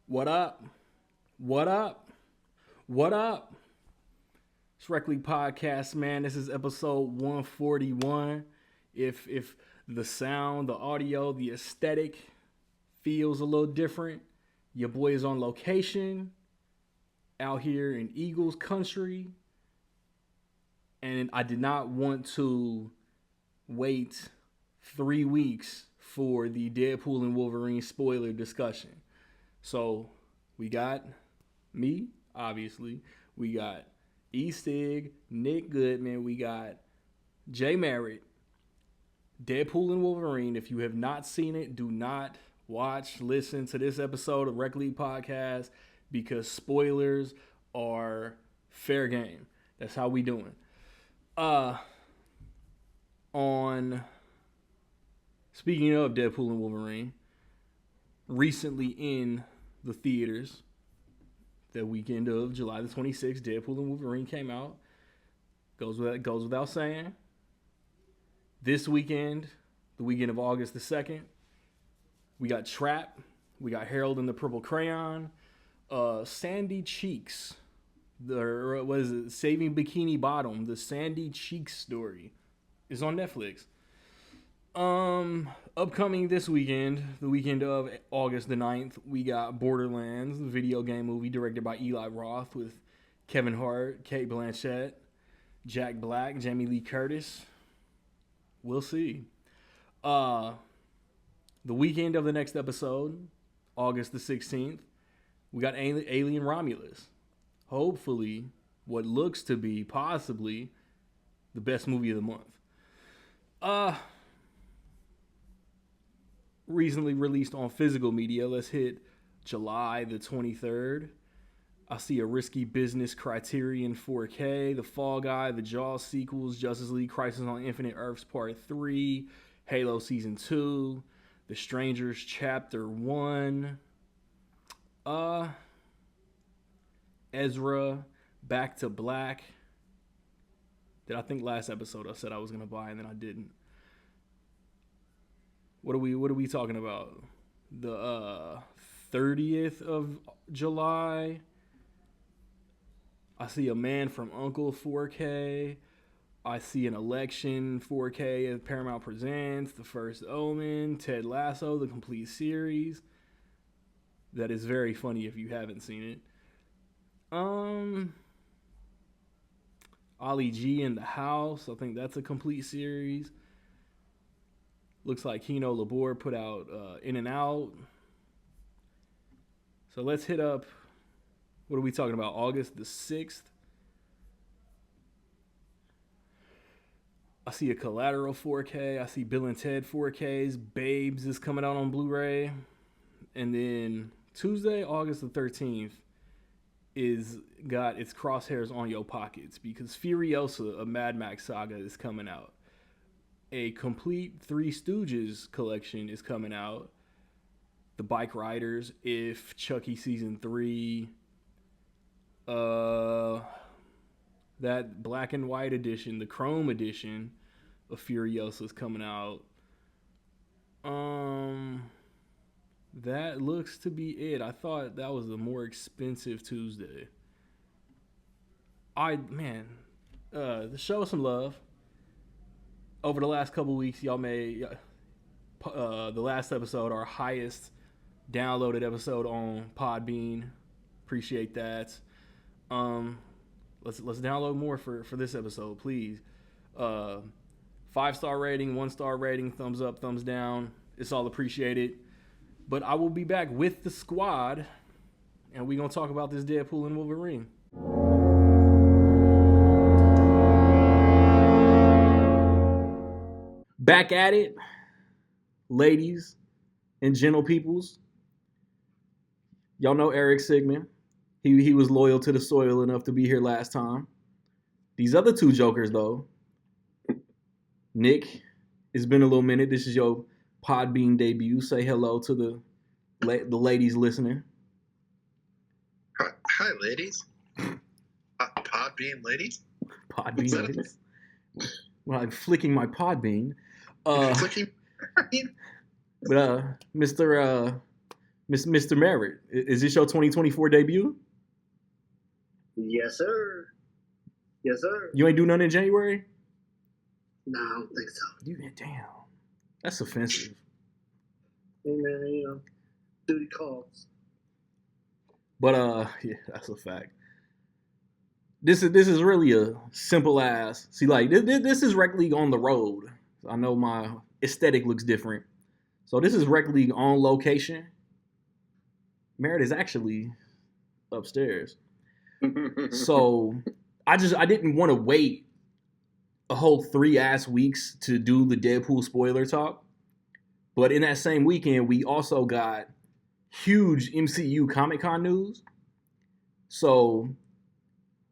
What up? What up? What up? It's Rec League Podcast, man. This is episode 141. If the sound, the audio, the aesthetic feels a little different, your boy is on location out here in Eagles country. And I did not want to wait 3 weeks for the Deadpool and Wolverine spoiler discussion. So we got me, obviously. We got E-Stig, Nick Goodman. We got Jay Merritt. Deadpool and Wolverine. If you have not seen it, do not listen to this episode of Rec League Podcast because spoilers are fair game. That's how we doing. On speaking of Deadpool and Wolverine, recently in the theaters, the weekend of July the 26th, Deadpool and Wolverine came out. Goes without saying. This weekend, the weekend of August the 2nd, we got Trap, we got Harold and the Purple Crayon, Sandy Cheeks, what is it? Saving Bikini Bottom, the Sandy Cheeks story is on Netflix. Upcoming this weekend, the weekend of August the 9th, we got Borderlands, the video game movie directed by Eli Roth with Kevin Hart, Cate Blanchett, Jack Black, Jamie Lee Curtis. We'll see. The weekend of the next episode, August the 16th, we got Alien Romulus. Hopefully, what looks to be possibly the best movie of the month. Recently released on physical media. Let's hit July the 23rd. I see a Risky Business Criterion 4K, The Fall Guy, The Jaws sequels, Justice League Crisis on Infinite Earths Part 3, Halo Season 2, The Strangers Chapter 1, Ezra, Back to Black. That I think last episode I said I was going to buy and then I didn't. What are we talking about? The 30th of July. I see a Man from Uncle 4K. I see an Election 4K as Paramount Presents, The First Omen, Ted Lasso, the complete series. That is very funny if you haven't seen it. Ollie G in the House. I think that's a complete series. Looks like Kino Labor put out In and Out. So let's hit up, what are we talking about? August the 6th. I see a Collateral 4K. I see Bill and Ted 4Ks. Babes is coming out on Blu-ray. And then Tuesday, August the 13th, is got its crosshairs on your pockets because Furiosa, a Mad Max saga, is coming out. A complete Three Stooges collection is coming out. The Bike Riders, If, Chucky Season 3. That black and white edition, the Chrome edition of Furiosa is coming out. That looks to be it. I thought that was a more expensive Tuesday. Show us some love. Over the last couple weeks, y'all made the last episode our highest downloaded episode on Podbean. Appreciate that. Let's download more for this episode, please. 5-star rating, 1-star rating, thumbs up, thumbs down. It's all appreciated. But I will be back with the squad, and we're gonna talk about this Deadpool and Wolverine. Back at it, ladies and gentle peoples. Y'all know Eric Sigmund. He was loyal to the soil enough to be here last time. These other two jokers, though. Nick, it's been a little minute. This is your Podbean debut. Say hello to the ladies listening. Hi, ladies. Podbean ladies? Podbean ladies? Well, I'm flicking my Podbean. Flicking? But Mr. Mr. Merritt, is this your 2024 debut? Yes, sir. Yes, sir. You ain't do nothing in January? No, I don't think so. Damn. That's offensive. Hey, man, duty calls. But yeah, that's a fact. This is really a simple ass. See, like this is Rec League on the road. I know my aesthetic looks different. So this is Rec League on location. Merritt is actually upstairs. So I didn't want to wait a whole 3 ass weeks to do the Deadpool spoiler talk. But in that same weekend, we also got huge MCU Comic Con news. So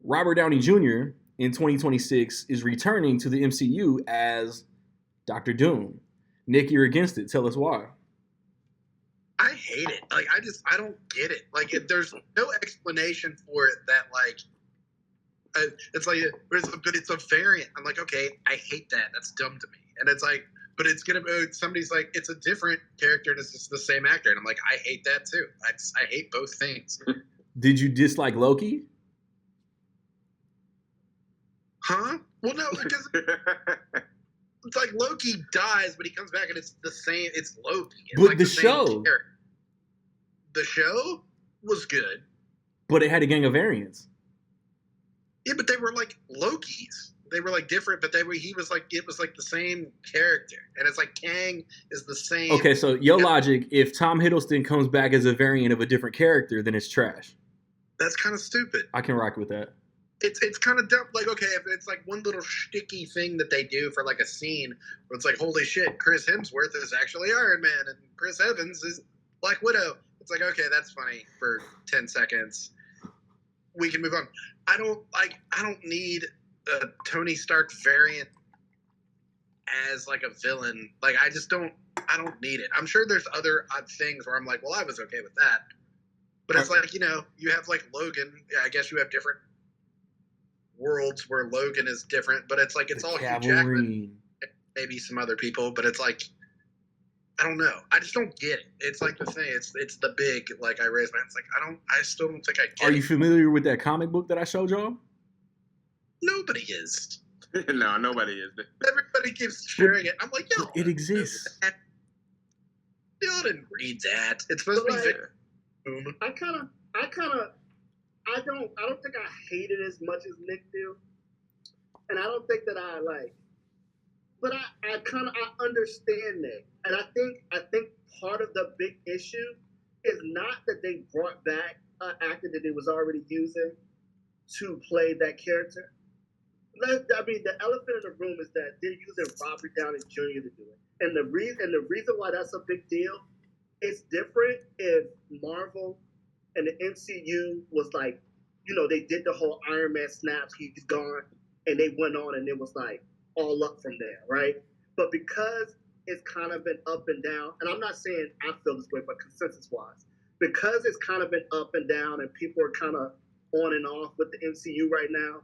Robert Downey Jr. in 2026 is returning to the MCU as Doctor Doom. Nick, you're against it. Tell us why. I hate it. Like, I don't get it. Like, there's no explanation for it that, like, it's like, but it's a variant. I'm like, okay, I hate that. That's dumb to me. And it's like, but it's gonna be, somebody's like, it's a different character and it's just the same actor. And I'm like, I hate that too. I hate both things. Did you dislike Loki? Huh? Well, no, because it's like Loki dies, but he comes back and it's the same. It's Loki. It's but like the show, the show was good, but it had a gang of variants. Yeah, but they were like Lokis. They were like different, but he was like, it was like the same character, and it's like Kang is the same. Okay, so your logic: if Tom Hiddleston comes back as a variant of a different character, then it's trash. That's kind of stupid. I can rock with that. It's kind of dumb. Like, okay, if it's like one little sticky thing that they do for like a scene where it's like, holy shit, Chris Hemsworth is actually Iron Man and Chris Evans is Black Widow. It's like, okay, that's funny for 10 seconds. We can move on. I don't need a Tony Stark variant as like a villain. Like, I don't need it. I'm sure there's other odd things where I'm like, well, I was okay with that. But it's like, you have like Logan. Yeah, I guess you have different worlds where Logan is different, but it's like it's all Hugh Jackman, maybe some other people, but it's like, I don't know. I just don't get it. It's like the thing. It's the big, like, I raised my hand. It's like, I still don't think I get it. Are you familiar with that comic book that I showed y'all? Nobody is. No, nobody is. Everybody keeps sharing it. I'm like, yo, it exists. Y'all didn't read that. It's supposed to be I don't think I hate it as much as Nick do. And I don't think that I like, but I understand Nick. And I think part of the big issue is not that they brought back an actor that they was already using to play that character. I mean, the elephant in the room is that they're using Robert Downey Jr. to do it. And the reason why that's a big deal, it's different if Marvel and the MCU was like, they did the whole Iron Man snaps, he's gone, and they went on and it was like all up from there, right? But because it's kind of been up and down, and I'm not saying I feel this way, but consensus-wise, because it's kind of been up and down and people are kind of on and off with the MCU right now,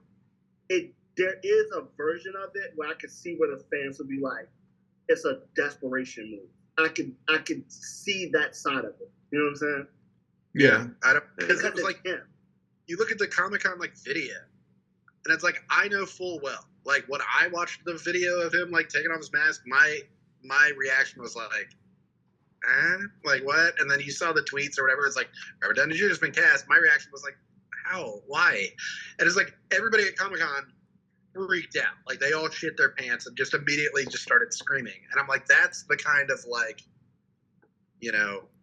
there is a version of it where I can see where the fans would be like, it's a desperation move. I can see that side of it. You know what I'm saying? Yeah, I don't, because it was like him. You look at the Comic-Con like video, and it's like, I know full well, like when I watched the video of him like taking off his mask, my reaction was like, like what? And then you saw the tweets or whatever. It's like, Robert Downey Jr. has been cast. My reaction was like, how? Why? And it's like everybody at Comic-Con freaked out. Like they all shit their pants and just immediately just started screaming. And I'm like, that's the kind of like,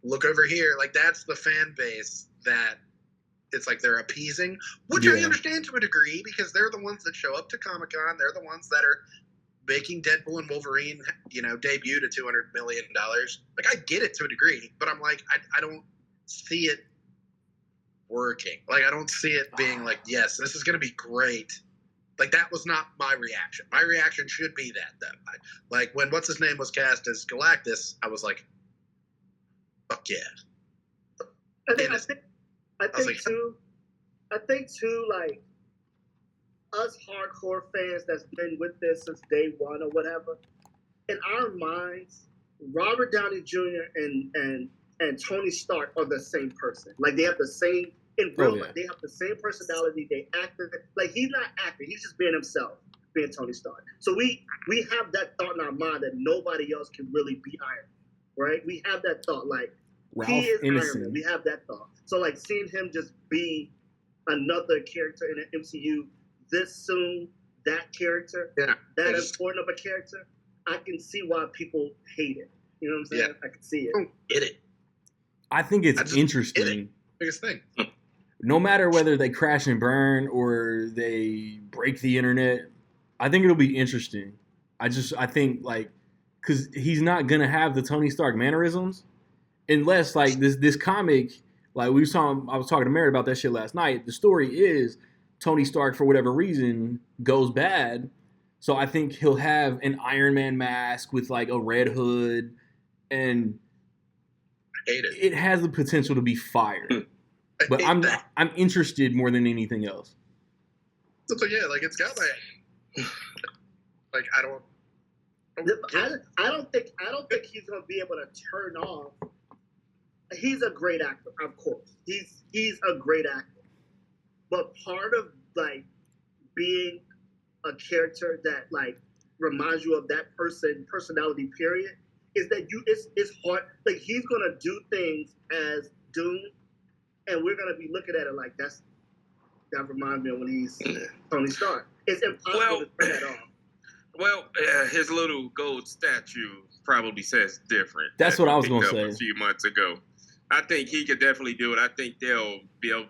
look over here. Like that's the fan base that it's like they're appeasing, which I understand to a degree because they're the ones that show up to Comic-Con. They're the ones that are making Deadpool and Wolverine, debut to $200 million. Like I get it to a degree, but I'm like, I don't see it working. Like I don't see it being like, yes, this is going to be great. Like that was not my reaction. My reaction should be that though. Like when what's his name was cast as Galactus, I was like, fuck yeah. I think too, like us hardcore fans that's been with this since day one or whatever, in our minds, Robert Downey Jr. and and Tony Stark are the same person. Like they have the same in real life. They have the same personality. They act like he's not acting. He's just being himself, being Tony Stark. So we have that thought in our mind that nobody else can really be Iron Man, right? We have that thought like Ralph he is Ineson. Iron Man. We have that thought. So like seeing him just be another character in the MCU this soon, that character, that important of a character, I can see why people hate it. You know what I'm saying? I can see it. I don't get it. I think it's interesting. Biggest thing. No matter whether they crash and burn or they break the internet, I think it'll be interesting. I think like, because he's not gonna have the Tony Stark mannerisms, unless like this comic, like I was talking to Mary about that shit last night. The story is Tony Stark, for whatever reason, goes bad. So I think he'll have an Iron Man mask with like a red hood, and I hate it. It has the potential to be fire. But I'm interested more than anything else. So yeah, like it's got like I don't think he's gonna be able to turn off. He's a great actor, of course. He's a great actor. But part of like being a character that like reminds you of that personality period is that it's hard. Like he's gonna do things as Doom, and we're gonna be looking at it like that reminds me of when he's Tony Stark. It's impossible to turn that off. Well, his little gold statue probably says different. That's what I was gonna say a few months ago. I think he could definitely do it. I think they'll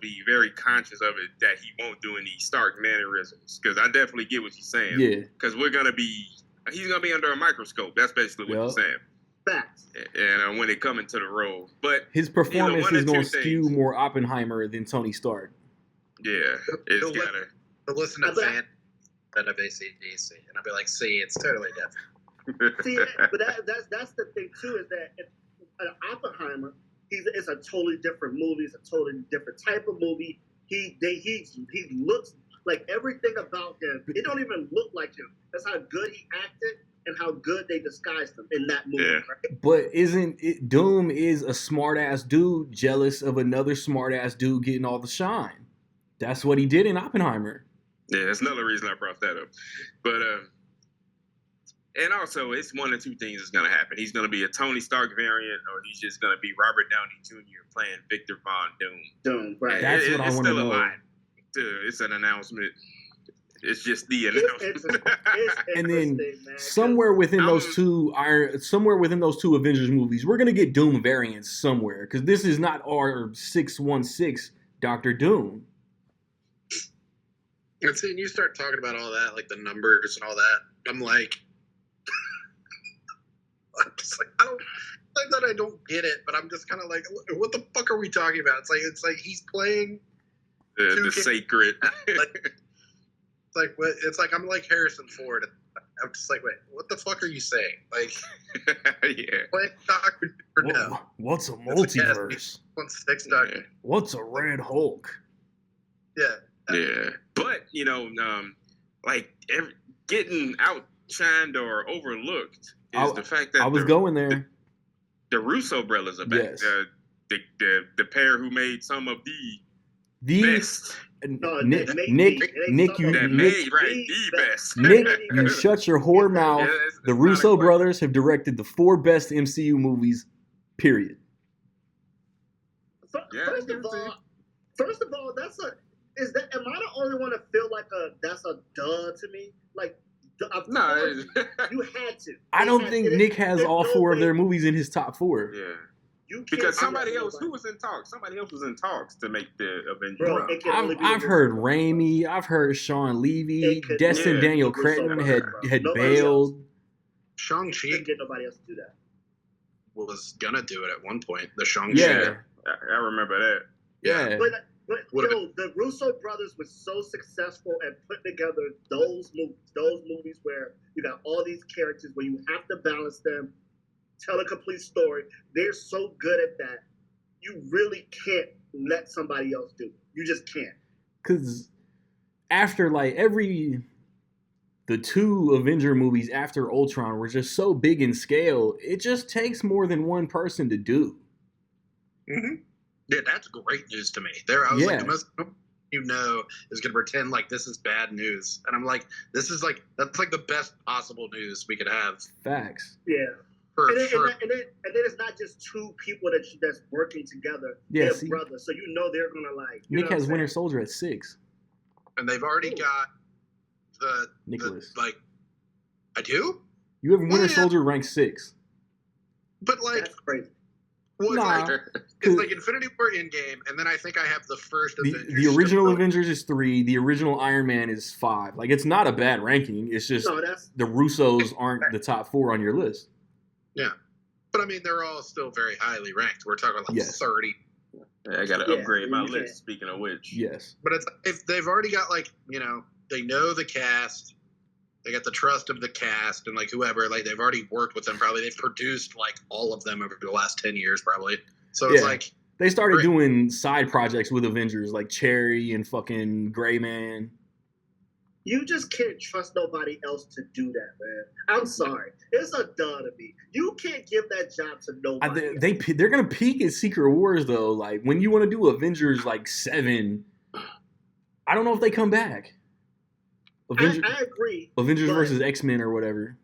be very conscious of it that he won't do any Stark mannerisms. Because I definitely get what you're saying. Yeah. Because he's gonna be under a microscope. That's basically what you're saying. Facts. And when they come into the role, but his performance is gonna skew more Oppenheimer than Tony Stark. Yeah, it's gotta. But listen to Van of AC/DC, and I'll be like, see, it's totally different. See, but that's the thing too, is that Oppenheimer. It's a totally different movie. It's a totally different type of movie. He looks like everything about him. It don't even look like him. That's how good he acted and how good they disguised him in that movie. Yeah. Right? But isn't it Doom is a smart ass dude jealous of another smart ass dude getting all the shine? That's what he did in Oppenheimer. Yeah, that's another reason I brought that up. But and also, it's one of two things that's going to happen. He's going to be a Tony Stark variant, or he's just going to be Robert Downey Jr. playing Victor Von Doom. Doom, right. That's what I want to know. It's still a lie. It's an announcement. It's just the announcement. And then somewhere within those two Avengers movies, we're going to get Doom variants somewhere. Because this is not our 616 Dr. Doom. And see, and you start talking about all that, like the numbers and all that. I'm like... I'm just like, I don't get it, but I'm just kind of like, what the fuck are we talking about? It's like he's playing the sacred. It's like I'm like Harrison Ford. I'm just like, wait, what the fuck are you saying? Like, yeah. Playing Doctor now. What's a multiverse? What's a Red Hulk? Yeah, but like getting outshined or overlooked. Is the fact that I was going there. The Russo brothers are back. Yes. The pair who made some of the best. Nick, you shut your whore mouth. Yeah, the Russo brothers have directed the 4 best MCU movies. Period. First of all, am I the only one to feel like that's a duh to me? Like. No, you had to. I don't think Nick has all 4 of their movies in his top 4. Yeah, because somebody else was in talks to make the Avengers. I've heard Raimi, I've heard Sean Levy, Destin Daniel Cretton had bailed. Shang-Chi didn't get nobody else to do that. Was gonna do it at one point. The Shang-Chi. Yeah, I remember that. Yeah. But the Russo brothers were so successful at putting together those movies where you got all these characters where you have to balance them, tell a complete story. They're so good at that. You really can't let somebody else do it. You just can't. Because after the 2 Avenger movies after Ultron were just so big in scale, it just takes more than one person to do. Mm-hmm. Yeah, that's great news to me. I was like, Yeah. the most is going to pretend like this is bad news, and I'm like, that's like the best possible news we could have. Facts. Yeah. For And then, sure. and then it's not just two people that's working together. Yeah, They're see? brothers, so they're gonna like. Nick has Winter Soldier at 6. And they've already got Nicholas. I do? You have Winter Yeah. Soldier ranked 6. But like, That's crazy. well, Nah. it's like Infinity War Endgame, and then I think I have the first Avengers. The original Avengers is 3. The original Iron Man is 5. Like, it's not a bad ranking. It's just the Russos aren't the top 4 on your list. Yeah. But I mean, they're all still very highly ranked. We're talking like 30. I got to upgrade my list, speaking of which. Yes. But it's if they've already got like, they know the cast. They got the trust of the cast and like whoever, like they've already worked with them probably. They've produced like all of them over the last 10 years probably. So it's like they started doing side projects with Avengers like Cherry and fucking Gray Man. You just can't trust nobody else to do that, man. I'm sorry. It's a duh to me. You can't give that job to nobody. They're gonna peak at Secret Wars though. Like when you want to do Avengers like 7, I don't know if they come back. I agree. Avengers versus X-Men or whatever.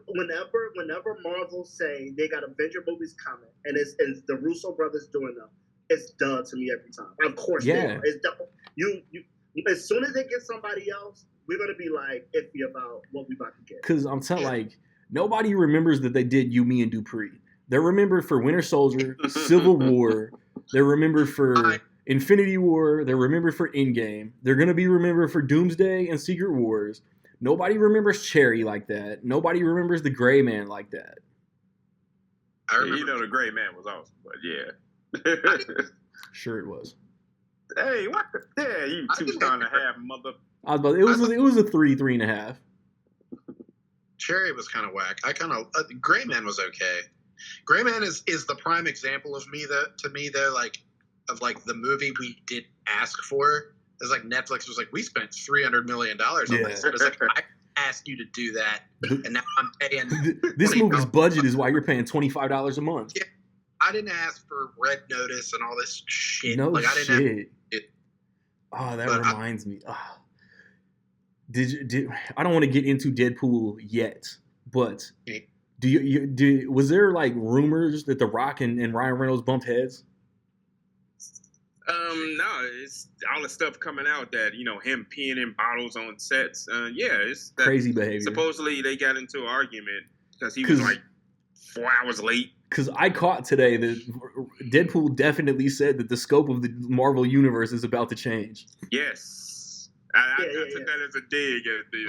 Whenever Marvel say they got Avenger movies coming and it's the Russo brothers doing them, it's duh to me every time. Of course, they are. It's duh. You as soon as they get somebody else, we're gonna be like iffy about what we about to get. Because I'm telling like nobody remembers that they did You, Me, and Dupree. They're remembered for Winter Soldier, Civil War. They're remembered for Infinity War. They're remembered for Endgame. They're gonna be remembered for Doomsday and Secret Wars. Nobody remembers Cherry like that. Nobody remembers the Gray Man like that. I remember the Gray Man was awesome, but yeah. Sure it was. Hey, what the? Yeah, you 2.5 mother. I was about. It was a 3.5. Cherry was kind of whack. Gray Man was okay. Gray Man is the prime example of the movie we didn't ask for. It's like Netflix was like, we spent $300 million on this. It's like, I asked you to do that, and now I'm paying. This movie's budget is why you're paying $25 a month. Yeah, I didn't ask for Red Notice and all this shit. No I didn't shit. Have Oh, that reminds me. Oh. Did I don't want to get into Deadpool yet, but was there like rumors that The Rock and Ryan Reynolds bumped heads? No, it's all the stuff coming out that him peeing in bottles on sets. It's crazy behavior. Supposedly they got into an argument because he was like 4 hours late. Because I caught today that Deadpool definitely said that the scope of the Marvel universe is about to change. Yes, I took that as a dig at the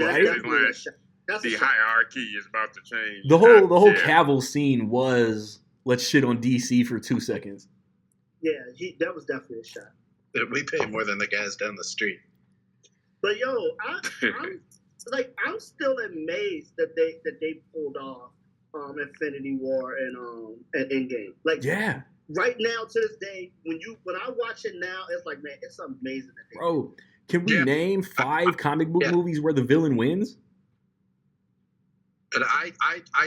hierarchy is about to change. The whole Cavill scene was let's shit on DC for 2 seconds. Yeah, that was definitely a shot. We pay more than the guys down the street. But I'm still amazed that they pulled off Infinity War and Endgame. Like right now to this day, when I watch it now, it's like, man, it's amazing that they Bro, can we name 5 comic book movies where the villain wins? And I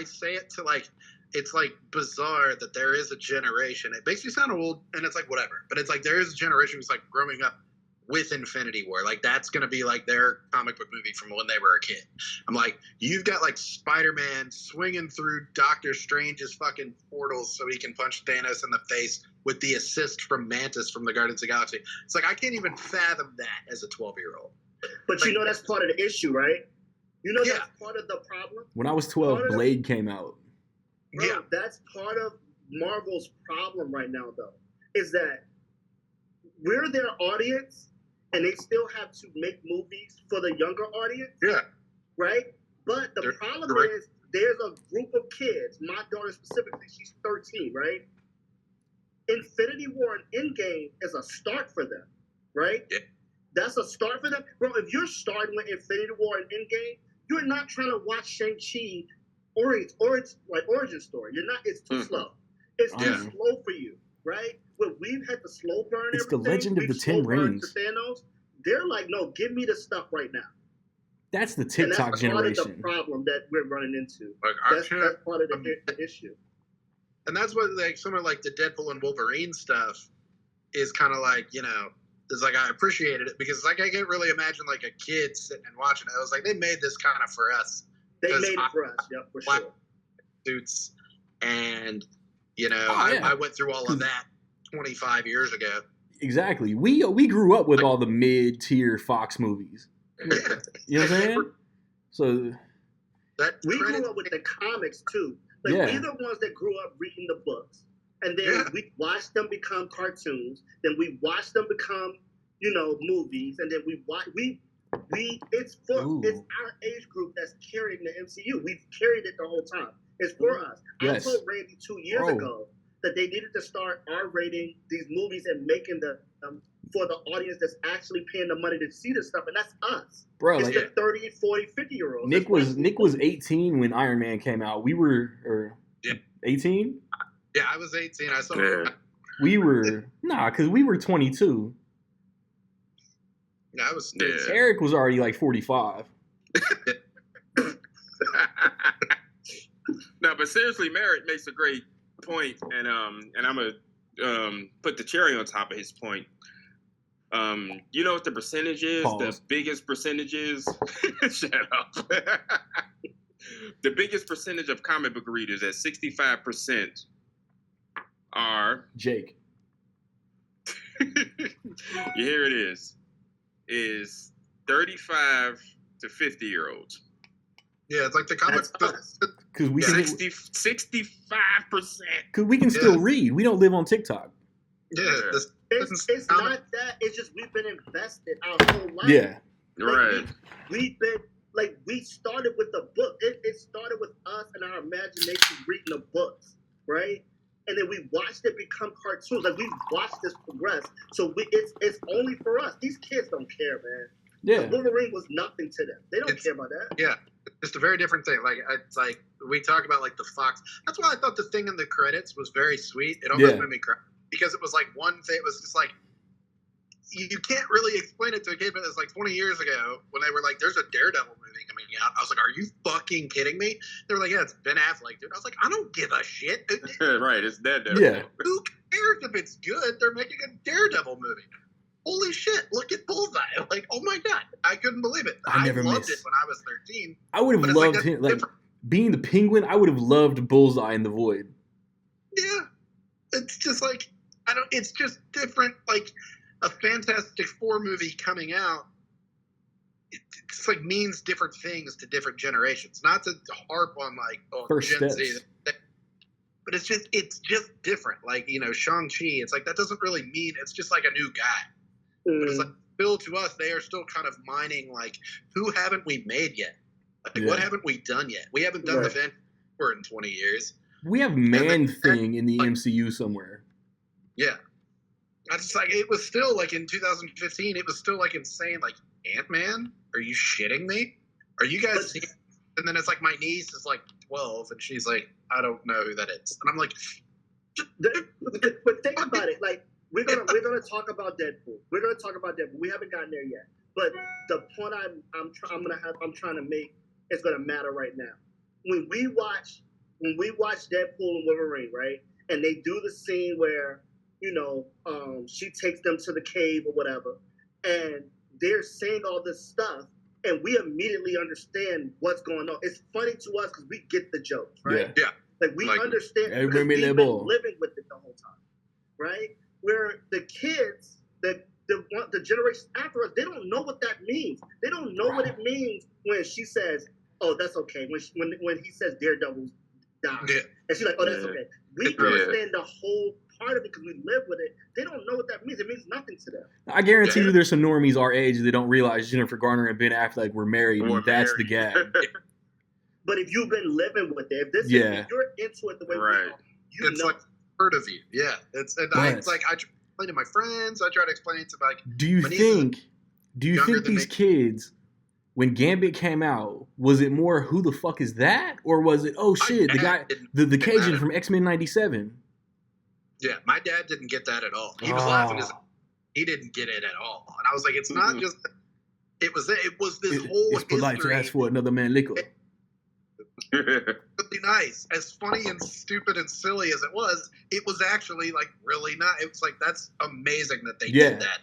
say it to like, it's like bizarre that there is a generation. It makes me sound old, and it's like whatever. But it's like there is a generation who's like growing up with Infinity War. Like that's gonna be like their comic book movie from when they were a kid. I'm like, you've got like Spider-Man swinging through Doctor Strange's fucking portals so he can punch Thanos in the face with the assist from Mantis from the Guardians of the Galaxy. It's like I can't even fathom that as a 12-year-old. But like, that's part of the issue, right? That's part of the problem. When I was 12, Blade came out. Bro, that's part of Marvel's problem right now, though, is that we're their audience, and they still have to make movies for the younger audience. Yeah. Right? But the problem is there's a group of kids, my daughter specifically, she's 13, right? Infinity War and Endgame is a start for them, right? Yeah. That's a start for them. Bro, if you're starting with Infinity War and Endgame, you're not trying to watch Shang-Chi origin story. You're not. It's too slow. It's too slow for you, right? When we've had the slow burn. It's the Legend of the Ten Rings. Thanos, they're like, no, give me the stuff right now. That's the TikTok generation. That's part of the problem that we're running into. Like, that's part of the issue. And that's what like some of like the Deadpool and Wolverine stuff is kind of like, you know, is like I appreciated it because like I can't really imagine like a kid sitting and watching it. I was like, they made this kind of for us. They made it for us, yeah, for sure. Suits, and you know, yeah. I went through all of that 25 years ago. Exactly. We grew up with all the mid-tier Fox movies. Yeah. You know what I'm saying? So that we grew up with the comics too. Like we're the ones that grew up reading the books, and then we watched them become cartoons. Then we watched them become, you know, movies, and then we watch it's our age group that's carrying the MCU. We've carried it the whole time. It's for us. Yes. I told Randy 2 years ago that they needed to start R-rating these movies and making them for the audience that's actually paying the money to see this stuff, and that's us. Bro, it's like the 30, 40, 50-year-olds. Nick was 18 when Iron Man came out. We were 18? Yeah, I was 18. I saw it. We were because we were 22. Yeah, I was. Eric was already like 45. No, but seriously, Merritt makes a great point, and I'm gonna put the cherry on top of his point. You know what the percentage is? Pause. The biggest percentage is. Shut up. The biggest percentage of comic book readers at 65% are Jake. Here it is 35 to 50-year-olds. Yeah, it's like the comic. Because we can 65%. Because we can still read. We don't live on TikTok. Yeah, it's not that. It's just we've been invested our whole life. Yeah, right. We've been like we started with the book. It started with us and our imagination reading the books, right? And then we watched it become cartoons. Like we've watched this progress. So it's only for us. These kids don't care, man. Yeah. Wolverine was nothing to them. They don't care about that. Yeah, just a very different thing. Like it's like we talk about like the Fox. That's why I thought the thing in the credits was very sweet. It almost made me cry because it was like one thing. It was just like you can't really explain it to a kid, but it was like 20 years ago when they were like, "There's a Daredevil movie coming out." I was like, "Are you fucking kidding me?" They were like, "Yeah, it's Ben Affleck, dude." I was like, "I don't give a shit." Right, it's Daredevil. Yeah. Who cares if it's good? They're making a Daredevil movie. Holy shit, look at Bullseye. Like, oh my God. I couldn't believe it. I loved it when I was 13. I would have loved him. Like, being the Penguin, I would have loved Bullseye in The Void. Yeah. It's just like, it's just different. Like, a Fantastic Four movie coming out, it's like means different things to different generations. Not to harp on, like, Gen Z. But it's just different. Like, you know, Shang-Chi, it's like, that doesn't really mean, it's just like a new guy. But it's like, still to us, they are still kind of mining, like, who haven't we made yet? Like, what haven't we done yet? We haven't done the Fantastic Four in 20 years. We have Man-Thing in the MCU somewhere. Yeah. I just like, it was still like in 2015, it was still like insane. Like, Ant-Man? Are you shitting me? Are you guys seeing? And then it's like, my niece is like 12, and she's like, I don't know who that is. And I'm like, but think about it. Like, we're gonna talk about Deadpool. We're gonna talk about Deadpool. We haven't gotten there yet. But the point I'm trying to make is gonna matter right now. When we watch Deadpool and Wolverine, right, and they do the scene where, you know, she takes them to the cave or whatever, and they're saying all this stuff, and we immediately understand what's going on. It's funny to us because we get the jokes, right? Yeah. Like we understand because we've been living with it the whole time, right? Where the kids, the generation after us, they don't know what that means. They don't know what it means when she says, "Oh, that's okay." When he says Daredevil died, and she's like, "Oh, that's okay." We understand the whole part of it because we live with it. They don't know what that means. It means nothing to them. I guarantee you, there's some normies our age that don't realize Jennifer Garner and Ben Affleck were married. And that's the gag. But if you've been living with it, if you're into it the way we are, it's know. Like heard of you. Yeah. It's like I try to explain to my friends. I try to explain to like. Do you think these kids, when Gambit came out, was it more who the fuck is that, or was it the guy, the Cajun from X-Men '97? Yeah, my dad didn't get that at all. He was laughing he didn't get it at all, and I was like, it's not just. It was this whole. It's polite to ask for another man liquor. really nice. As funny and stupid and silly as it was actually like really nice. It was like, that's amazing that they did that.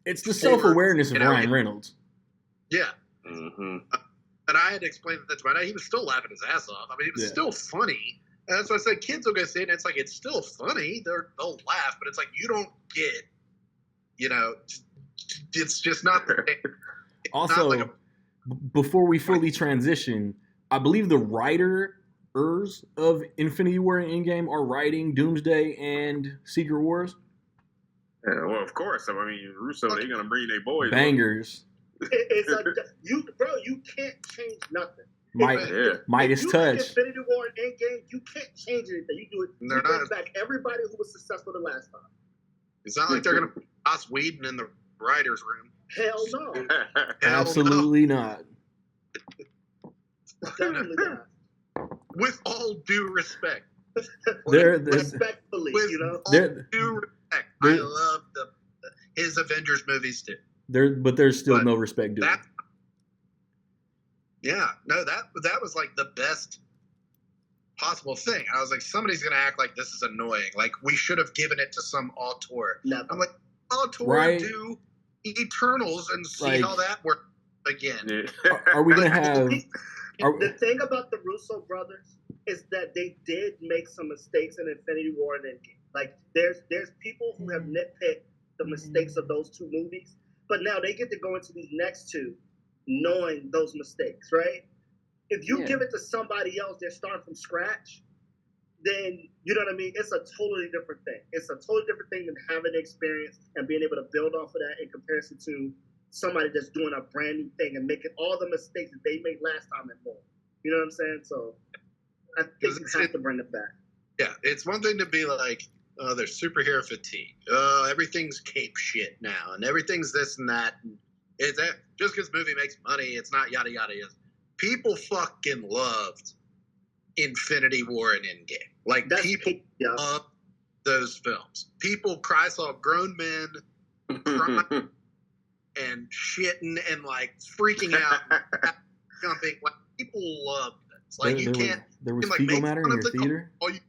It's the self-awareness of Ryan Reynolds. Yeah. Mm-hmm. And I had to explain that to my dad. He was still laughing his ass off. I mean, it was still funny. And that's why I said kids will go see it, and it's like, it's still funny. They'll laugh, but it's like, you don't get, it's just not the same. Also, not like before we fully transition, I believe the writers of Infinity War and Endgame are writing Doomsday and Secret Wars. Yeah, well, of course. I mean, Russo, they're gonna bring their boys. Bangers. It's like you can't change nothing. Midas touch. Infinity War and Endgame, you can't change anything. You do it. You bring back everybody who was successful the last time. It's not like they're gonna put Joss Whedon in the writers' room. Hell no. Absolutely not. Definitely not. With all due respect. Respectfully, with all due respect. I love his Avengers movies too. But there's still no respect due. That was like the best possible thing. I was like, somebody's gonna act like this is annoying. Like, we should have given it to some auteur. No. I'm like, auteur do Eternals and see how that works again. Are we gonna have? The thing about the Russo brothers is that they did make some mistakes in Infinity War and Endgame. Like, there's people who have nitpicked the mistakes of those two movies, but now they get to go into these next two knowing those mistakes, right? If you give it to somebody else, they're starting from scratch, then, you know what I mean? It's a totally different thing. It's a totally different thing than having the experience and being able to build off of that in comparison to somebody that's doing a brand new thing and making all the mistakes that they made last time and more. You know what I'm saying? So I think you have to bring it back. Yeah, it's one thing to be like, oh, there's superhero fatigue. Oh, everything's cape shit now, and everything's this and that. And it's that just because the movie makes money, it's not yada yada. People fucking loved Infinity War and Endgame. Like, people love those films. People saw grown men crying and shitting and like freaking out, and jumping. Like, people loved this. Like, there was fecal matter in your theater. Like,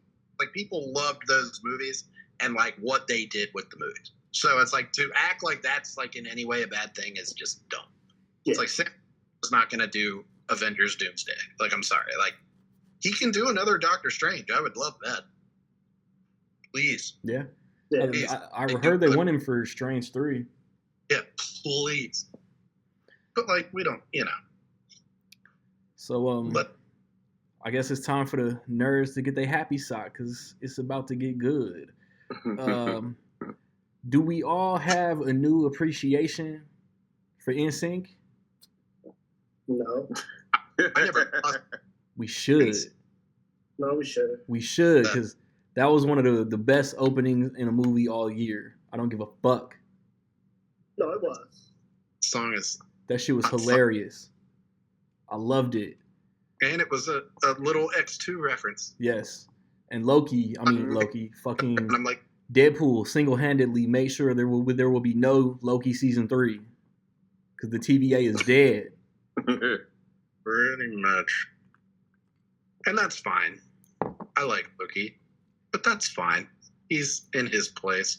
people loved those movies and like what they did with the movies. So it's like, to act like that's like in any way a bad thing is just dumb. Yeah. It's like, Sam was not gonna do Avengers Doomsday. Like, I'm sorry. Like, he can do another Doctor Strange. I would love that. Please. Yeah. I heard they want him for Strange 3. Yeah, please. But like, we don't, So I guess it's time for the nerds to get their happy sock because it's about to get good. Do we all have a new appreciation for NSYNC? No. I never. We should. No, we should. We should, because that was one of the best openings in a movie all year. I don't give a fuck. No, it was. That shit was hilarious. I loved it. And it was a little X2 reference. Yes. And Loki, fucking and I'm like, Deadpool single-handedly made sure there will be no Loki season 3 because the TVA is dead. Pretty much. And that's fine. I like Loki, but that's fine. He's in his place.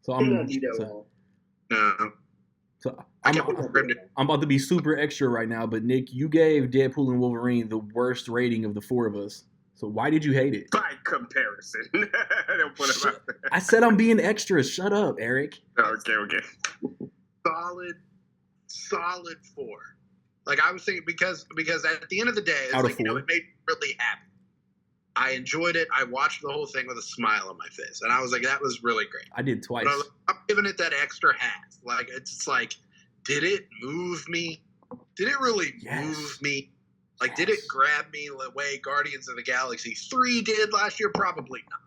So I'm about to be super extra right now, but Nick, you gave Deadpool and Wolverine the worst rating of the four of us. So why did you hate it? By comparison. Don't put him out there. I said I'm being extra. Shut up, Eric. Okay. Solid 4. Like, I was thinking, because at the end of the day, it's like, it made me really happy. I enjoyed it. I watched the whole thing with a smile on my face, and I was like, that was really great. I did twice. I'm giving it that extra half. Like, it's like, did it move me? Did it really move me? Like, did it grab me the way Guardians of the Galaxy 3 did last year? Probably not.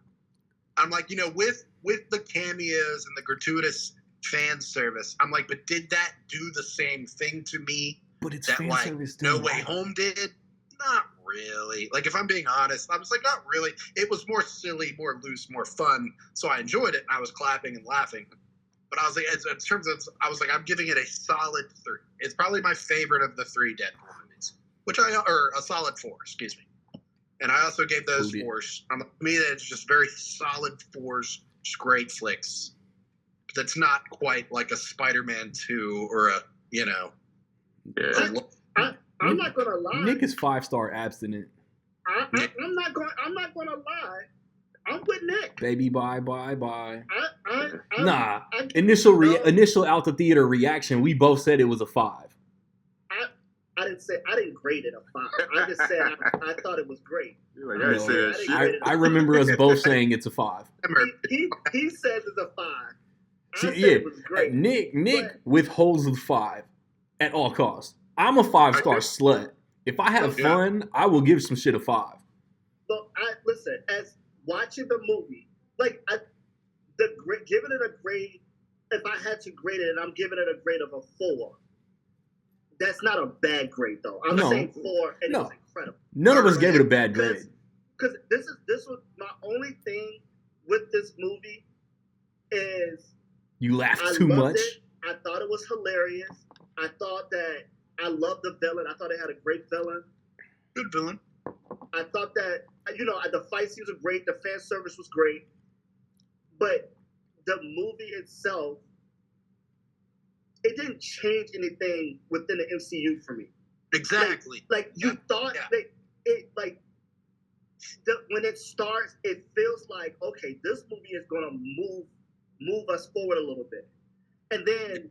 I'm like, with the cameos and the gratuitous fan service, I'm like, but did that do the same thing to me? But it's that, fan like, service. No Way Home did? Not really. Like, if I'm being honest, I was like, not really. It was more silly, more loose, more fun. So I enjoyed it, and I was clapping and laughing. But I was like, in terms of, I was like, I'm giving it a solid 3. It's probably my favorite of the 3 Deadpool movies. or a solid 4, excuse me. And I also gave those Oh, yeah. 4s. To me, it's just very solid 4s, just great flicks. That's not quite like a Spider-Man 2 or a, you know. Yeah. I'm not gonna lie. Nick is 5-star abstinent. I'm not gonna lie. I'm with Nick. Baby, bye. Nah. I Initial out the theater reaction, we both said it was a 5. I didn't grade it a 5. I just said I thought it was great. You're like, I ain't say that shit. I remember us both saying it's a 5. He says it's a 5. I See, said yeah, it was great. Nick but- withholds the 5 at all costs. I'm a 5-star slut. If I have fun, I will give some shit a 5. Look, listen, as watching the movie, like giving it a grade. If I had to grade it, I'm giving it a grade of a 4. That's not a bad grade though. I'm saying 4, and it was incredible. None of us gave it a bad grade. Because this was my only thing with this movie is You laughed I too loved much. it. I thought it was hilarious. I thought that I loved the villain. I thought it had a great villain. Good villain. I thought that, the fight scenes were great. The fan service was great. But the movie itself, it didn't change anything within the MCU for me. Exactly. You thought that when it starts, it feels like, okay, this movie is going to move us forward a little bit. And then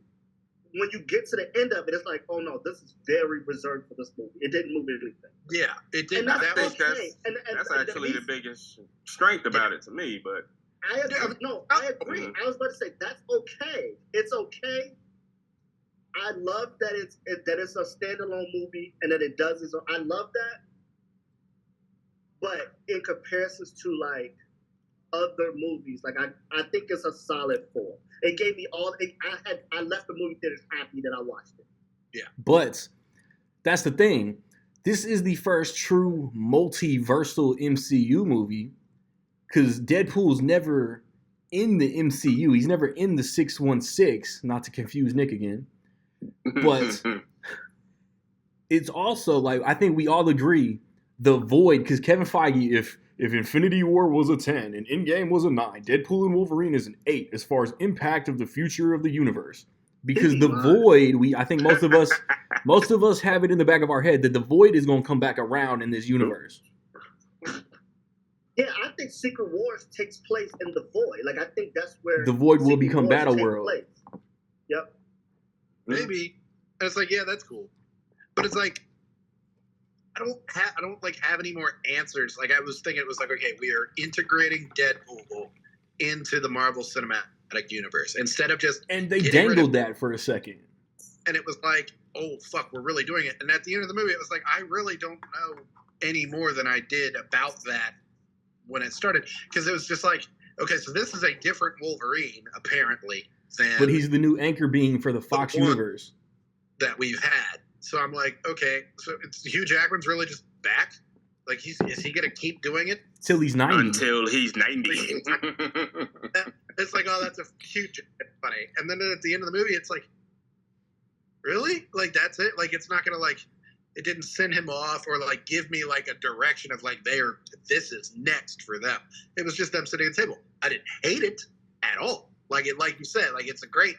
when you get to the end of it, it's like, oh no, this is very reserved for this movie. It didn't move anything. Yeah, it did. And that's I think okay. that's actually the biggest strength about it to me. But I agree. No, I agree. I was about to say that's okay. It's okay. I love that it's a standalone movie and that it does its own. I love that. But in comparisons to like other movies, like I think it's a solid 4. It gave me all. I left the movie theaters happy that I watched it. Yeah. But that's the thing. This is the first true multiversal MCU movie because Deadpool's never in the MCU. He's never in the 616, not to confuse Nick again. But it's also like, I think we all agree, the Void, because Kevin Feige, if Infinity War was a 10 and Endgame was a 9, Deadpool and Wolverine is an 8 as far as impact of the future of the universe. Because the Void, I think most of us have it in the back of our head that the Void is going to come back around in this universe. Yeah, I think Secret Wars takes place in the Void. Like, I think that's where The Void will Secret become Wars Battle take World. place. Yep. Maybe. And it's like, yeah, that's cool. But it's like, I don't have any more answers. Like, I was thinking, it was like, okay, we are integrating Deadpool into the Marvel Cinematic Universe instead of just. And they getting rid dangled of- that for a second. And it was like, oh fuck, we're really doing it. And at the end of the movie, it was like, I really don't know any more than I did about that when it started, because it was just like, okay, so this is a different Wolverine apparently than. But he's the new anchor being for the Fox one. universe. That we've had. So I'm like, okay, so Hugh Jackman's really just back? Like, is he going to keep doing it? Till he's 90. until he's 90. It's like, oh, that's a huge funny. And then at the end of the movie, it's like, really? Like, that's it? Like, it's not going to, like, it didn't send him off or, like, give me, like, a direction of, like, this is next for them. It was just them sitting at the table. I didn't hate it at all. Like you said, like, it's a great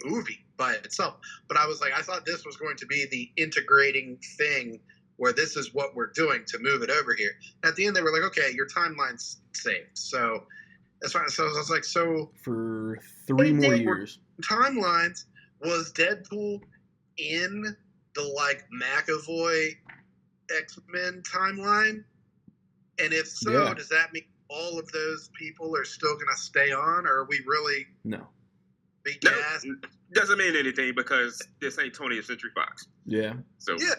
movie by itself. But I was like, I thought this was going to be the integrating thing where this is what we're doing to move it over here. At the end, they were like, okay, your timeline's saved. So that's fine. So I was like, so For 3 more Wait, years. timelines, was Deadpool in the, like, McAvoy X-Men timeline? And if so, Yeah. does that mean all of those people are still going to stay on, or are we really No. recast? Doesn't mean anything because this ain't 20th Century Fox. Yeah. So Yeah.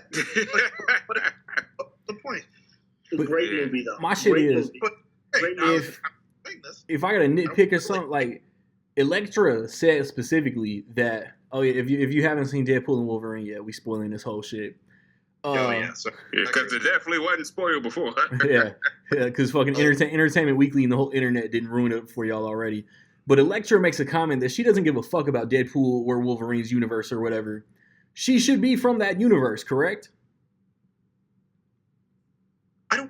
What's the point? Great Yeah. movie, though. My shit Great is- movie. Hey, Great I'm movie. saying this. If I got to nitpick or something, like Elektra said specifically that, oh yeah, if you haven't seen Deadpool and Wolverine yet, we spoiling this whole shit. Oh yeah. So because it definitely wasn't spoiled before. yeah, because fucking Entertainment Weekly and the whole internet didn't ruin it for y'all already. But Elektra makes a comment that she doesn't give a fuck about Deadpool or Wolverine's universe or whatever. She should be from that universe, correct?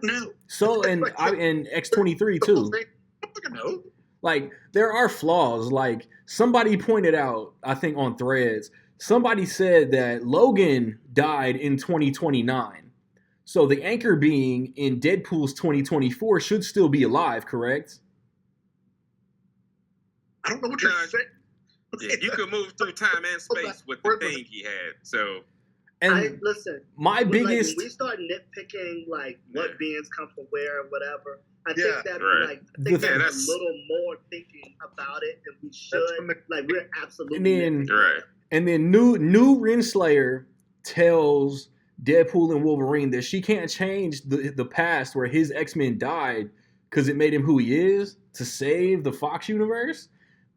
don't know. So and X-23 too. I don't fucking know. Like there are flaws. Like somebody pointed out, I think on Threads, somebody said that Logan died in 2029. So the anchor being in Deadpool's 2024 should still be alive, correct? I don't know what you're saying. Yeah, you could move through time and space with the thing he had. So, And listen, my biggest, when we start nitpicking like what beings come from where and whatever, I think that right. like I think Yeah, there's a little more thinking about it than we should. Like we're absolutely and then, right. and then new Renslayer tells Deadpool and Wolverine that she can't change the past where his X-Men died because it made him who he is to save the Fox universe.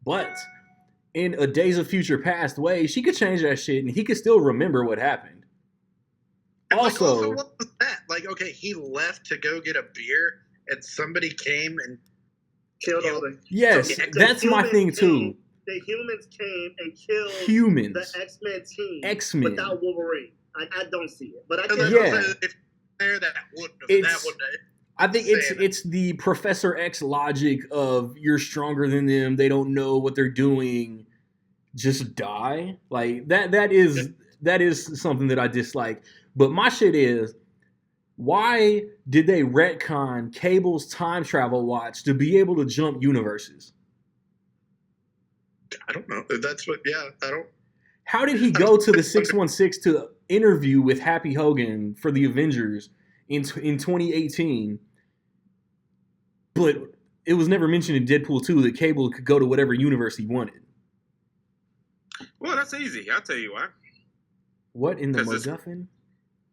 But in a Days of Future Past way, she could change that shit and he could still remember what happened. And Also, what was that? Like, okay, he left to go get a beer and somebody came and killed all the. yes, So that's my thing too. The humans came and killed Humans. the X-Men team X-Men. without Wolverine. I don't see it, but I and think yeah. if there that wouldn't have It's- that wouldn't have. I think it's the Professor X logic of you're stronger than them. They don't know what they're doing. Just die. Like that is something that I dislike. But my shit is, why did they retcon Cable's time travel watch to be able to jump universes? I don't know. That's what. Yeah, I don't. How did he go to the 616 to interview with Happy Hogan for the Avengers in 2018? But it was never mentioned in Deadpool 2 that Cable could go to whatever universe he wanted. Well, that's easy. I'll tell you why. What in the 'Cause MacGuffin?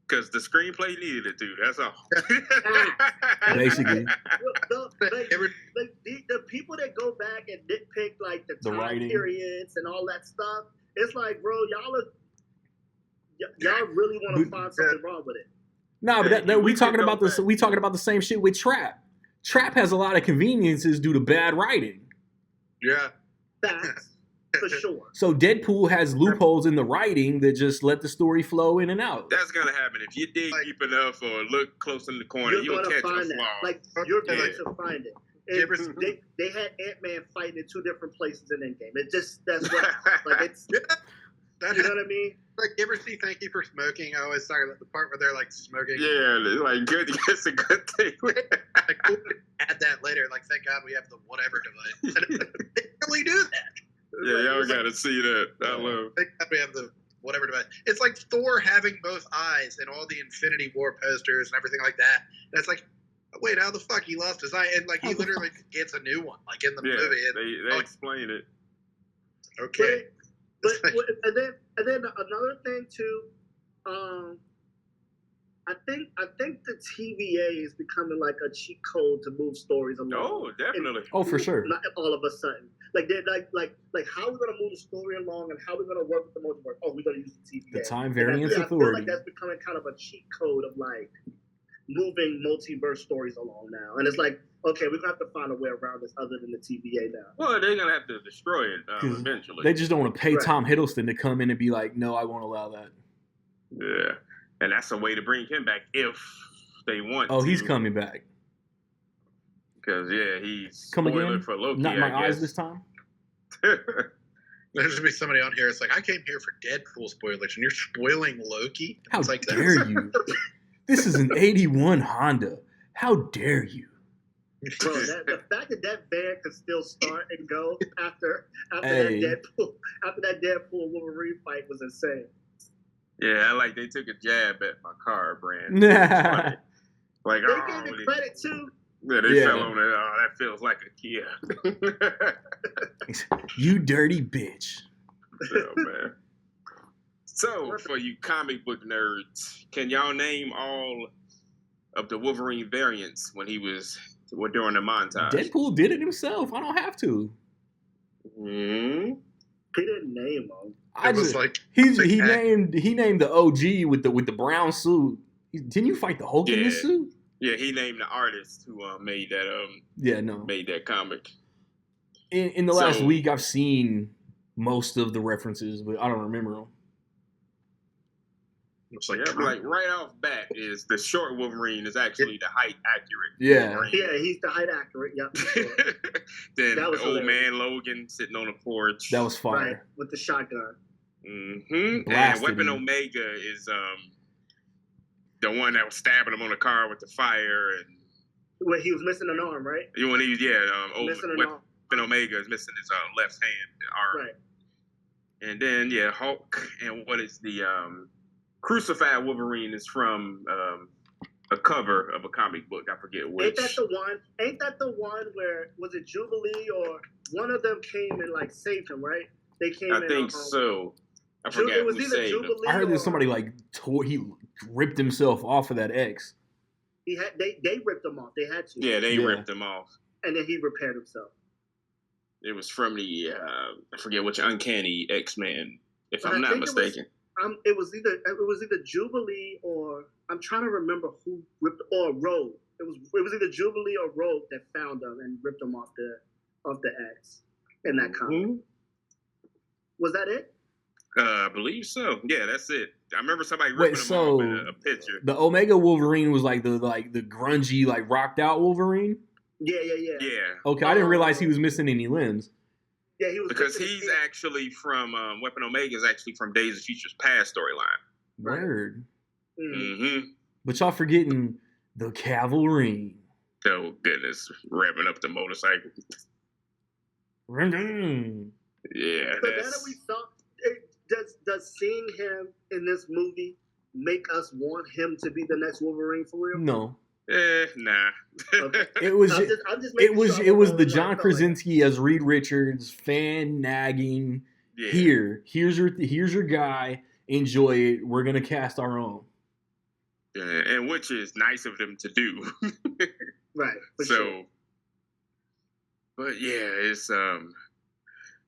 Because the screenplay needed it to. That's all. Basically. The people that go back and nitpick like the time writing. periods and all that stuff, it's like, bro, y'all really want to find something wrong with it. No, but Yeah, we we talking could about go this. back. We talking about the same shit with Trap. Trap has a lot of conveniences due to bad writing. Yeah. Facts, for sure. So Deadpool has loopholes in the writing that just let the story flow in and out. That's gonna happen if you dig deep enough or look close in the corner. You're You'll gonna catch a find flaw. that. Like you're going Yeah. to find it. You ever- They had Ant-Man fighting in two different places in Endgame. It just that's what like it's. That You know what I mean? Like, you ever see Thank You for Smoking? I always talk about the part where they're like smoking. Yeah, it's like good. It's a good thing. Like, we'll add that later. Like, thank God we have the whatever device. They really do that. Yeah, y'all gotta see that. I love. Thank God we have the whatever device. It's like Thor having both eyes and all the Infinity War posters and everything like that. And it's like, wait, how the fuck he lost his eye? And like he literally gets a new one, like in the Yeah, movie. they explain it. Okay. But and then another thing too, I think the TVA is becoming like a cheat code to move stories along. Oh, definitely. Oh, for sure. Not all of a sudden. Like they're like how are we gonna move the story along and how are we gonna work with the multiverse? Oh, we're gonna use the TVA. The time variance I feel authority. like that's becoming kind of a cheat code of like moving multiverse stories along now. And it's like, okay, we're gonna have to find a way around this other than the TVA now. Well, they're gonna have to destroy it 'Cause eventually. They just don't want to pay Right. Tom Hiddleston to come in and be like, no, I won't allow that. Yeah, and that's a way to bring him back if they want. Oh, to. he's coming back. Because he's Come spoiler again? for Loki. Not my I eyes guess. this time. There's gonna be somebody on here. It's like, I came here for Deadpool spoilers, and you're spoiling Loki. How It's like, dare you? This is an 81 Honda. How dare you? Bro, the fact that van could still start and go after Hey. that Deadpool Wolverine fight was insane. Yeah, like they took a jab at my car brand. Nah. Like, They oh, gave it credit too. yeah, they Yeah. fell on it. Oh, that feels like a Kia. You dirty bitch. Oh, man. So, for you comic book nerds, can y'all name all of the Wolverine variants when he was during the montage? Deadpool did it himself. I don't have to. Hmm. He didn't name them. I it was just like, he named the OG with the brown suit. Didn't you fight the Hulk in this Yeah. suit? Yeah, he named the artist who made that comic. In the last So- week, I've seen most of the references, but I don't remember them. It's like, Yeah, like right off bat is the short Wolverine is actually the height accurate. Yeah. Wolverine. Yeah, he's the height accurate. Yep. Sure. Then That was the old hilarious. man Logan sitting on the porch. That was Right, fire. with the shotgun. And Blasted Weapon him. Omega is the one that was stabbing him on the car with the fire, and Where he was missing an arm, right? when he Missing an Weapon arm. Omega is missing his left hand and arm. Right. And then Hulk, and what is the Crucified Wolverine is from a cover of a comic book. I forget which. Ain't that the one where was it Jubilee or one of them came and like saved him, right? They came. I think so. I forget It was who either saved him. Jubilee. I heard that or somebody like he ripped himself off of that X. They ripped him off. They had to. Yeah, they Yeah. ripped him off. And then he repaired himself. It was from the I forget which Uncanny X-Men, if But I'm I not think mistaken. It was either Jubilee or I'm trying to remember who ripped or Rogue. It was either Jubilee or Rogue that found him and ripped him off the X in that comic. Was that it? I believe so. Yeah, that's it. I remember somebody ripping him off in a picture. The Omega Wolverine was like the grungy, like rocked out Wolverine. Yeah. Yeah. Okay, I didn't realize he was missing any limbs. Yeah, he was Because he's actually from Weapon Omega is actually from Days of Future's Past storyline. Right. Word. Mm-hmm. But y'all forgetting the Cavalry. Oh goodness, revving up the motorcycle. Yeah, So now that we saw, does seeing him in this movie make us want him to be the next Wolverine for real? No. Nah. Okay. It was I'm just it making was sure it was I'm the on John line. Krasinski as Reed Richards fan nagging. Yeah. Here's your guy. Enjoy it. We're gonna cast our own. Yeah, and which is nice of them to do. Right. For So, sure. but yeah, it's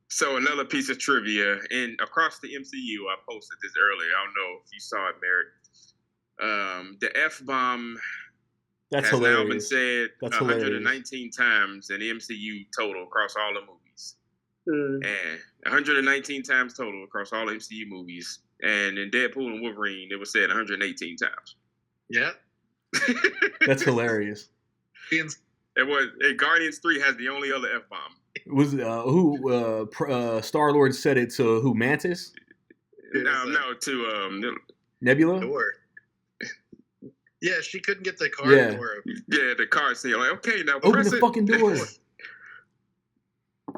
So another piece of trivia, and across the MCU, I posted this earlier. I don't know if you saw it, Merrick. The F-bomb That's has now been hilarious. said That's 119 times in the MCU total across all the movies. And 119 times total across all the MCU movies. And in Deadpool and Wolverine, it was said 118 times. Yeah. That's hilarious. Ian's- It was. Guardians 3 has the only other F-bomb. Was Star-Lord said it to who? Mantis? No, to Nebula? door. Yeah, she couldn't get the car door open. yeah, the car scene. Like, okay, now Open press the it. fucking door.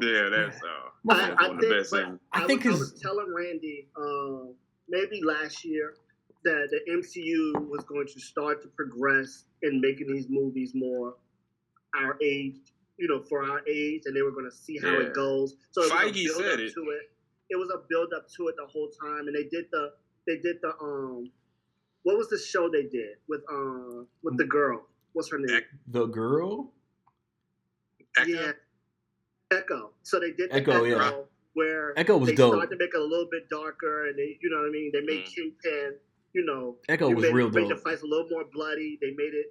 Yeah, that's Motherfucker. one of the best things. I think I was telling Randy maybe last year that the MCU was going to start to progress in making these movies more our age, for our age, and they were going to see how it goes. So Feige said it. It was a build up to it the whole time, and they did the what was the show they did with the girl? What's her name? The girl? Echo? Yeah, Echo. So they did Echo, Echo, yeah. where Echo was they dope. started to make it a little bit darker, and they, what I mean? They made Kingpin, Echo was made, real made the dope. fights a little more bloody. They made it,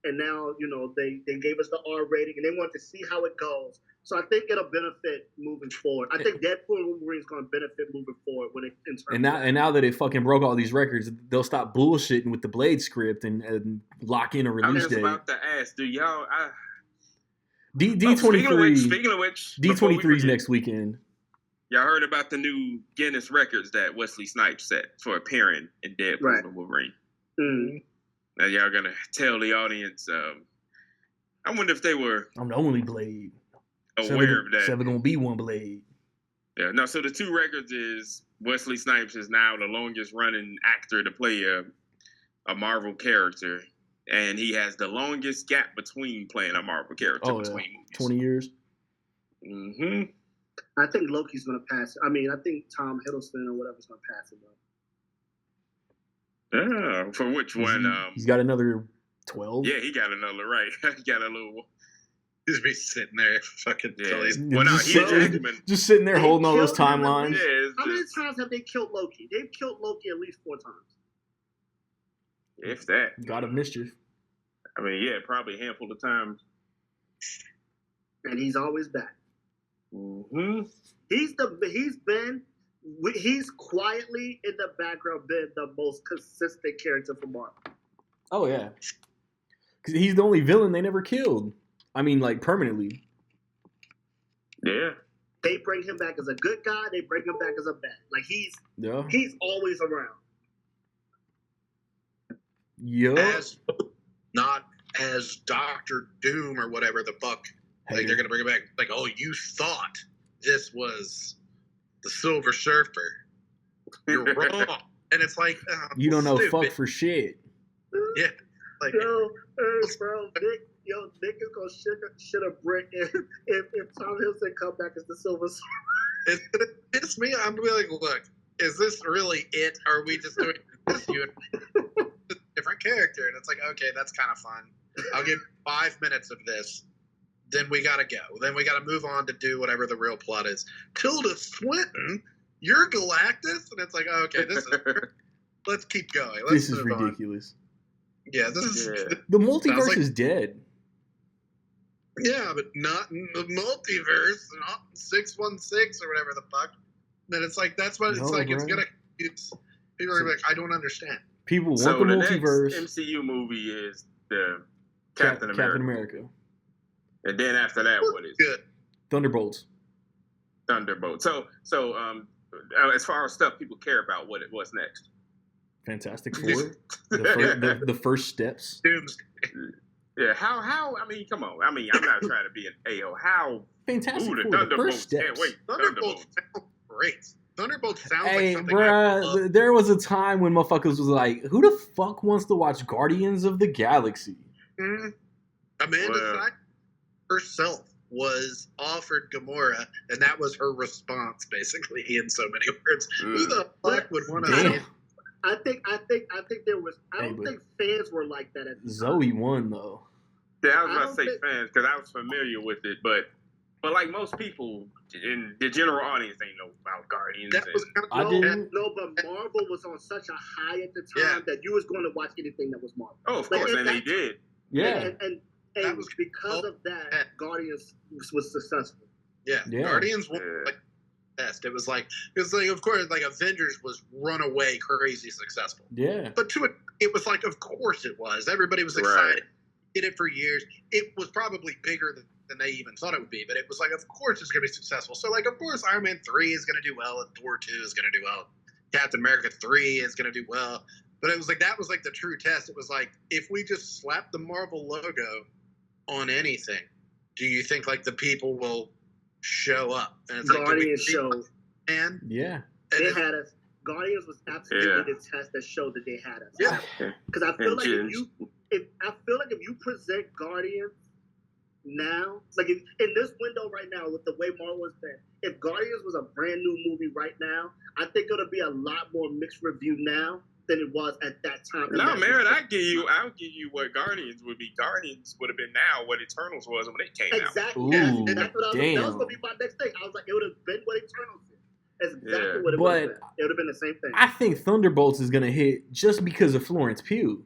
and now, they gave us the R rating, and they want to see how it goes. So I think it'll benefit moving forward. I think Deadpool and Wolverine is going to benefit moving forward when it in terms And now that it fucking broke all these records, they'll stop bullshitting with the Blade script and lock in a I was release just date. about to ask, do y'all? D23. Speaking of which, before we D23's forget, next weekend. Y'all heard about the new Guinness records that Wesley Snipes set for appearing in Deadpool Right. and Wolverine. Mm-hmm. Now y'all gonna tell the audience. I wonder if they were I'm the only Blade. aware of that. Seven gonna be one Blade. Yeah, no, so the two records is Wesley Snipes is now the longest running actor to play a Marvel character. And he has the longest gap between playing a Marvel character between movies. 20 years. Mm-hmm. I think Loki's going to pass. I mean, I think Tom Hiddleston or whatever's going to pass him. Yeah, for which one? He's got another 12. Yeah, he got another, right. He got a little... Just be sitting there fucking till he's... Well, no, Hugh Jackman. Just sitting there holding all those killed him at timelines. least- Yeah, it's How many just- times have they killed Loki? They've killed Loki at least 4 times. If that. God of mischief. I mean, yeah, probably a handful of times. And he's always back. Mm-hmm. He's been he's quietly in the background been the most consistent character for Marvel. Oh yeah, because he's the only villain they never killed. I mean, like permanently. Yeah. They bring him back as a good guy. They bring him back as a bad. Like he's always around. Yup. As not as Doctor Doom or whatever the fuck. Like they're gonna bring it back. Like, oh, you thought this was the Silver Surfer? You're wrong. And it's like, you don't know stupid. fuck for shit. Yeah. Like, bro, Nick is gonna shit a brick if Tom Hiddleston come back as the Silver Surfer. it's gonna piss me. I'm gonna be like, look, is this really it? Or are we just doing this different character? And it's like, okay, that's kind of fun. I'll give 5 minutes of this. Then we gotta go. Then we gotta move on to do whatever the real plot is. Tilda Swinton, you're Galactus, and it's like, okay, this is. Let's keep going. This is ridiculous. Yeah, this is. The multiverse is dead. Yeah, but not in the multiverse, not 616 or whatever the fuck. Then it's like that's what it's like. Bro. It's gonna. People are like, I don't understand. People want the multiverse. Next MCU movie is the Captain America. And then after that, what is good? Thunderbolts. So, as far as stuff people care about, what's next? Fantastic Four. the first steps. Yeah, how? I mean, come on. I mean, I'm not trying to be an A.O. How? Fantastic Four. The first steps. Wait, Thunderbolts sound great. Thunderbolts sounds like something. Bruh, there was a time when motherfuckers was like, "Who the fuck wants to watch Guardians of the Galaxy?" Mm-hmm. Amanda Seyfried herself was offered Gamora, and that was her response, basically, in so many words. Who the fuck would want to? I think there was. I don't think fans were like that at the Zoe time. won though. Yeah, I was about to say fans because I was familiar with it, but like most people in the general audience, they know about Guardians. That was I didn't. No, but Marvel was on such a high at the time that you was going to watch anything that was Marvel. Oh, of course, and they did. Yeah, and that was because of that, Guardians was successful. Yeah. Guardians was like best. It was like of course like Avengers was runaway crazy successful. Yeah. But it was like of course it was. Everybody was excited. Right. Did it for years. It was probably bigger than they even thought it would be, but it was like of course it's gonna be successful. So like of course Iron Man 3 is gonna do well and Thor 2 is gonna do well. Captain America 3 is gonna do well. But it was like that was like the true test. It was like if we just slap the Marvel logo on anything, do you think like the people will show up? And it's Guardians showed. And they had us. Guardians was absolutely the test that showed that they had us. Yeah, because I feel like if you present Guardians now, like in this window right now with the way Marvel has been, if Guardians was a brand new movie right now, I think it'll be a lot more mixed review now than it was at that time. No, Merritt, I'll give you what Guardians would be. Guardians would have been now what Eternals was when it came out. Exactly. Ooh, that's what that was going to be my next thing. I was like, it would have been what Eternals did. That's exactly what it would have been. It would have been the same thing. I think Thunderbolts is going to hit just because of Florence Pugh.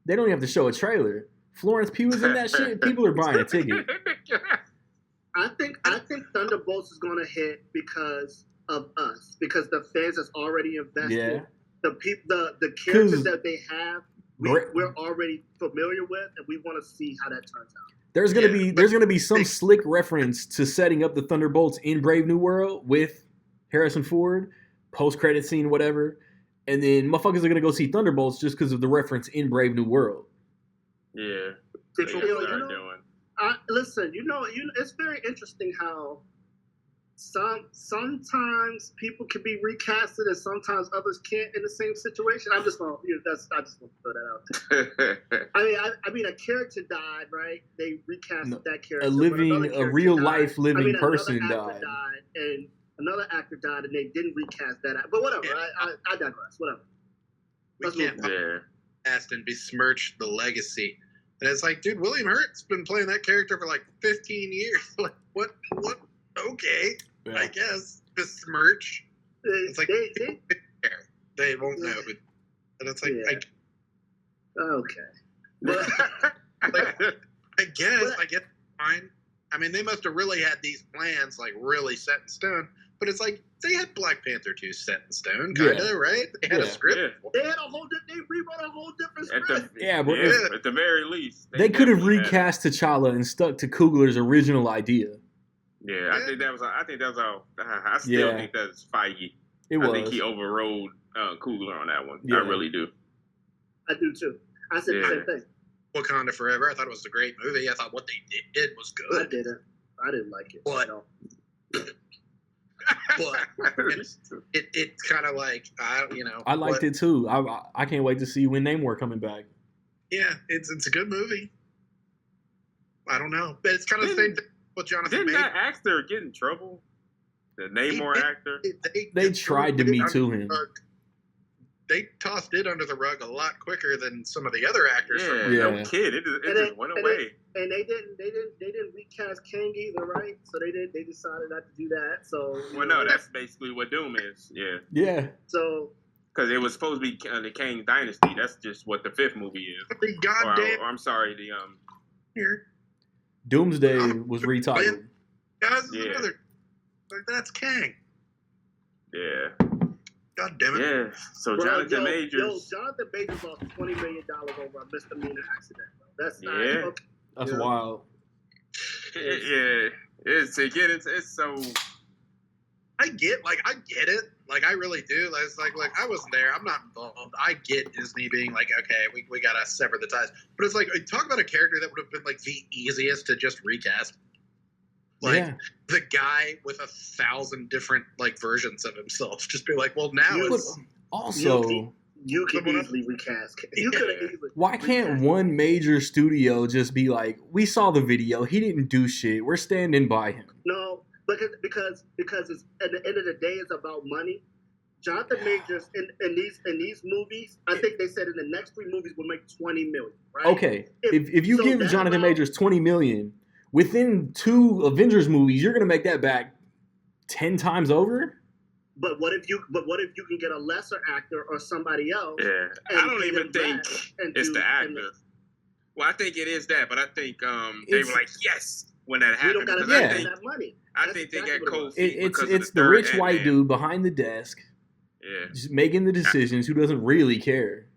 They don't even have to show a trailer. Florence Pugh is in that shit. People are buying a ticket. I think Thunderbolts is going to hit because of us, because the fans has already invested. Yeah. The characters that they have, we're already familiar with, and we want to see how that turns out. There's gonna be some slick reference to setting up the Thunderbolts in Brave New World with Harrison Ford, post-credit scene, whatever, and then motherfuckers are gonna go see Thunderbolts just because of the reference in Brave New World. Yeah. Listen, it's very interesting how sometimes people can be recasted and sometimes others can't in the same situation. I just want to throw that out there. I mean, a character died, right? They recast that character. A real life living person died. And another actor died, and they didn't recast that. But whatever, I digress. Whatever. We can't cast and besmirch the legacy. And it's like, dude, William Hurt's been playing that character for like 15 years. Like, what? Okay. Yeah. I guess besmirch. It's like they won't know, but it's like okay. But I guess fine. I mean, they must have really had these plans like really set in stone. but it's like they had Black Panther 2 set in stone, kinda, right? They had a script. Yeah. They had they rewrote a whole different script. But at the very least, they could have definitely had it. recast T'Challa and stuck to Coogler's original idea. Yeah, I think that was all. I still think that's Feige. I think he overrode Coogler on that one. Yeah. I really do. I do too. I said the same thing. Wakanda Forever. I thought it was a great movie. I thought what they did was good. I didn't like it. But it's kind of like I liked it too. I can't wait to see when Namor coming back. Yeah, it's a good movie. I don't know, but it's kind of the same thing with Jonathan. Didn't Majors. that actor get in trouble? The Namor actor. They tried to Me Too him. They tossed it under the rug a lot quicker than some of the other actors. Yeah, no kid. It just went away. And they didn't recast Kang either, right? So they decided not to do that. So that's basically what Doom is. Yeah. Yeah. So because it was supposed to be the Kang Dynasty. That's just what the 5th movie is. The goddamn. I'm sorry. The Here. Doomsday was retitled. Guys, like that's Kang. Yeah. God damn it. Yeah. So Jonathan Majors. Jonathan Majors lost $20 million over a misdemeanor accident, bro. That's not okay. That's wild. Yeah. It's so. I get it. Like, I really do. It's like I wasn't there. I'm not involved. I get Disney being like, okay, we gotta sever the ties. But it's like, talk about a character that would have been like the easiest to just recast. Like the guy with 1,000 different like versions of himself. Just be like, well, now it's also you could easily recast. You could easily. Why can't one major studio just be like, we saw the video, he didn't do shit, we're standing by him? No, because it's, at the end of the day, it's about money. Jonathan Majors in these movies, I think they said in the next 3 movies will make $20 million. Right? Okay, if you give Jonathan Majors $20 million. Within 2 Avengers movies, you're gonna make that back 10 times over. But what if you can get a lesser actor or somebody else? Yeah, I don't even think it's the actor. Well, I think it is that, but I think they were like, yes, when that happened. We don't gotta pay that money. I think they got cold feet. It's the rich white dude behind the desk, just making the decisions who doesn't really care.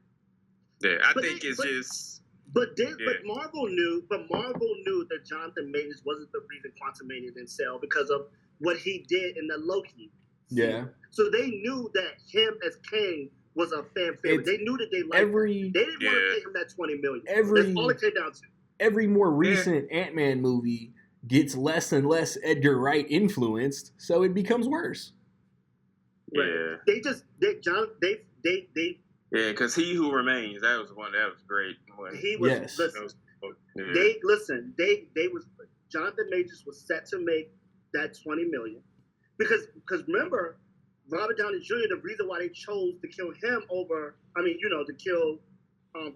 Yeah, I think it's just. But Marvel knew that Jonathan Majors wasn't the reason Quantumania didn't sell because of what he did in the Loki. Yeah. So they knew that him as Kang was a fan favorite. They knew that they liked him. They didn't want to pay him that $20 million. That's all it came down to. Every more recent Ant-Man movie gets less and less Edgar Wright influenced, so it becomes worse. Yeah. Yeah, because He Who Remains, that was one that was great. He was Jonathan Majors was set to make that $20 million because remember, Robert Downey Jr. The reason why they chose to kill him over, to kill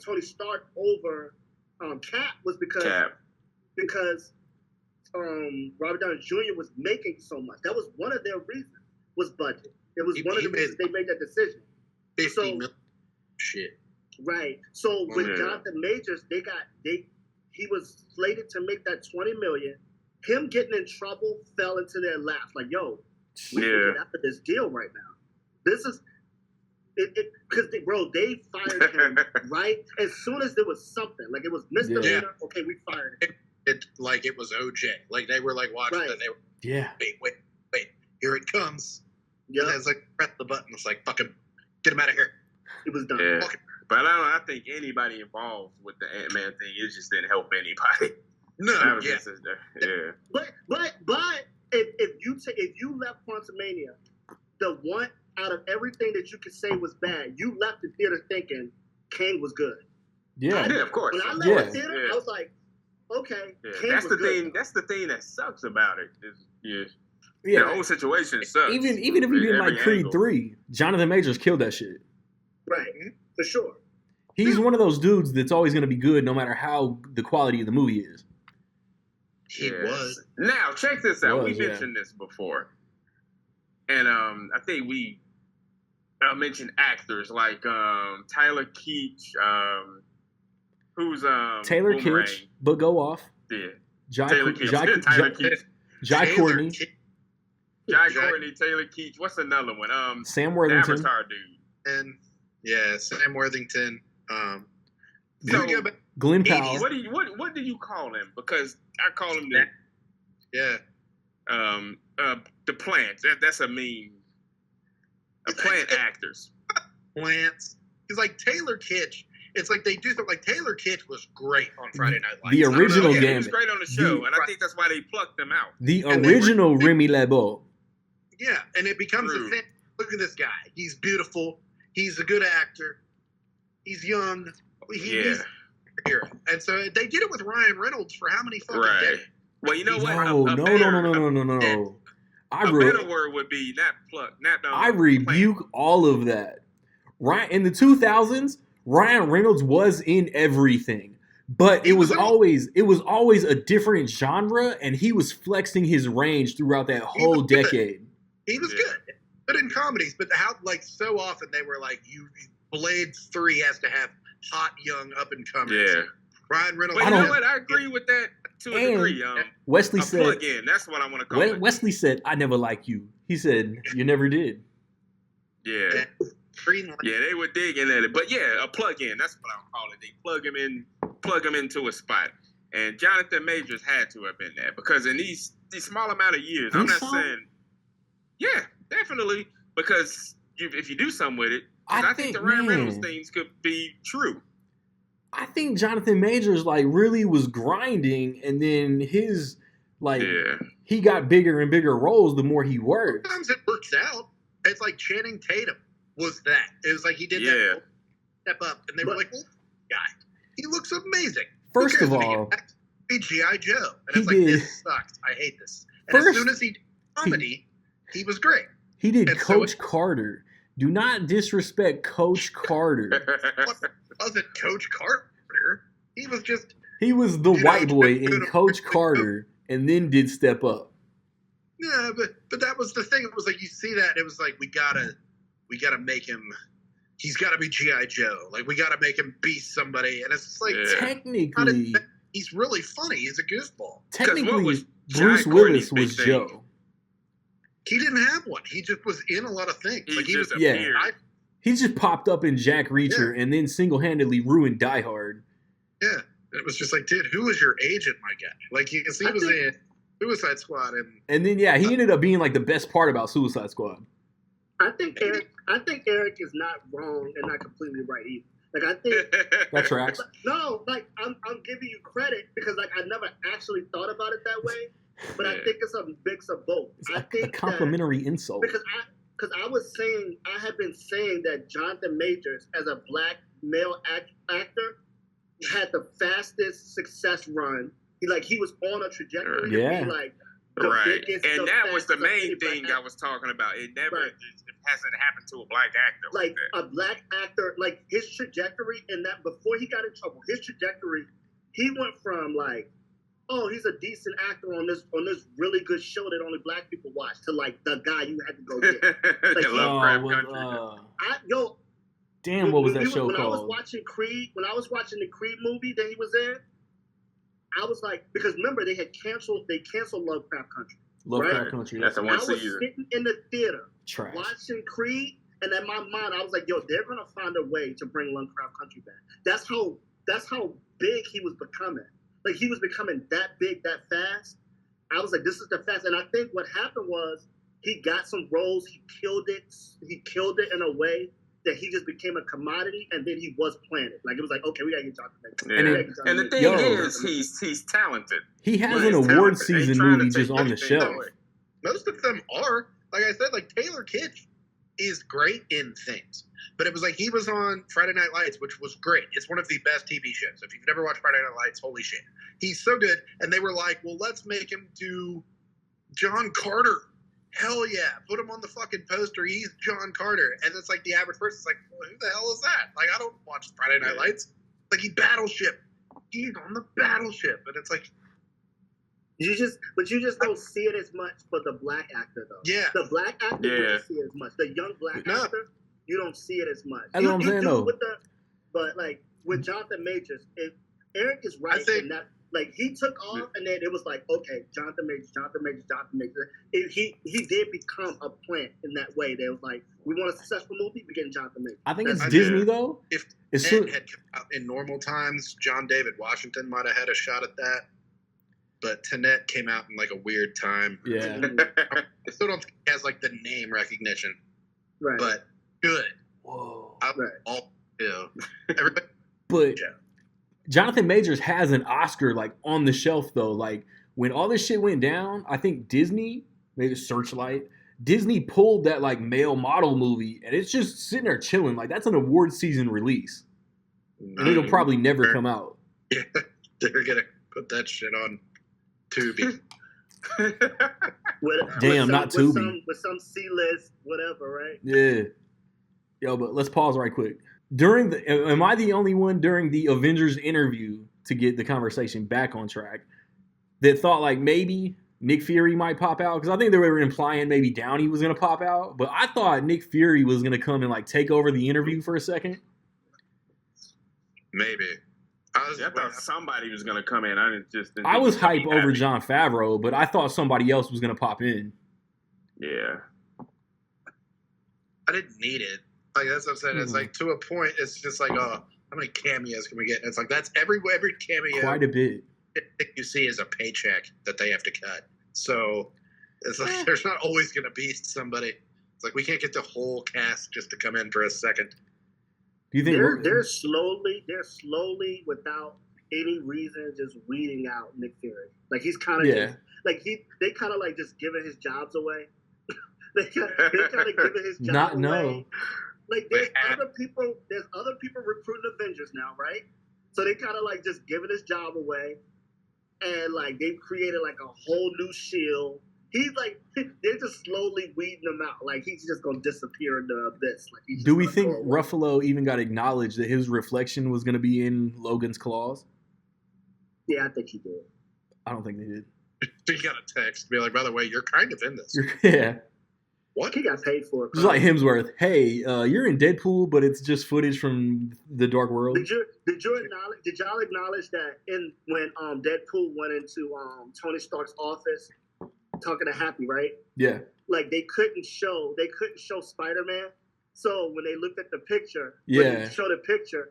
Tony Stark over Cap was because Robert Downey Jr. was making so much. That was one of their reasons was budget. It was one of the reasons they made that decision. $50 million. Shit. Right. So with Jonathan Majors, he was slated to make that $20 million. Him getting in trouble fell into their laps. Like, yo, we can get after this deal right now. This is it because they fired him right as soon as there was something. Like it was misdemeanor. Okay, we fired him. It was OJ. Like they were like watching it. They were wait, here it comes. Yeah. And it's like press the button. It's like fucking get him out of here. It was done. Yeah. But I think anybody involved with the Ant-Man thing, it just didn't help anybody. No, But if you left Quantumania, the one out of everything that you could say was bad, you left the theater thinking Kang was good. Yeah, of course. When I left the theater, I was like, okay, Kang that's was the good. thing. That's the thing that sucks about it. The whole situation sucks. Even if you didn't like Creed 3, Jonathan Majors killed that shit. Right, for sure. He's one of those dudes that's always going to be good no matter how the quality of the movie is. He was. Now, check this out. We mentioned this before. And I think we mentioned actors like Tyler Keach, who's Taylor Boomerang. Kitsch, but go off. Yeah. Jai Taylor Kitsch. Courtney. Jai Courtney, Taylor Keach. What's another one? Sam The Worthington. Avatar dude. And yeah, Sam Worthington. So, we go back- Glenn 80s. Powell. What do you call him? Because I call him yeah. the plants. That's a meme. Plant actors. Plants. He's like Taylor Kitsch. It's like they do something like Taylor Kitsch was great on Friday Night Lights. The original Yeah, he was Gambit. great on the show, and I think that's why they plucked him out. The And they were- original Remy LeBeau. Yeah, and it becomes True. a thing. Look at this guy. He's beautiful. He's a good actor. He's young. He's a hero. And so they did it with Ryan Reynolds for how many fucking Right. days? Well, you know what? No. A better word would be not pluck, not I rebuke all of that. Right in the 2000s, Ryan Reynolds was in everything, but it was always a different genre, and he was flexing his range throughout that whole was good. decade. He was good in comedies, but how like so often they were like, Blade 3 has to have hot young up and comers. Yeah. Ryan Reynolds. But you know what? I agree with that to a degree. Wesley A said, plug-in. That's what I want to call it. Wesley said, "I never liked you." He said, "You never did." Yeah. Green Light. Yeah, they were digging at it. But yeah, a plug-in. That's what I'll call it. They plug him into a spot. And Jonathan Majors had to have been there because in these small amount of years, I'm not saying, yeah, definitely, because if you do something with it, I think the Ryan Reynolds things could be true. I think Jonathan Majors really was grinding, and then his he got bigger and bigger roles the more he worked. Sometimes it works out. It's like Channing Tatum was that. It was like he did that step up, and they were like, well, guy, he looks amazing. First of all, be G.I. Joe. And it's he like, did. this sucks. I hate this. And as soon as he did comedy, he was great. He did Coach Carter. Do not disrespect Coach Carter. Wasn't Coach Carter. He was just... He was the white boy in Coach Carter, and then did Step Up. Yeah, but that was the thing. It was like, you see that, and it was like, we gotta make him... He's got to be G.I. Joe. Like, we got to make him be somebody. And it's just like... Technically... He's really funny. He's a goofball. Technically, Bruce Willis was Joe. He didn't have one. He just was in a lot of things. He just popped up in Jack Reacher and then single-handedly ruined Die Hard. Yeah. It was just like, dude, who was your agent, my guy? Like, he was in Suicide Squad. And then, he ended up being, the best part about Suicide Squad. I think Eric is not wrong and not completely right either. I think that tracks. No, I'm giving you credit because I never actually thought about it that way, but I think it's a mix of both. It's a complimentary insult. Because I had been saying that Jonathan Majors as a black male actor had the fastest success run. He was on a trajectory to be the right, biggest, and that was the main thing I was talking about. It never hasn't happened to a black actor like that. A black actor, his trajectory in that before he got in trouble, his trajectory, he went from he's a decent actor on this really good show that only black people watch to the guy you had to go get. Damn, what was that show called? When I was watching the Creed movie that he was in, I was because remember they canceled Lovecraft Country. Lovecraft Country. That's the one season. I was sitting in the theater watching Creed, and in my mind I was like, yo, they're gonna find a way to bring Lovecraft Country back. That's how big he was becoming. He was becoming that big that fast. I was like, this is the fast. And I think what happened was he got some roles, he killed it in a way that he just became a commodity, and then he was planted. It was like, okay, we gotta get Jonathan. And the thing is, he's talented. He has an award season movie just on the shelf. Most of them are. Like I said, Taylor Kitsch is great in things. But it was he was on Friday Night Lights, which was great. It's one of the best TV shows. If you've never watched Friday Night Lights, holy shit. He's so good. And they were like, well, let's make him do John Carter. Hell yeah. Put him on the fucking poster. He's John Carter. And it's the average person's like, well, who the hell is that? I don't watch Friday Night Lights. He Battleship. He's on the Battleship. And it's you just don't see it as much for the black actor though. Yeah. The black actor you don't see it as much. The young black actor, you don't see it as much. That's what I'm saying though. But with Jonathan Majors, Eric is right in that Like he took off, and then it was like, okay, Jonathan Majors. He did become a plant in that way. They was like, we want a successful movie, we getting Jonathan Majors. I think it's That's- Disney though. If It's Ted had come out in normal times, John David Washington might have had a shot at that. But Tenet came out in like a weird time. yeah. I still don't think he has like the name recognition, Right. but good. Whoa. Right. All everybody. But Yeah. Jonathan Majors has an Oscar like on the shelf though. Like when all this shit went down, I think Disney, maybe Searchlight, Disney pulled that like male model movie, and it's just sitting there chilling. Like that's an award season release, and it'll probably never come out. Yeah, they're gonna put that shit on Tubi. Damn, not Tubi. With some C-list, whatever, right? Yeah. Yo, but let's pause right quick. Am I the only one during the Avengers interview, to get the conversation back on track, that thought like maybe Nick Fury might pop out? Because I think they were implying maybe Downey was going to pop out, but I thought Nick Fury was going to come and like take over the interview for a second. Maybe. I thought somebody was gonna come in. I was hype over Jon Favreau, but I thought somebody else was going to pop in. Yeah. I didn't need it. Like that's what I'm saying. It's like to a point. It's just like, oh, how many cameos can we get? And it's like that's every cameo. Quite a bit. You see is a paycheck that they have to cut. So it's like there's not always going to be somebody. It's like we can't get the whole cast just to come in for a second. Do you think they're slowly, without any reason, just weeding out Nick Fury? Like he's kind of just like they kind of like just giving his jobs away. they kind of giving his jobs not away. no. Like there's other people recruiting Avengers now, right? So they kind of like just giving his job away, and like they've created like a whole new Shield. He's like they're just slowly weeding him out. Like he's just gonna disappear into the abyss. Like do we think Ruffalo even got acknowledged that his reflection was gonna be in Logan's claws? Yeah, I think he did. I don't think they did. He got a text, be like, by the way, you're kind of in this. Yeah. What? He got paid for it. Just like Hemsworth. Hey, you're in Deadpool, but it's just footage from the Dark World. Did y'all acknowledge that when Deadpool went into Tony Stark's office talking to Happy, right? Yeah. Like they couldn't show Spider-Man. So when they looked at the picture, they showed a picture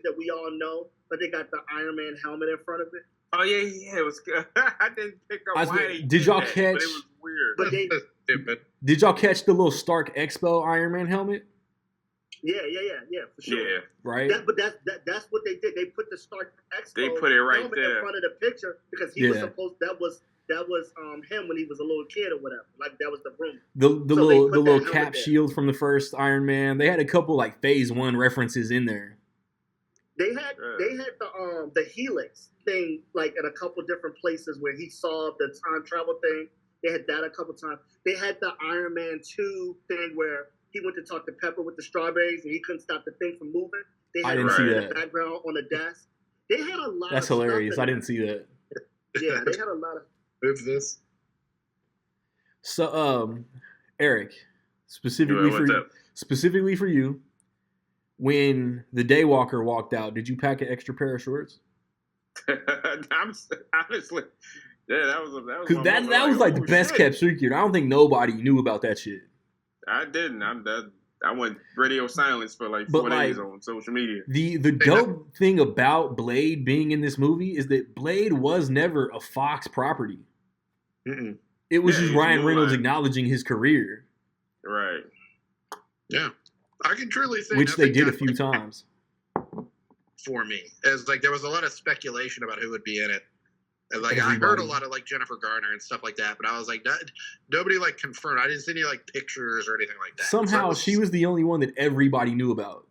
that we all know, but they got the Iron Man helmet in front of it. Oh yeah, it was good. I didn't pick up why they did y'all that, catch? But it was weird. But they stupid. Did y'all catch the little Stark Expo Iron Man helmet? Yeah, for sure. Yeah, right. But that's what they did. They put the Stark Expo. They put it right helmet there in front of the picture because he was supposed. That was him when he was a little kid or whatever. Like that was the rumor. The little cap shield from the first Iron Man. They had a couple like Phase 1 references in there. They had the Helix thing like in a couple different places where he saw the time travel thing. They had that a couple times. They had the Iron Man 2 thing where he went to talk to Pepper with the strawberries and he couldn't stop the thing from moving. They had I didn't see that. Background on the desk. They had a lot. That's hilarious. I didn't see that. Yeah, they had a lot of. Move this. So, Eric, specifically for you, when the Daywalker walked out, did you pack an extra pair of shorts? I'm honestly, yeah, that was because that was like the best kept secret. I don't think nobody knew about that shit. I didn't. I went radio silence for like 4 days on social media. The dope thing about Blade being in this movie is that Blade was never a Fox property. Mm-mm. It was just Ryan Reynolds acknowledging his career. Right. Yeah. I can truly say which they did a few times. For me. As like there was a lot of speculation about who would be in it. And like I heard a lot of like Jennifer Garner and stuff like that, but I was like nobody like confirmed. I didn't see any like pictures or anything like that. Somehow she was the only one that everybody knew about.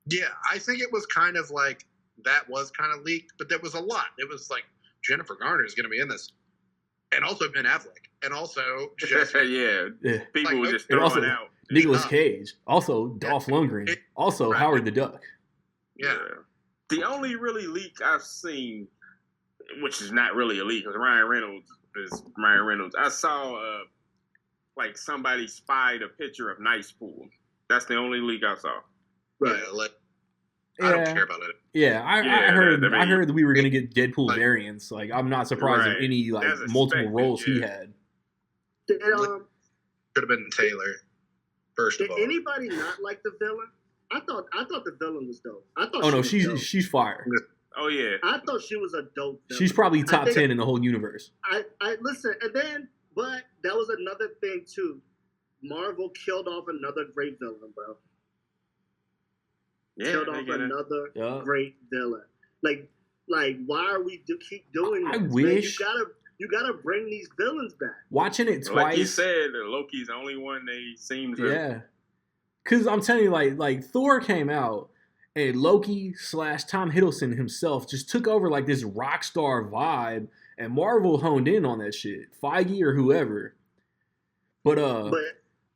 Yeah, I think it was kind of like that was kind of leaked, but there was a lot. It was like Jennifer Garner is going to be in this. And also Ben Affleck. And also just yeah. People like, were just throwing out. Nicolas Cage. Also Dolph Lundgren. Also Howard the Duck. Yeah. The only really leak I've seen, which is not really a leak, because Ryan Reynolds. I saw like somebody spied a picture of Nice Pool. That's the only leak I saw. Right. I don't care about it. Yeah, I Yeah, heard I mean, I heard that we were gonna get Deadpool like- variants. Like, I'm not surprised Right. at any like That's multiple expected, roles he yeah. had. Did, Could have been Taylor. First did of all, anybody not like the villain? I thought the villain was dope. I thought Oh no, she was dope. she's fire. Oh yeah. I thought she was a dope villain. She's probably I top think- 10 in the whole universe. I listen, and then, but that was another thing too. Marvel killed off another great villain, bro. Yeah. Killed they off get it. another Yeah. great villain. Like, why are we keep doing this? I man? wish- you gotta bring these villains back. Watching it twice. Like you said, Loki's the only one they seem to. Yeah. Cause I'm telling you, like Thor came out and Loki / Tom Hiddleston himself just took over like this rock star vibe, and Marvel honed in on that shit. Feige or whoever. But But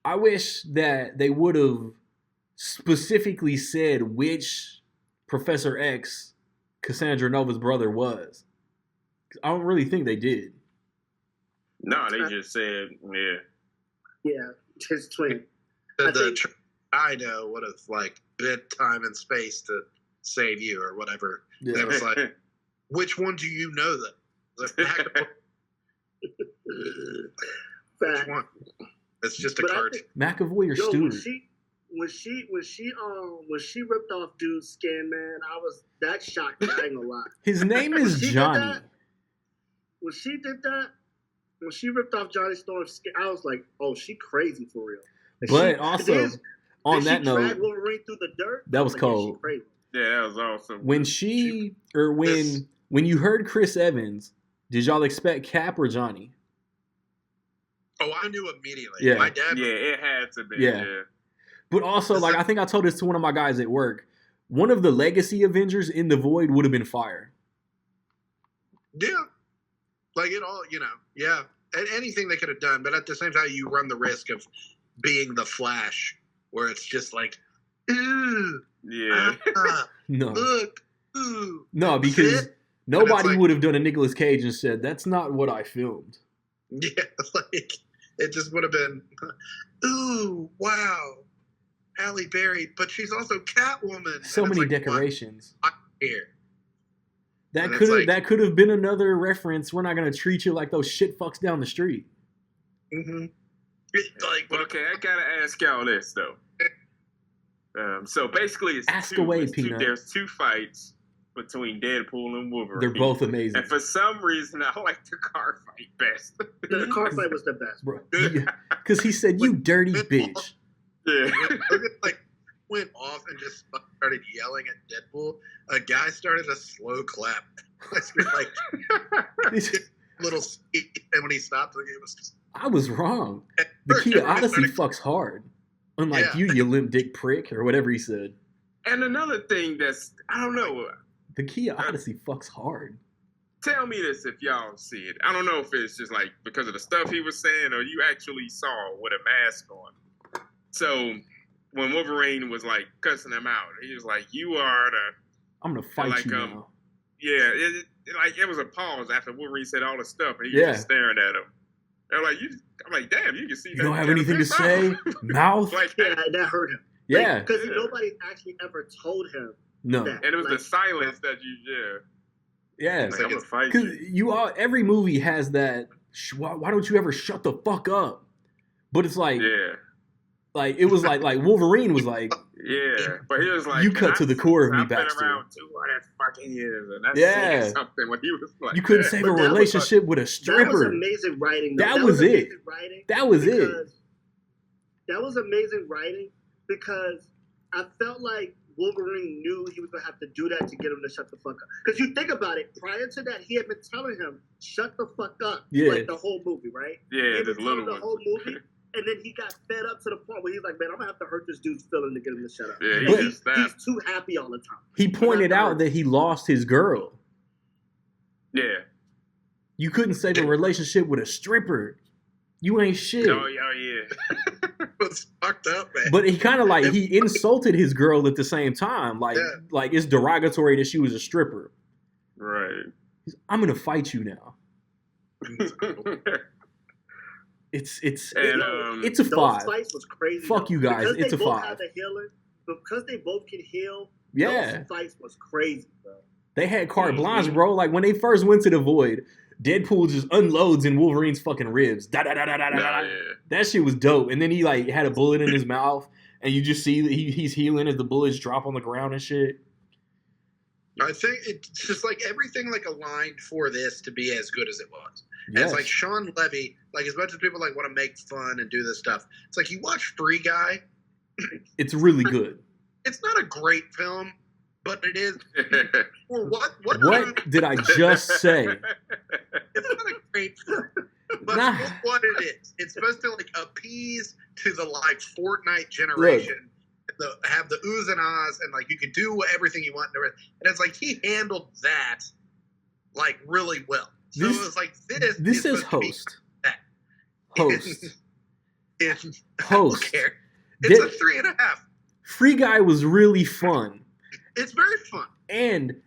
I wish that they would have specifically said which Professor X Cassandra Nova's brother was. I don't really think they did. No, they just said, yeah. yeah, his twin. the think- tr- I know would have like bid time and space to save you or whatever. Yeah. That was like, which one do you know that? Like, which Fact. one? It's just a But I cartoon. think- McAvoy or Yo, Stewart? when she ripped off dude's skin, man, that shocked me. I ain't gonna lie. His name When is she did Johnny. that- When she did that, when she ripped off Johnny Storm's skin, I was like, oh, she crazy for real. And But she- also, then- on then that she note, dragged Wolverine through the dirt. that I was like, yeah, she cold. crazy. Yeah, that was awesome. when when you heard Chris Evans, did y'all expect Cap or Johnny? Oh, I knew immediately. Yeah. My dad. Yeah, it had to be. Yeah. Yeah. But also, like, I think I told this to one of my guys at work. One of the legacy Avengers in the Void would have been fire. Yeah. Like it all, yeah. And anything they could have done, but at the same time, you run the risk of being the Flash, where it's just like, ooh, Yeah. No, look, ooh. no, because That's it? nobody like- would have done a Nicolas Cage and said, "That's not what I filmed." Yeah, like it just would have been, ooh, wow, Halle Berry, but she's also Catwoman. So And it's many like, decorations. what? Here. That And it's could have like- that could have been another reference. We're not gonna treat you like those shit fucks down the street. Mm-hmm. But okay, I gotta ask y'all this though. So basically, it's Ask away, Peanut. There's two fights between Deadpool and Wolverine. They're both amazing, And for some reason, I like the car fight best. The car fight was the best. bro. Because he said, "You dirty bitch." Yeah. Logan went off and just started yelling at Deadpool. A guy started a slow clap. Like little squeak, and when he stopped, it was just. I was wrong. The Kia Odyssey fucks hard. Unlike Yeah. you limp dick prick, or whatever he said. And another thing that's, I don't know. The Kia Odyssey fucks hard. Tell me this if y'all see it. I don't know if it's just like because of the stuff he was saying or you actually saw with a mask on. So when Wolverine was like cussing him out, he was like, "You are the." I'm gonna fight Like, you now. Yeah, it was a pause after Wolverine said all the stuff, and he was just staring at him. They're like, I'm like, damn, you can see. You that don't have in anything to his say? mouth." Mouth? Like, Yeah, that hurt him. Yeah. Because nobody actually ever told him No. that. and it was Like, the silence that you, Yeah. like, I'm gonna fight Because you. every movie has that. Why don't you ever shut the fuck up? But it's like, Yeah, it was like Wolverine was like, yeah, but he was like, You cut to the core of me, I've been Baxter. around 200 fucking years, and that's Yeah. saying something when he was like, you couldn't that. save But a that was relationship with a that was stripper. amazing writing. though. That was it. amazing writing That was it. because- That was amazing writing because I felt like Wolverine knew he was going to have to do that to get him to shut the fuck up. Because you think about it, prior to that, he had been telling him, shut the fuck up. Yeah. Like the whole movie, right? Yeah, He had this been telling little the one. whole movie. And then he got fed up to the point where he's like, man, I'm going to have to hurt this dude's feeling to get him to shut up. Yeah, he But just snapped. he's too happy all the time. He pointed Not out that he lost his girl. Yeah. You couldn't save a relationship with a stripper. You ain't shit. Oh yeah. It was fucked up, man. But he kind of like he insulted his girl at the same time. Like Yeah. like it's derogatory that she was a stripper. Right. I'm gonna fight you now. It's And it's a Those 5. fights was crazy. Fuck though. you guys, Because it's they a both 5. have the healing, because they both can heal Yeah. Those fights was crazy, bro. They had carte blanche, bro. Like, when they first went to the Void, Deadpool just unloads in Wolverine's fucking ribs. Da da da da da da. Nah, yeah. That shit was dope. And then he, like, had a bullet in his mouth, and you just see that he's healing as the bullets drop on the ground and shit. I think it's just like everything like aligned for this to be as good as it was. Yes. As like Sean Levy, like as much as people like want to make fun and do this stuff, it's like you watch Free Guy. It's really good. It's not a great film, but it is. Or what Did I just say? It's not a great film, but Nah. for what it is, it's supposed to like appease to the like Fortnite generation. Have the oohs and ahs, and like you can do everything you want, and it's like he handled that like really well. So it was like This is host. Host. I Host. don't care. It's a 3.5. Free Guy was really fun. It's very fun. And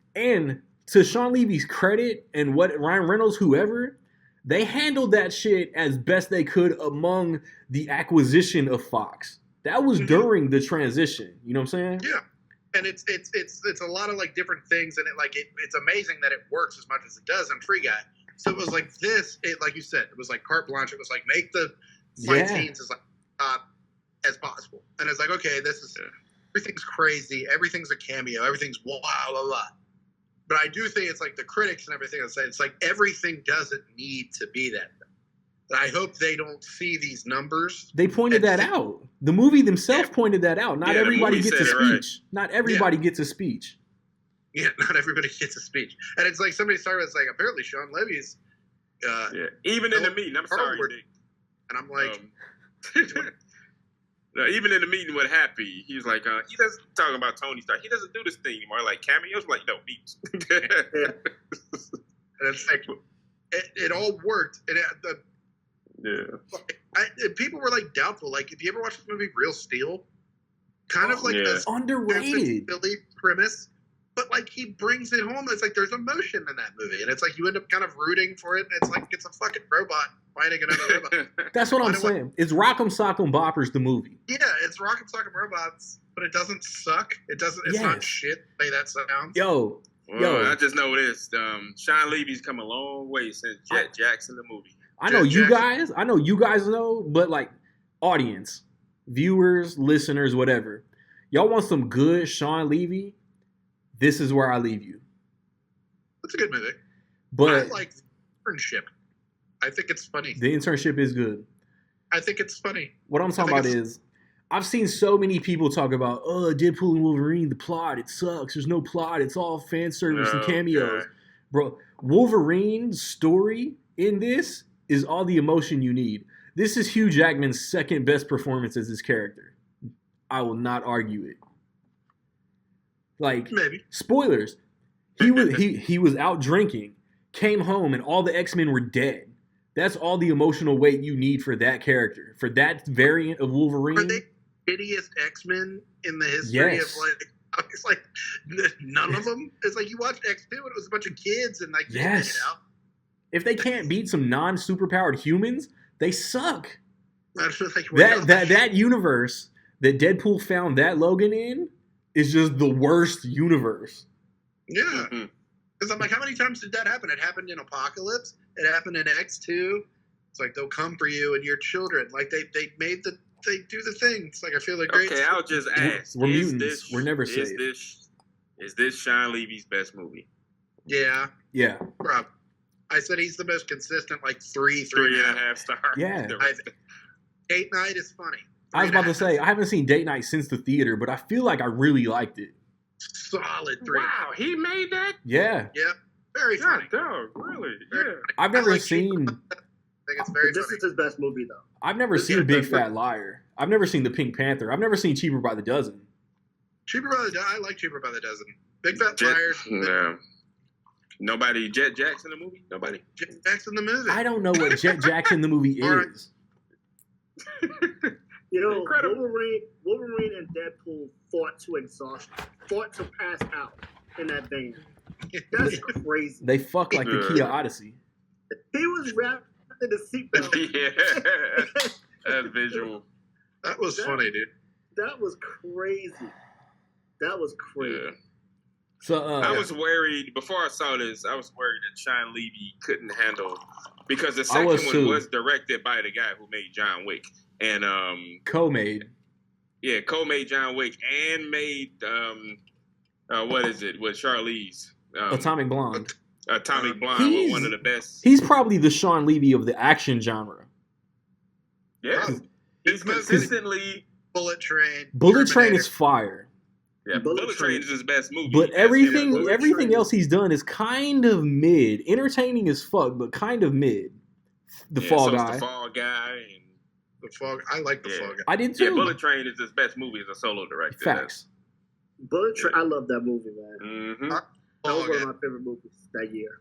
to Sean Levy's credit and what Ryan Reynolds, whoever, they handled that shit as best they could among the acquisition of Fox. That was during the transition. You know what I'm saying? Yeah. And it's a lot of like different things, and it's amazing that it works as much as it does on Free Guy. So it was like this, like you said, it was like carte blanche. It was like make the fight scenes as like as possible, and it's like okay, this is everything's crazy, everything's a cameo, everything's blah blah blah. But I do think it's like the critics and everything that say it's like everything doesn't need to be that. I hope they don't see these numbers. They pointed that out. The movie themselves pointed that out. Not everybody gets a speech. Right. Not everybody gets a speech. Yeah, not everybody gets a speech. And it's like somebody started, it's like, apparently Sean Levy's... even in the meeting, I'm sorry, Nick. And I'm like... no, even in the meeting with Happy, he was like, he doesn't talk about Tony Stark. He doesn't do this thing anymore. Like cameos, like, no, beats. And it's like, it all worked. And people were like doubtful. Like, if you ever watched the movie Real Steel, kind of like a underrated silly premise, but like he brings it home. It's like there's emotion in that movie, and it's like you end up kind of rooting for it. And it's like it's a fucking robot fighting another robot. That's what I'm saying. It's Rock'em Sock'em Boppers the movie. Yeah, it's Rock'em Sock'em Robots, but it doesn't suck. It doesn't. It's not shit the way that sounds. Yo. I just know this. Sean Levy's come a long way since Jet Jackson the movie. I know you guys know, but like audience, viewers, listeners, whatever. Y'all want some good Sean Levy? This is where I leave you. It's a good movie. But I like The Internship. I think it's funny. The Internship is good. I think it's funny. What I'm talking about is I've seen so many people talk about, Deadpool and Wolverine, the plot, it sucks. There's no plot. It's all fan service and cameos. God. Bro, Wolverine's story in this is all the emotion you need. This is Hugh Jackman's second best performance as his character. I will not argue it. Like, maybe. Spoilers. He was out drinking, came home, and all the X-Men were dead. That's all the emotional weight you need for that character. For that variant of Wolverine. Are they shittiest X-Men in the history of like... It's like none of them. It's like you watched X2 and it was a bunch of kids and like they figured it out. If they can't beat some non-superpowered humans, they suck. Like, that universe that Deadpool found that Logan in is just the worst universe. Yeah. Because I'm like, how many times did that happen? It happened in Apocalypse. It happened in X2. It's like they'll come for you and your children. Like they do the thing. It's like I feel like great. Okay, I'll just ask. We're mutants. We're never safe. Is this Sean Levy's best movie? Yeah. Yeah. Probably. I said he's the most consistent, like 3.5 stars. Yeah. Date Night is funny. I was about to say, I haven't seen Date Night since the theater, but I feel like I really liked it. Solid 3. Wow, he made that? Yeah. Yeah. Very funny. Dog, really? Yeah. I've never seen... I think it's very This funny. is his best movie, though. I've never seen Big Fat Liar. I've never seen The Pink Panther. I've never seen Cheaper by the Dozen. Cheaper by the Dozen. I like Cheaper by the Dozen. Big Fat Liar. No. Nobody. Jet Jackson the movie? Nobody. Jet Jackson the movie. I don't know what Jet Jackson the movie is. You know, Wolverine and Deadpool fought to exhaustion, fought to pass out in that vein. That's crazy. They fuck like the Kia Odyssey. He was wrapped in the seatbelt. Yeah. That visual. That was funny, dude. That was crazy. That was crazy. Yeah. So I was worried before I saw this. I was worried that Sean Levy couldn't handle because the second one was directed by the guy who made John Wick and co-made. Yeah, co-made John Wick and made what is it with Charlize? Atomic Blonde. Atomic Blonde was one of the best. He's probably the Sean Levy of the action genre. Yeah, he's consistently Bullet Train. Bullet Train is fire. Yeah, Bullet Train is his best movie. But everything else he's done is kind of mid. Entertaining as fuck, but kind of mid. The Fall Guy. The Fall Guy. And the Fall. I like the Fall Guy. I did too. Yeah, Bullet Train is his best movie as a solo director. Facts. Bullet Train. I love that movie, man. Mm-hmm. That was one of my favorite movies that year.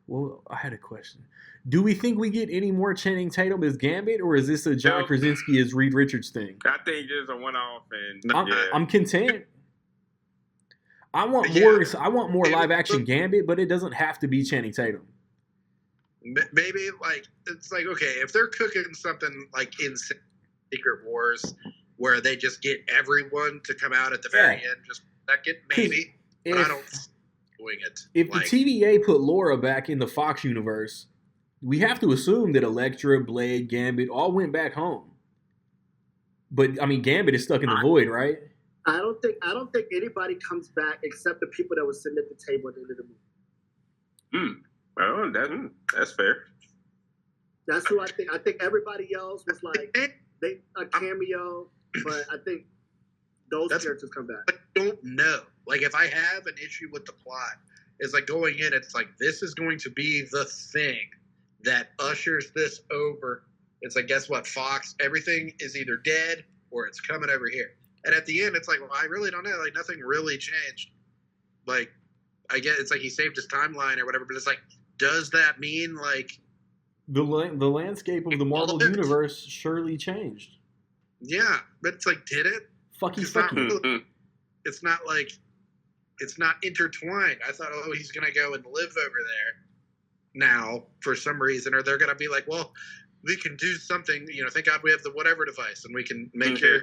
Well, I had a question. Do we think we get any more Channing Tatum as Gambit, or is this a John Krasinski as Reed Richards thing? I think it's a one-off, and I'm content. I want more. I want more live-action Gambit, but it doesn't have to be Channing Tatum. Maybe it's like okay, if they're cooking something like in Secret Wars, where they just get everyone to come out at the very end, just second, maybe. But I don't doing it. If the TVA put Laura back in the Fox universe, we have to assume that Elektra, Blade, Gambit all went back home. But I mean, Gambit is stuck in the void, right? I don't think anybody comes back except the people that were sitting at the table at the end of the movie. Well, that's fair. That's who I think. I think everybody else was like a cameo, but I think those characters come back. I don't know. Like, if I have an issue with the plot, it's like going in, it's like, this is going to be the thing that ushers this over. It's like, guess what, Fox? Everything is either dead or it's coming over here. And at the end, it's like, well, I really don't know. Like, nothing really changed. Like, I get it's like he saved his timeline or whatever, but it's like, does that mean, like... The landscape of the Marvel universe surely changed. Yeah, but it's like, did it? Fucky. It's not like... It's not intertwined. I thought, oh, he's going to go and live over there now for some reason. Or they're going to be like, well, we can do something. You know, thank God we have the whatever device and we can make your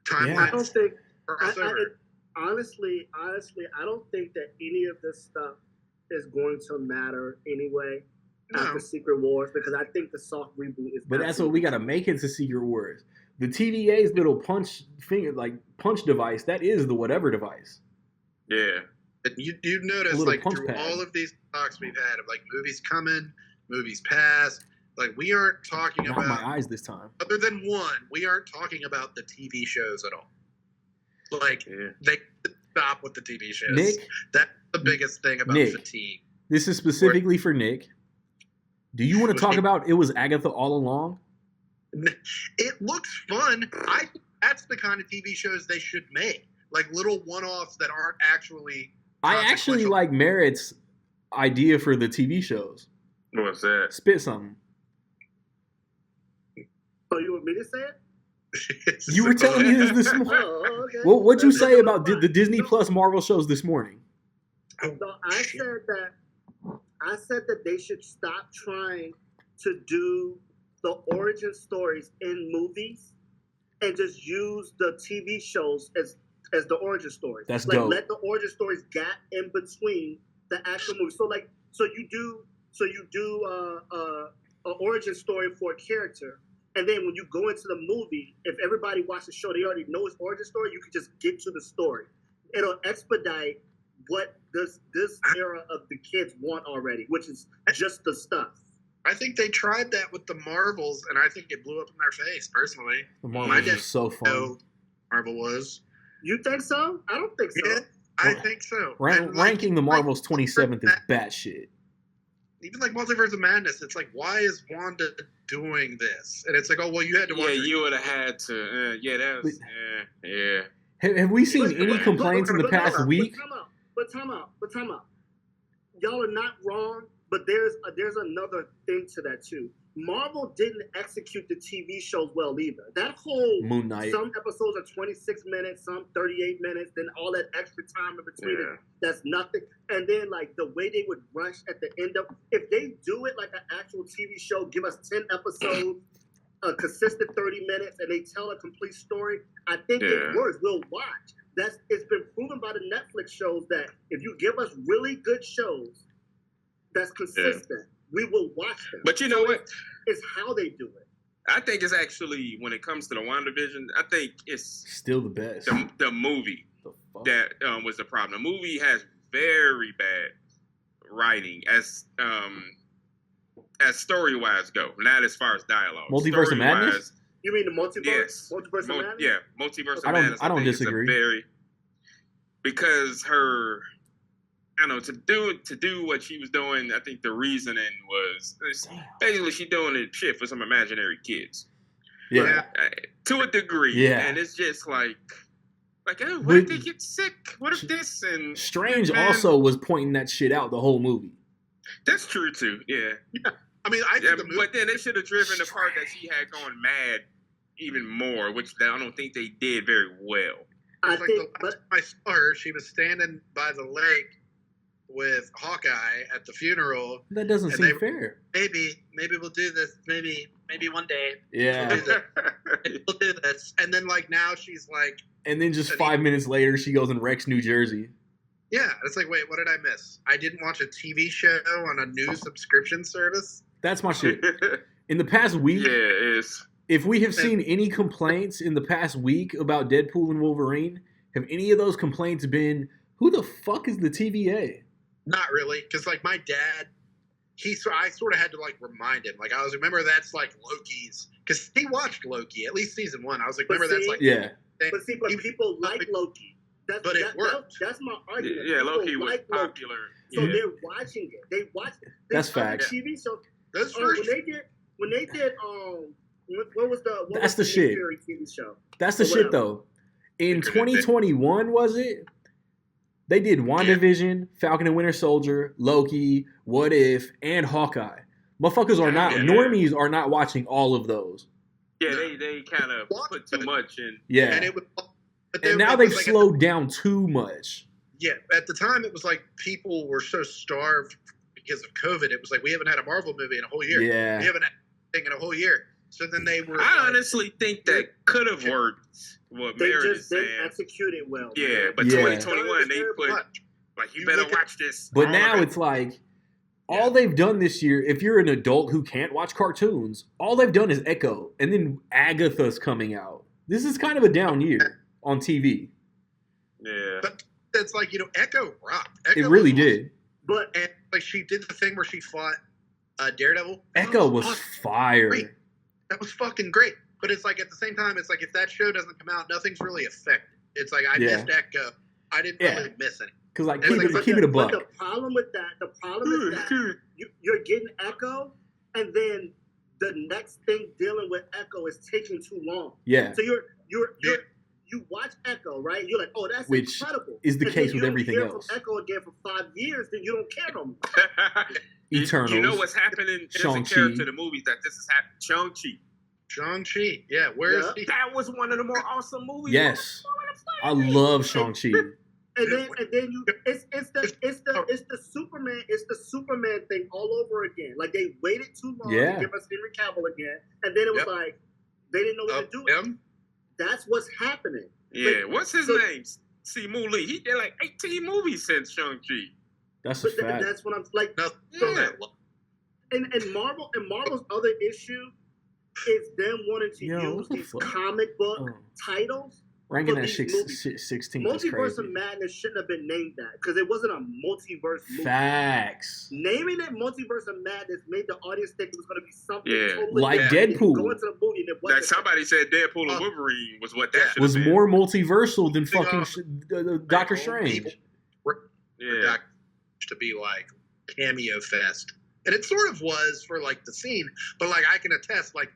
timeline. I don't think... over. Honestly, I don't think that any of this stuff is going to matter anyway after Secret Wars, because I think the soft reboot is... But that's what we got to make it to Secret Wars. The TVA's little punch device, that is the whatever device. Yeah. And you notice, like, through all of these talks we've had of, like, movies coming, movies past, like, we aren't talking about... Not my eyes this time. Other than one, we aren't talking about the TV shows at all. Like, they stop with the TV shows. Nick? That's the biggest thing about fatigue. This is specifically for Nick. Do you want to talk about It Was Agatha All Along? It looks fun. I think that's the kind of TV shows they should make. Like little one-offs that aren't actually... I actually like Merritt's idea for the TV shows. What's that? Spit something. Oh, you want me to say it? You were telling me this morning. Oh, okay. Well, what'd you say about the Disney Plus Marvel shows this morning? So I said that they should stop trying to do the origin stories in movies and just use the TV shows as the origin stories. That's like dope. Let the origin stories gap in between the actual movie. So you do an origin story for a character, and then when you go into the movie, if everybody watches the show, they already know his origin story. You can just get to the story. It'll expedite what this era of the kids want already, which is just the stuff. I think they tried that with the Marvels, and I think it blew up in their face, personally. The Marvels was so fun. Know Marvel was. You think so? I don't think so. Yeah, I think so. Ranking the Marvels 27th is batshit. Even like Multiverse of Madness, it's like, why is Wanda doing this? And it's like, oh, well, you had to watch. Yeah, you would have had to. That was. Have we seen any complaints in the past week? But time out. Y'all are not wrong, but there's another thing to that too. Marvel didn't execute the TV shows well either. That whole Moon Knight. Some episodes are 26 minutes, some 38 minutes, then all that extra time in between it, that's nothing. And then like the way they would rush at the end of, if they do it like an actual TV show, give us 10 episodes a consistent 30 minutes and they tell a complete story, I think Yeah. it works. We'll watch. It's been proven by the Netflix shows that if you give us really good shows that's consistent, we will watch them. But you know what? It's how they do it. I think it's actually, when it comes to the WandaVision, I think it's Still the best. the movie The fuck? that was the problem. The movie has very bad writing as story-wise go, not as far as dialogue. Multiverse of Madness? Story-wise, You mean the multiverse? yes. Multiverse of Madness? Yeah, Multiverse of I Madness. don't think is a disagree. because her, I don't know, to do what she was doing, I think the reasoning was basically she doing the shit for some imaginary kids. Yeah. To a degree. Yeah. And it's just like, oh, what But- if they get sick? What if this? And Strange man, also was pointing that shit out the whole movie. That's true too. Yeah. I mean, I Yeah, think the movie. but then they should have driven the part that she had going mad even more, which I don't think they did very well. I Like think, the last time I saw her, she was standing by the lake with Hawkeye at the funeral. That doesn't And seem they- fair. Maybe we'll do this. Maybe one day Yeah. we'll do this. And then like now she's like, And then just 5 minutes later, she goes and wrecks New Jersey. yeah. It's like, wait, what did I miss? I didn't watch a TV show on a new subscription service. That's my shit. In the past week, Yeah, it's if we have seen any complaints in the past week about Deadpool and Wolverine, have any of those complaints been, who the fuck is the TVA? Not really, because like my dad, I sort of had to like remind him. Like I was, remember that's like Loki's, because he watched Loki at least season 1. I was like, But remember that's see- like, Yeah. but see, but people like Loki. But it worked. That's my argument. yeah, People Loki was like Loki. popular. So Yeah. they're watching it. They watch. That's other facts. TV shows. those When first. they did what was the That's the Nick shit. Fury TV show? That's the Or shit, whatever. though. In Secret Invasion. 2021, was it? They did WandaVision, Falcon and Winter Soldier, Loki, What If, and Hawkeye. Motherfuckers are not, Yeah. normies are not watching all of those. Yeah, they kind of put too much in. Yeah. And it was, but And then now it they've was like slowed down too much. yeah, at the time it was like people were so starved because of COVID. It was like we haven't had a Marvel movie in a whole year. Yeah. We haven't had anything in a whole year. So then they were. I like, honestly think that could have worked. What They Meredith just is didn't saying. execute it well. Yeah, but Yeah. 2021 they put much. like you You better look at- watch this. But all now of it. it's like, all they've done this year, if you're an adult who can't watch cartoons, all they've done is Echo. And then Agatha's coming out. This is kind of a down year on TV. Yeah. But it's like, Echo rocked. Echo It really was awesome. did. But And like she did the thing where she fought Daredevil. Echo was awesome. fire. Great. That was fucking great. But it's like at the same time, it's like if that show doesn't come out, nothing's really affected. It's like I Yeah. missed Echo. I didn't Yeah. really miss any. Because, like, It's keep, like- it, but keep it a buck. But the problem is that you're getting Echo, and then the next thing dealing with Echo is taking too long. Yeah. So you watch Echo, right? You're like, oh, that's Which incredible. is the And case then you with don't everything hear else. From Echo again for 5 years, then you don't care no more. Eternals. You know what's happening as a Shang-Chi. character in the movies that this is happening? Shang-Chi. Shang-Chi. Yeah, where is Yeah. he? That was one of the more awesome movies. Yes. I love Shang-Chi. And then you it's the Superman thing all over again. Like they waited too long Yeah. to give us Henry Cavill again, and then it was Yep. like they didn't know what to do. Him? That's what's happening. Yeah. What's his So- name? Simu Lee. He did like 18 movies since Shang-Chi. That's a But fact. that's what I'm like. Nothing Yeah. on that. And Marvel's other issue is them wanting to Yo, use what the these fuck? comic book Oh. titles. Ranking but that these movies- 16 is Multiverse crazy. of Madness shouldn't have been named that because it wasn't a multiverse movie. Facts. Naming it Multiverse of Madness made the audience think it was going to be something Yeah. totally Like different. Deadpool. Go into the movie and it wasn't. Like somebody said Deadpool and Oh. Wolverine was what that Yeah. should have Was been. more multiversal than Thing fucking off- Doctor Like, old Strange. people Yeah. Doc to be like cameo fest. And it sort of was for like the scene, but like I can attest, like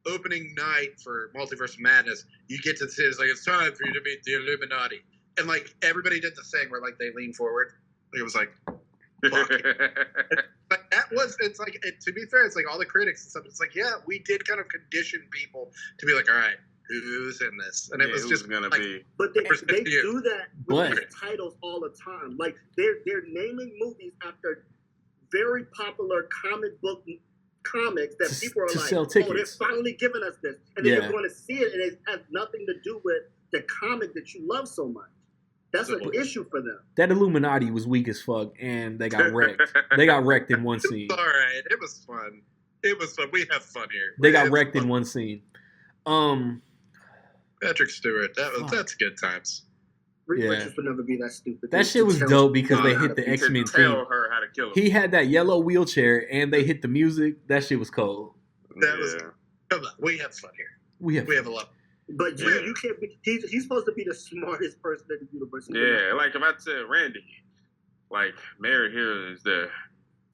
opening night for Multiverse of Madness, you get to see it's like it's time for you to meet the Illuminati. And like everybody did the thing where like they lean forward. It was like but that was it's like to be fair, it's like all the critics and stuff, it's like, yeah, we did kind of condition people to be like, all right, who's in this? And it Yeah, was who's just gonna like, be. But they First to you. do that with But- these titles all the time. Like they're naming movies after very popular comic book comics that people are to like, sell oh, they're tickets. finally giving us this, and then Yeah. you're going to see it, and it has nothing to do with the comic that you love so much. That's an issue for them. That Illuminati was weak as fuck, and they got wrecked. They got wrecked in one scene. All right, it was fun. It was fun. We have fun here. They got It was wrecked in fun. one scene. Patrick Stewart. Fuck. That's good times. Reed Yeah. Richards would never be that stupid. That shit was dope because they hit the X-Men to tell theme. her how to kill him. He had that yellow wheelchair, and they hit the music. That shit was cold. That was- Come on, we have fun here. We have We have a lot. But you can't be. He's supposed to be the smartest person in the universe. Yeah, like if I said Randy, like Mary here is the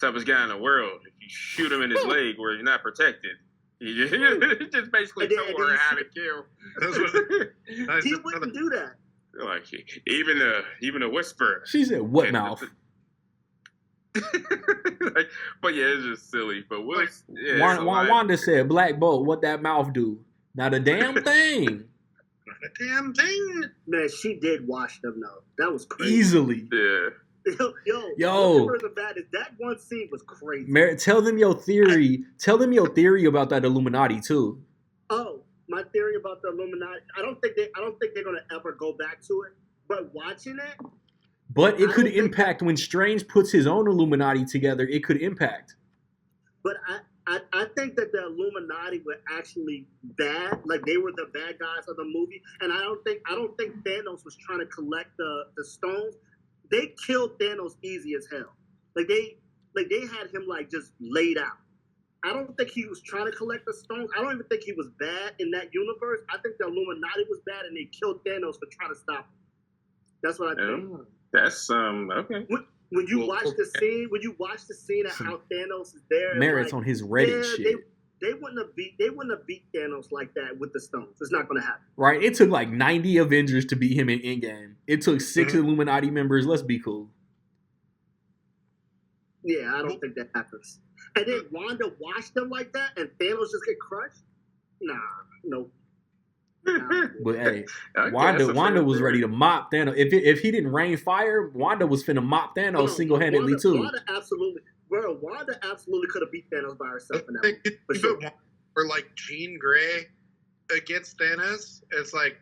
toughest guy in the world. If you shoot him in his leg where he's not protected, he just basically And then- told and then her you how see- to kill. He wouldn't do that. Like even a whisper. She said, "What mouth?" Like, but yeah, it's just silly. But we'll, yeah, Wanda said, "Black Bolt, what that mouth do? Not a damn thing." Not a damn thing. Man, she did wash them though. That was crazy. Easily. Yeah. Yo. That one scene was crazy. Tell them your theory. Tell them your theory about that Illuminati too. Oh, my theory about the Illuminati. I don't think they're gonna ever go back to it. But watching it, But it I could don't think- impact when Strange puts his own Illuminati together. It could impact. but I think that the Illuminati were actually bad. Like they were the bad guys of the movie. And I don't think Thanos was trying to collect the stones. They killed Thanos easy as hell. Like they had him like just laid out. I don't think he was trying to collect the stones. I don't even think he was bad in that universe. I think the Illuminati was bad, and they killed Thanos for trying to stop him. That's what I think. That's okay. When you watch the scene of how Thanos is there, it's Merritt's like, on his Reddit yeah, shit. They wouldn't have beat Thanos like that with the stones. It's not going to happen. Right? It took like 90 Avengers to beat him in Endgame. It took 6 Illuminati members. Let's be cool. Yeah, I don't think that happens. And then Wanda watched them like that, and Thanos just get crushed. Nah, nope. Nah. But hey, Okay, Wanda that's a fair was theory. ready to mop Thanos. If he didn't rain fire, Wanda was finna mop Thanos single-handedly Wanda, too. Wanda absolutely could have beat Thanos by herself in that Think movie. For sure. or like Jean Grey against Thanos. It's like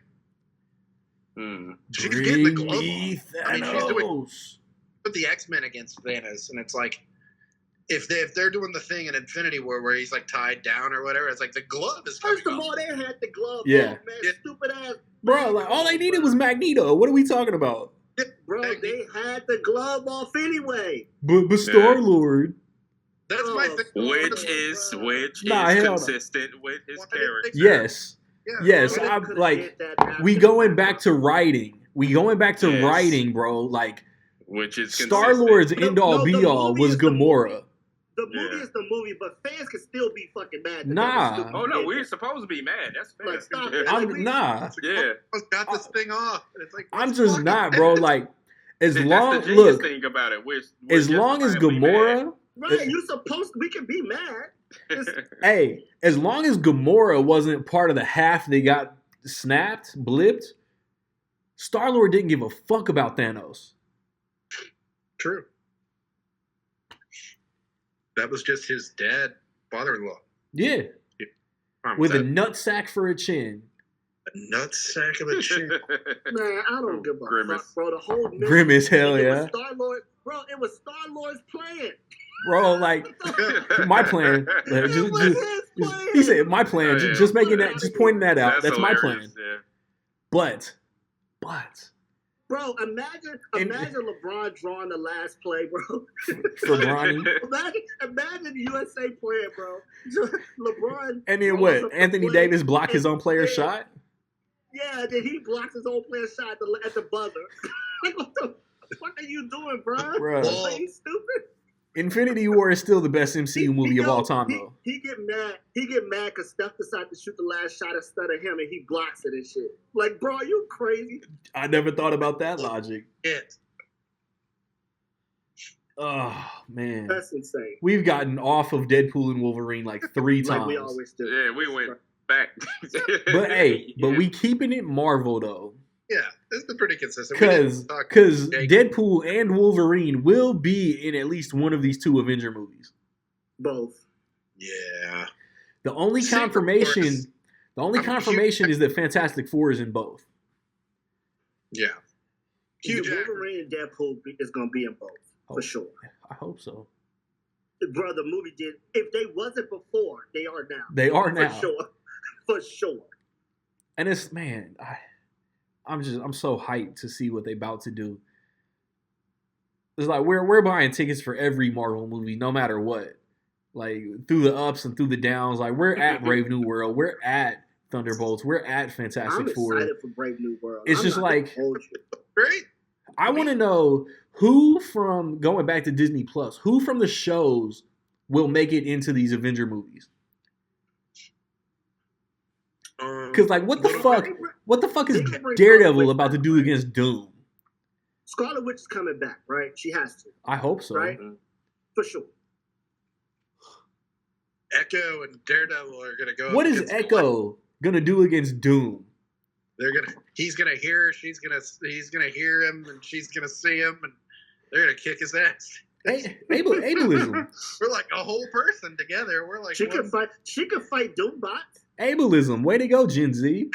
she's getting the glove Breathe, off. I mean, she's doing Thanos. put the X-Men against Thanos, and it's like if they're doing the thing in Infinity War where he's like tied down or whatever, it's like the glove is coming First of off. all, they had the glove Yeah. off, man. Yeah. Stupid ass. Bro, like all they needed was Magneto. What are we talking about? Bro, they had the glove off anyway. But Star Lord. That's my Oh, thing. Which Nah, is hell no. consistent with his Why did character. they- Yes. Yeah. Yes, They I'm could've like did that after we the going fact. back to writing. We going back to Yes. writing, bro. Like Which is Star consistent. Lord's end all No, the be all movie was is the Gamora. The movie Yeah. is the movie, but fans can still be fucking mad. that Nah. that was stupid. Oh no, we're supposed to be mad. That's fair. Like, stop it. I'm nah. Yeah. Got this thing off. And it's like I'm what's just fucking not, bro. happening? Like as That's long the genius look, thing about it. We're as long as justifiably Gamora, Right, we can be mad. mad. hey, as long as Gamora wasn't part of the half they got snapped, blipped, Star Lord didn't give a fuck about Thanos. True. That was just his dad, father-in-law. Yeah, Fine with a that. nutsack for a chin. A nutsack of a chin. Man, I don't give a Grimace. fuck, bro. The whole movie, Grim as hell, it yeah, was Star-Lord. Bro, it was Star-Lord's plan. bro. Like my plan. It just- was just- his plan. he said my plan. Oh, yeah. Just making that, just pointing that out. That's my hilarious, plan. Yeah. But Bro, imagine LeBron drawing the last play, bro. for Bronny. Imagine the USA playing, bro. LeBron. And then draws what? up the Anthony play, Davis block his own player Yeah. shot? Yeah, then he blocks his own player shot at the buzzer. Like, what the fuck are you doing, bro? Bruh. Are you stupid? Infinity War is still the best MCU movie of all time, though. He get mad. He get mad because Steph decided to shoot the last shot instead of him, and he blocks it and shit. Like, bro, are you crazy? I never thought about that logic. It. Oh, man. That's insane. We've gotten off of Deadpool and Wolverine like 3 times. Like we always do. Yeah, we went back. But hey, but Yeah. we keeping it Marvel, though. Yeah, it's been pretty consistent. We didn't talk Because Jake. Deadpool and Wolverine will be in at least one of these 2 Avenger movies. Both. Yeah. The only Secret confirmation, Wars. is that Fantastic Four is in both. Yeah. Huge Wolverine and Deadpool is going to be in both for sure. I hope so. Bro, the movie did. If they wasn't before, they are now. They are now. For sure. And it's, man, I'm so hyped to see what they about to do. It's like we're buying tickets for every Marvel movie, no matter what. Like through the ups and through the downs. Like we're at Brave New World, we're at Thunderbolts, we're at Fantastic Four. I'm excited for Brave New World. It's just like great. I want to know who from going back to Disney Plus, who from the shows will make it into these Avenger movies. Because like what the fuck is Daredevil about to do against Doom? Scarlet Witch is coming back, right? She has to. I hope so. Right? For sure. Echo and Daredevil are gonna go. What is Echo gonna do against Doom? He's gonna hear her, he's gonna hear him, and she's gonna see him, and they're gonna kick his ass. Ableism. We're like a whole person together. We're like she can fight Doombot. Ableism. Way to go, Gen Z.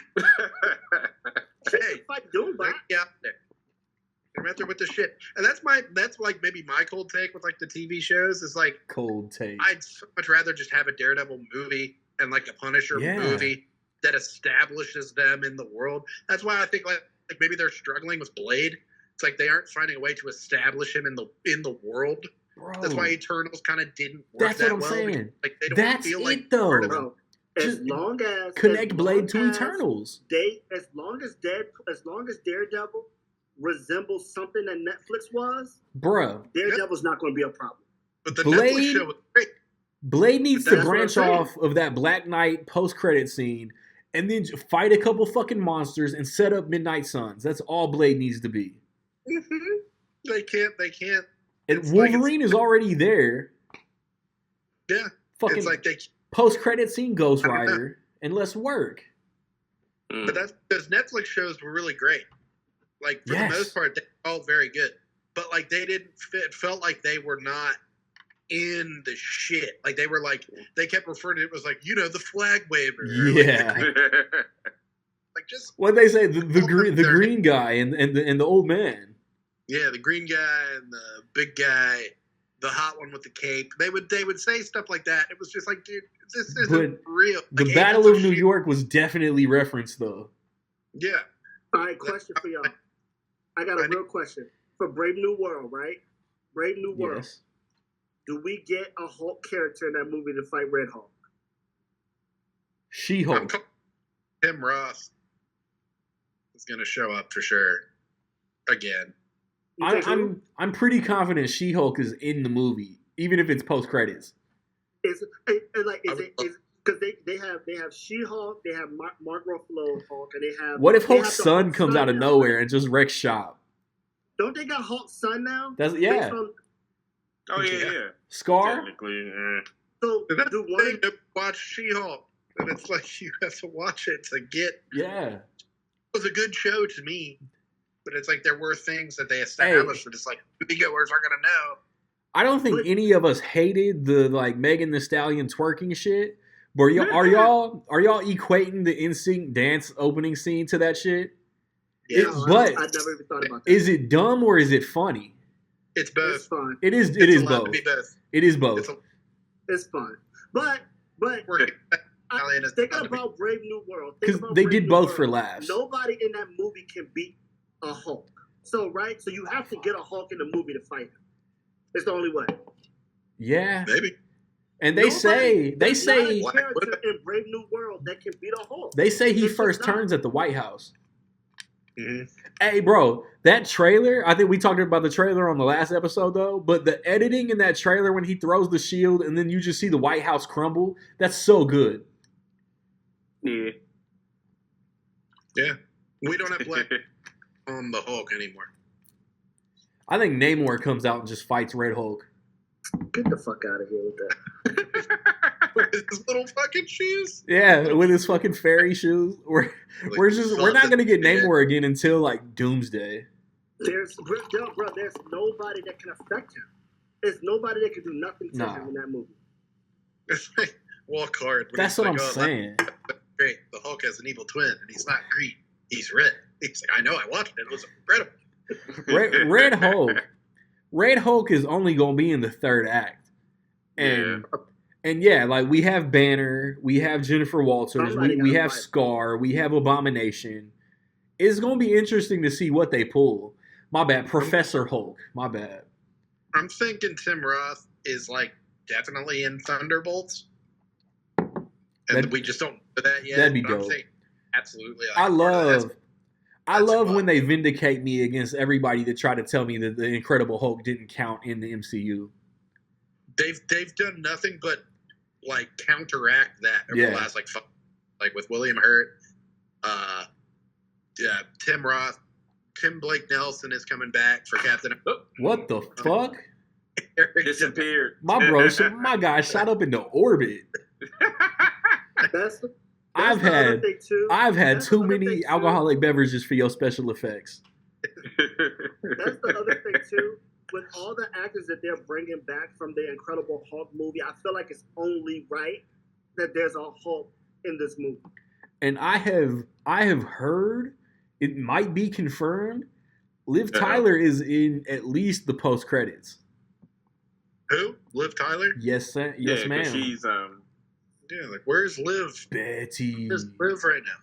She can fight Doombot. Yeah, they're out there with the shit, and that's like maybe my cold take with like the TV shows is like cold take. I'd so much rather just have a Daredevil movie and like a Punisher movie that establishes them in the world. That's why I think like maybe they're struggling with Blade. It's like they aren't finding a way to establish him in the world. Bro, that's why Eternals kind of didn't work that well. Saying. Like they don't that's feel it like though. Bro, as long as connect Blade to Eternals. As long as Daredevil resembles something that Netflix was, bruh, Daredevil's not going to be a problem. But the Netflix show was great. Blade needs to branch off of that Black Knight post-credit scene and then fight a couple fucking monsters and set up Midnight Suns. That's all Blade needs to be. Mm-hmm. They can't. And Wolverine is already there. Yeah. Fucking it's like post-credit scene Ghost Rider and less work. But that's because Netflix shows were really great. Like, for the most part, they were all very good. But, like, they didn't fit. It felt like they were not in the shit. Like, they were like, they kept referring to it as, like, the flag waver. Yeah. Like, just. What they say, the green guy and the old man. Yeah, the green guy and the big guy, the hot one with the cape. They would say stuff like that. It was just like, dude, this isn't real. The like, Battle of New York was definitely referenced, though. Yeah. All right, question for y'all. I got a real question. For Brave New World, right? Brave New World. Yes. Do we get a Hulk character in that movie to fight Red Hulk? She-Hulk. Tim Ross is going to show up for sure. Again. I'm pretty confident She-Hulk is in the movie, even if it's post-credits. Because they have She-Hulk, they have Mark Ruffalo Hulk, and they have. What if Hulk's son comes out of nowhere and just wrecks shop? Don't they got Hulk's son now? Oh yeah. Scar. Technically, yeah. So do one watch She-Hulk, and it's like you have to watch it to get. Yeah. It was a good show to me, but it's like there were things that they established that it's like moviegoers aren't gonna know. I don't think any of us hated the like Megan Thee Stallion twerking shit. But are y'all equating the NSYNC dance opening scene to that shit? Yeah, I never even thought about that. Is it dumb or is it funny? It's both. It's fun. It is both. To be both. It is both. It's fun. But think about Brave New World. Because they did both for laughs. Nobody in that movie can beat a Hulk. So you have to get a Hulk in the movie to fight him. It's the only way. Yeah. Maybe. And they say character in Brave New World that can beat a Hulk. They say he first turns at the White House. Mm-hmm. Hey, bro, that trailer, I think we talked about the trailer on the last episode, though, but the editing in that trailer when he throws the shield and then you just see the White House crumble, that's so good. Yeah. Yeah. We don't have Black on the Hulk anymore. I think Namor comes out and just fights Red Hulk. Get the fuck out of here with that. With his little fucking shoes? Yeah, with his fucking fairy shoes. We're not gonna get Namor again until like Doomsday. There's nobody that can affect him. There's nobody that can do nothing to him in that movie. It's like walk hard. When That's he's what like, I'm "Oh, saying. that's great. The Hulk has an evil twin, and he's not green. He's red." He's like, "I know. I watched it. It was incredible." Red Hulk is only gonna be in the third act, and yeah, like we have Banner, we have Jennifer Walters, we have Scar, we have Abomination. It's gonna be interesting to see what they pull. My bad, Professor Hulk. My bad. I'm thinking Tim Roth is like definitely in Thunderbolts, and we just don't know that yet. That'd be but I'm dope. thinking absolutely. Like, I love when they vindicate me against everybody that tried to tell me that the Incredible Hulk didn't count in the MCU. They've done nothing but like counteract that over the last like with William Hurt, Tim Roth, Tim Blake Nelson is coming back for Captain. What the fuck? Disappeared. My guy shot up into orbit. I've had too many alcoholic beverages for your special effects. That's the other thing too. With all the actors that they're bringing back from the Incredible Hulk movie, I feel like it's only right that there's a Hulk in this movie. And I have heard, it might be confirmed, Liv Tyler is in at least the post credits. Who? Liv Tyler? Yes, yes, ma'am. She's like where's Liv? Betty. Where's Liv right now?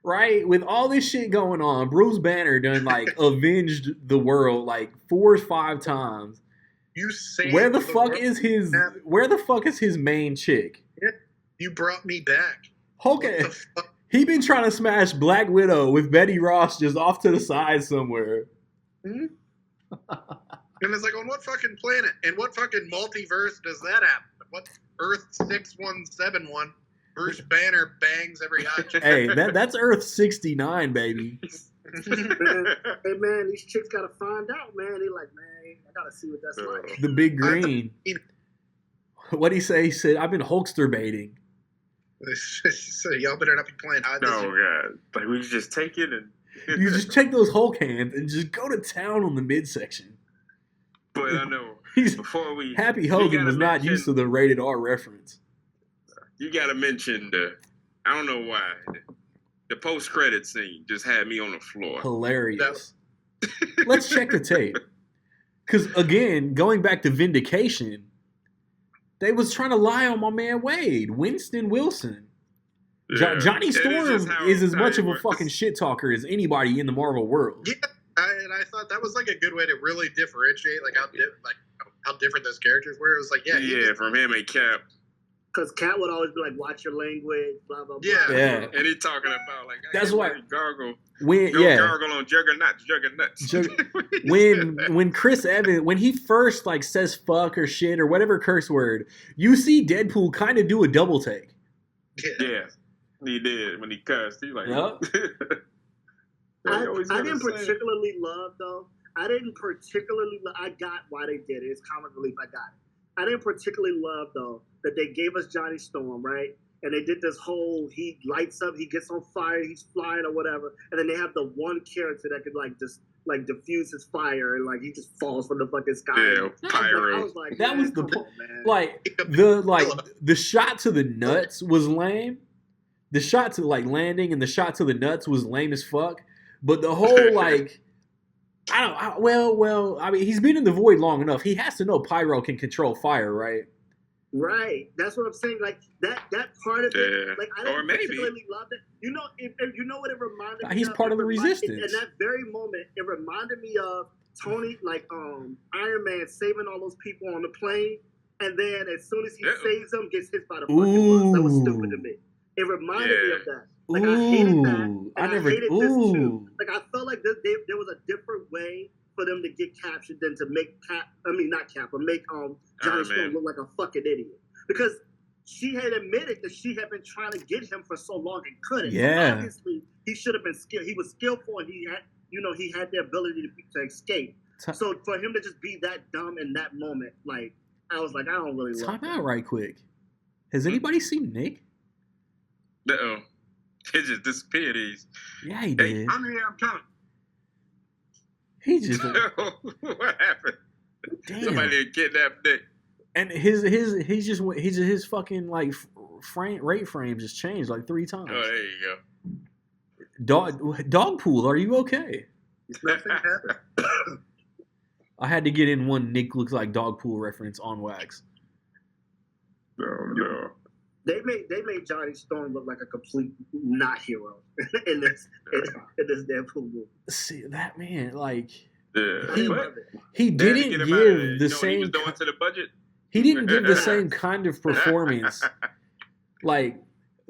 Right, with all this shit going on, Bruce Banner done like avenged the world like 4 or 5 times. Where the fuck is his main chick? Yeah, you brought me back. Okay, he been trying to smash Black Widow with Betty Ross just off to the side somewhere. Mm-hmm. And it's like, on what fucking planet? And what fucking multiverse does that happen? What Earth 6171? Bruce Banner bangs every hot chick. Hey, that's Earth 69, baby. Hey man, these chicks gotta find out, man. They like, man, I gotta see what that's like. The big green. What'd he say? He said, I've been Hulkster baiting. So y'all better not be playing hide. Oh god. Like we just take it and you just take those Hulk hands and just go to town on the midsection. But I know before we Happy Hogan was not used to the rated R reference. You gotta mention I don't know why, the post-credit scene just had me on the floor. Hilarious. Let's check the tape. Because, again, going back to Vindication, they was trying to lie on my man Wade, Winston Wilson. Yeah. Johnny Storm is as much of a fucking shit talker as anybody in the Marvel world. Yeah, and I thought that was like a good way to really differentiate how different those characters were. It was like, from him and Cap. Because Cat would always be like, watch your language, blah, blah, blah. Yeah. And he talking about, like, that's why. Gargle. Gargle on juggernauts. When Chris Evans, when he first, like, says fuck or shit or whatever curse word, you see Deadpool kind of do a double take. Yeah. He did. When he cussed, he like, yep. I didn't particularly love, though. I got why they did it. It's comic relief. I got it. I didn't particularly love, though, that they gave us Johnny Storm, right? And they did this whole, he lights up, he gets on fire, he's flying or whatever. And then they have the one character that could, like, just, like, diffuse his fire and, like, he just falls from the fucking sky. Yeah, pyro. I was like, that was the point. The shot to the nuts was lame. The shot to, like, landing and the shot to the nuts was lame as fuck. But the whole, like... I mean, he's been in the void long enough. He has to know pyro can control fire, right? Right. That's what I'm saying. Like, that part of it, like, I didn't particularly love it. You know, you know what it reminded me of? He's part of the resistance. In that very moment, it reminded me of Tony, like, Iron Man saving all those people on the plane, and then as soon as he saves them, gets hit by the fucking bus. That was stupid to me. It reminded me of that. Like, I hated that. And I hated this too. Like, I felt like there was a different way for them to get captured than to make make Johnny Storm look like a fucking idiot. Because she had admitted that she had been trying to get him for so long and couldn't. Yeah. So obviously, he should have been skilled. He was skillful and he had the ability to escape. So for him to just be that dumb in that moment, like, I was like, I don't really love Time out right quick. Has anybody seen Nick? Uh-oh. He just disappeared. Yeah, he did. Hey, I'm here. I'm coming. He just... What happened? Damn. Somebody kidnapped Nick. And his fucking like rate frame just changed like 3 times. Oh, there you go. Dogpool, are you okay? Nothing happened. I had to get in one Nick looks like Dogpool reference on wax. No. They made Johnny Storm look like a complete not hero in this Deadpool movie. See that man, like Yeah. He- But he they had to didn't get him out of there. give You the know what he same. was doing to the budget. He didn't give the same kind of performance. Like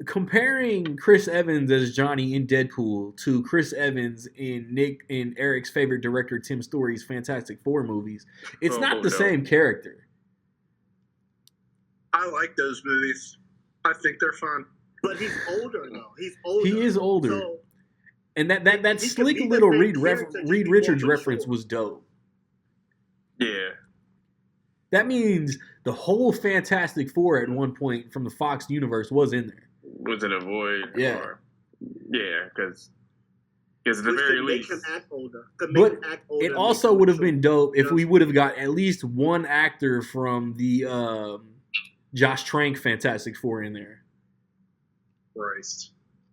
comparing Chris Evans as Johnny in Deadpool to Chris Evans in Eric's favorite director Tim Story's Fantastic Four movies, it's not the no. same character. I like those movies. I think they're fun. But he's older though. He's older. He is older, So and that he could slick be the little same Reed character, just Reed be Richards more reference mature. was dope. Yeah. That means the whole Fantastic Four at one point from the Fox universe was in there. Was it a void? Yeah. Yeah, because at the Which very could make least. him act older. Could But make him act older it and also make him would have mature. been dope if You know we what would have got at least one actor from the Josh Trank Fantastic Four in there. Christ.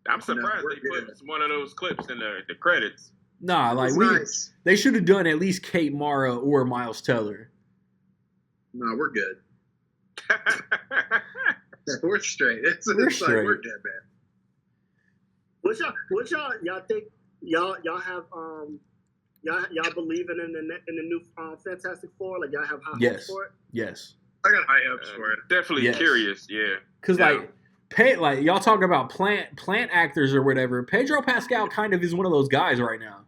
I'm surprised we're they good. put one of those clips in the credits. Nah, like It's we nice. they should have done at least Kate Mara or Miles Teller. No, we're good. We're straight. It's We're like straight. we're good, man. What y'all think y'all have y'all believing in the new Fantastic Four? Like y'all have high Yes. hopes for it? Yes, I got high hopes for it. Definitely Yes. curious, yeah. because Yeah. like y'all talk about plant actors or whatever. Pedro Pascal kind of is one of those guys right now.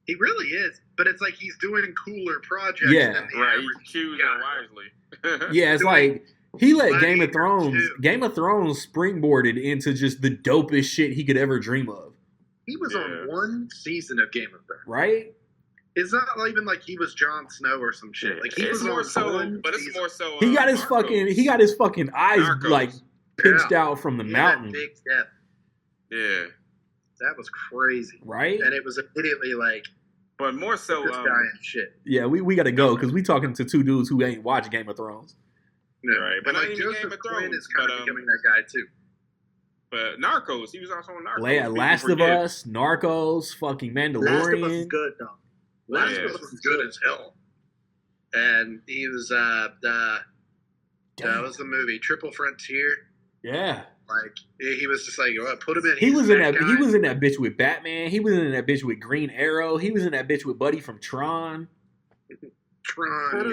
He really is, but it's like he's doing cooler projects Yeah. than the Right, average he's choosing guy. wisely. Yeah, it's Doing like he let Gladiator 2. Game of Thrones springboarded into just the dopest shit he could ever dream of. He was Yeah. on one season of Game of Thrones. Right? It's not even like he was Jon Snow or some shit. Like he it's was more on so, one but it's season. more so. He got his Narcos. fucking eyes Narcos. like pinched Yeah. out from the He had mountain. big depth. Yeah, That was crazy. Right? And it was immediately like but more so. this guy and shit. Yeah, we got to go because we talking to two dudes who ain't watched Game of Thrones. No. Right, but And not like even Joseph Game of Quinn Thrones, is kind but, of becoming that guy too. But Narcos, he was also on Narcos. Yeah, People Last of forget. Us, Narcos, fucking Last of Us is Mandalorian. good though. Last Yeah. of Us was good as hell. And he was that was the movie Triple Frontier. Yeah, Like he was just like, oh, put him in. he He's was in that. guy. He was in that bitch with Batman. He was in that bitch with Green Arrow. He was in that bitch with Buddy from Tron. Tron. I don't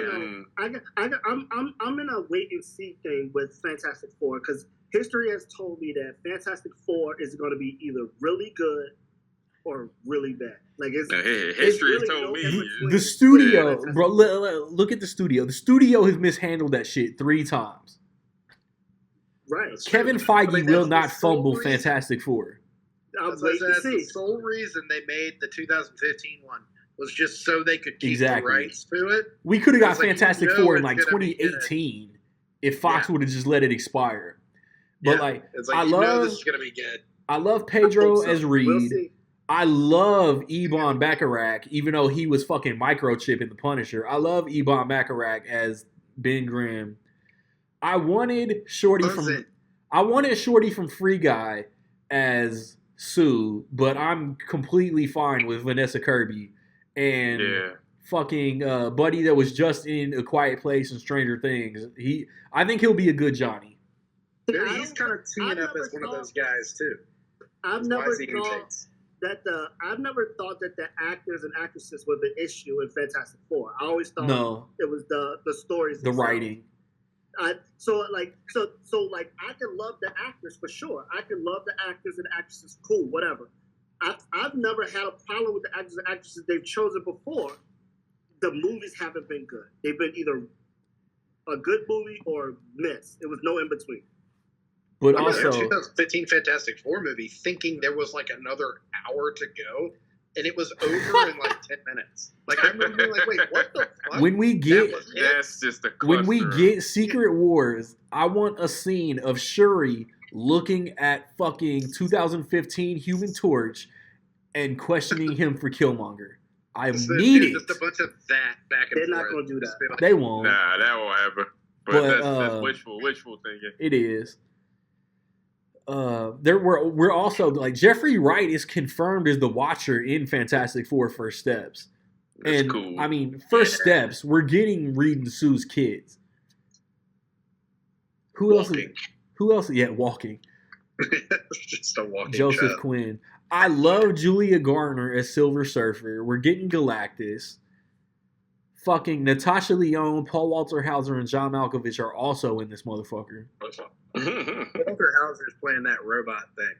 Yeah. know. I'm in a wait and see thing with Fantastic Four because history has told me that Fantastic Four is going to be either really good or really bad. Like it's History really has told no me. in-between. The studio, Yeah. bro. Look at the studio. The studio has mishandled that shit 3 times. Right. That's Kevin true. Feige I mean, will that's not the sole fumble reason. Fantastic Four. I'm That's, why I waiting said to that's the see. sole reason they made the 2015 one was just so they could keep Exactly. the rights to it. We could have got It's like, Fantastic you know Four in it's like gonna be good. 2018 if Fox Yeah. would have just let it expire. But Yeah. like, It's like I you know love, this is gonna be good. I love I Pedro hope so. as We'll Reed. see. I love Ebon Bacharach, even though he was fucking microchipping the Punisher. I love Ebon Bacharach as Ben Grimm. I wanted Shorty Listen, from Free Guy as Sue, but I'm completely fine with Vanessa Kirby and Yeah. fucking buddy that was just in A Quiet Place and Stranger Things. I think he'll be a good Johnny. he's kind of teeing I've up never as one of thought- those guys too. I've Why never is he thought irritates? I've never thought that the actors and actresses were the issue in Fantastic Four. I always thought No, it was the stories, the themselves. writing. So I can love the actors for sure. I can love the actors and actresses, cool, whatever. I've never had a problem with the actors and actresses they've chosen before. The movies haven't been good. They've been either a good movie or miss. It was no in between. But I remember the also, 2015 Fantastic Four movie thinking there was like another hour to go, and it was over in like 10 minutes. Like I remember being like, wait, what the fuck? when we get That was it? That's just a when we cluster. get Secret Wars, I want a scene of Shuri looking at fucking 2015 Human Torch and questioning him for Killmonger. I Just need it. Just a bunch of that back and They're forth. not gonna do that. Just be like, They won't. Nah, that won't happen. But that's wishful thinking. It is. We're also like Jeffrey Wright is confirmed as the Watcher in Fantastic Four First Steps. That's And cool. I mean, First Steps, we're getting Reed and Sue's kids. Who else? Yeah, walking. Just a walking Joseph show. Quinn. I love Julia Garner as Silver Surfer. We're getting Galactus. Fucking Natasha Lyonne, Paul Walter Hauser, and John Malkovich are also in this motherfucker. Walter Hauser's playing that robot thing,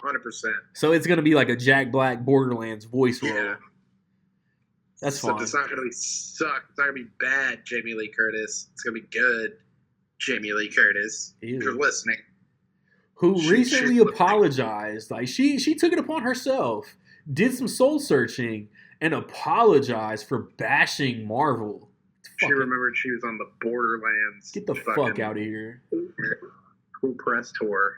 100%. So it's gonna be like a Jack Black Borderlands voice role. Yeah. That's So fine. it's not gonna be suck. It's not gonna be bad, Jamie Lee Curtis. It's gonna be good, Jamie Lee Curtis. Ew. If you're listening. Who She- recently she's apologized. Like she took it upon herself, did some soul searching, and apologized for bashing Marvel. She remembered she was on the Borderlands. Get the fuck out of here. Cool press tour.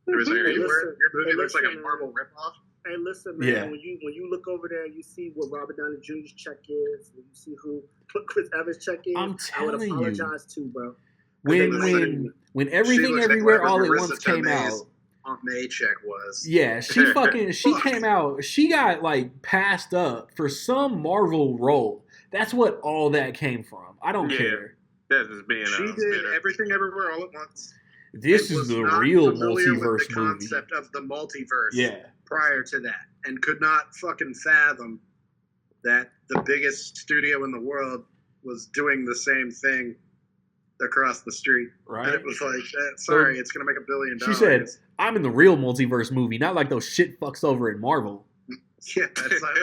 It was like, Hey, your movie looks like a listen, Marvel ripoff. Hey, listen, man. Yeah. When you look over there, you see what Robert Downey Jr.'s check is. And you see who Chris Evans' check is. I'm I would telling you. apologize too, bro. When She Everything looks like Everywhere whatever All at Marissa Once came Tomei's out. Aunt May check was. Yeah, she came out. She got like passed up for some Marvel role. That's what all that came from. I don't care. That's just being She did bitter. Everything Everywhere All at Once. This and is was the not real familiar with multiverse the movie. concept of the multiverse Yeah. prior to that, and could not fucking fathom that the biggest studio in the world was doing the same thing across the street. Right. And it was like, sorry, it's going to make $1 billion. She said, I'm in the real multiverse movie, not like those shit fucks over in Marvel. yeah, that's like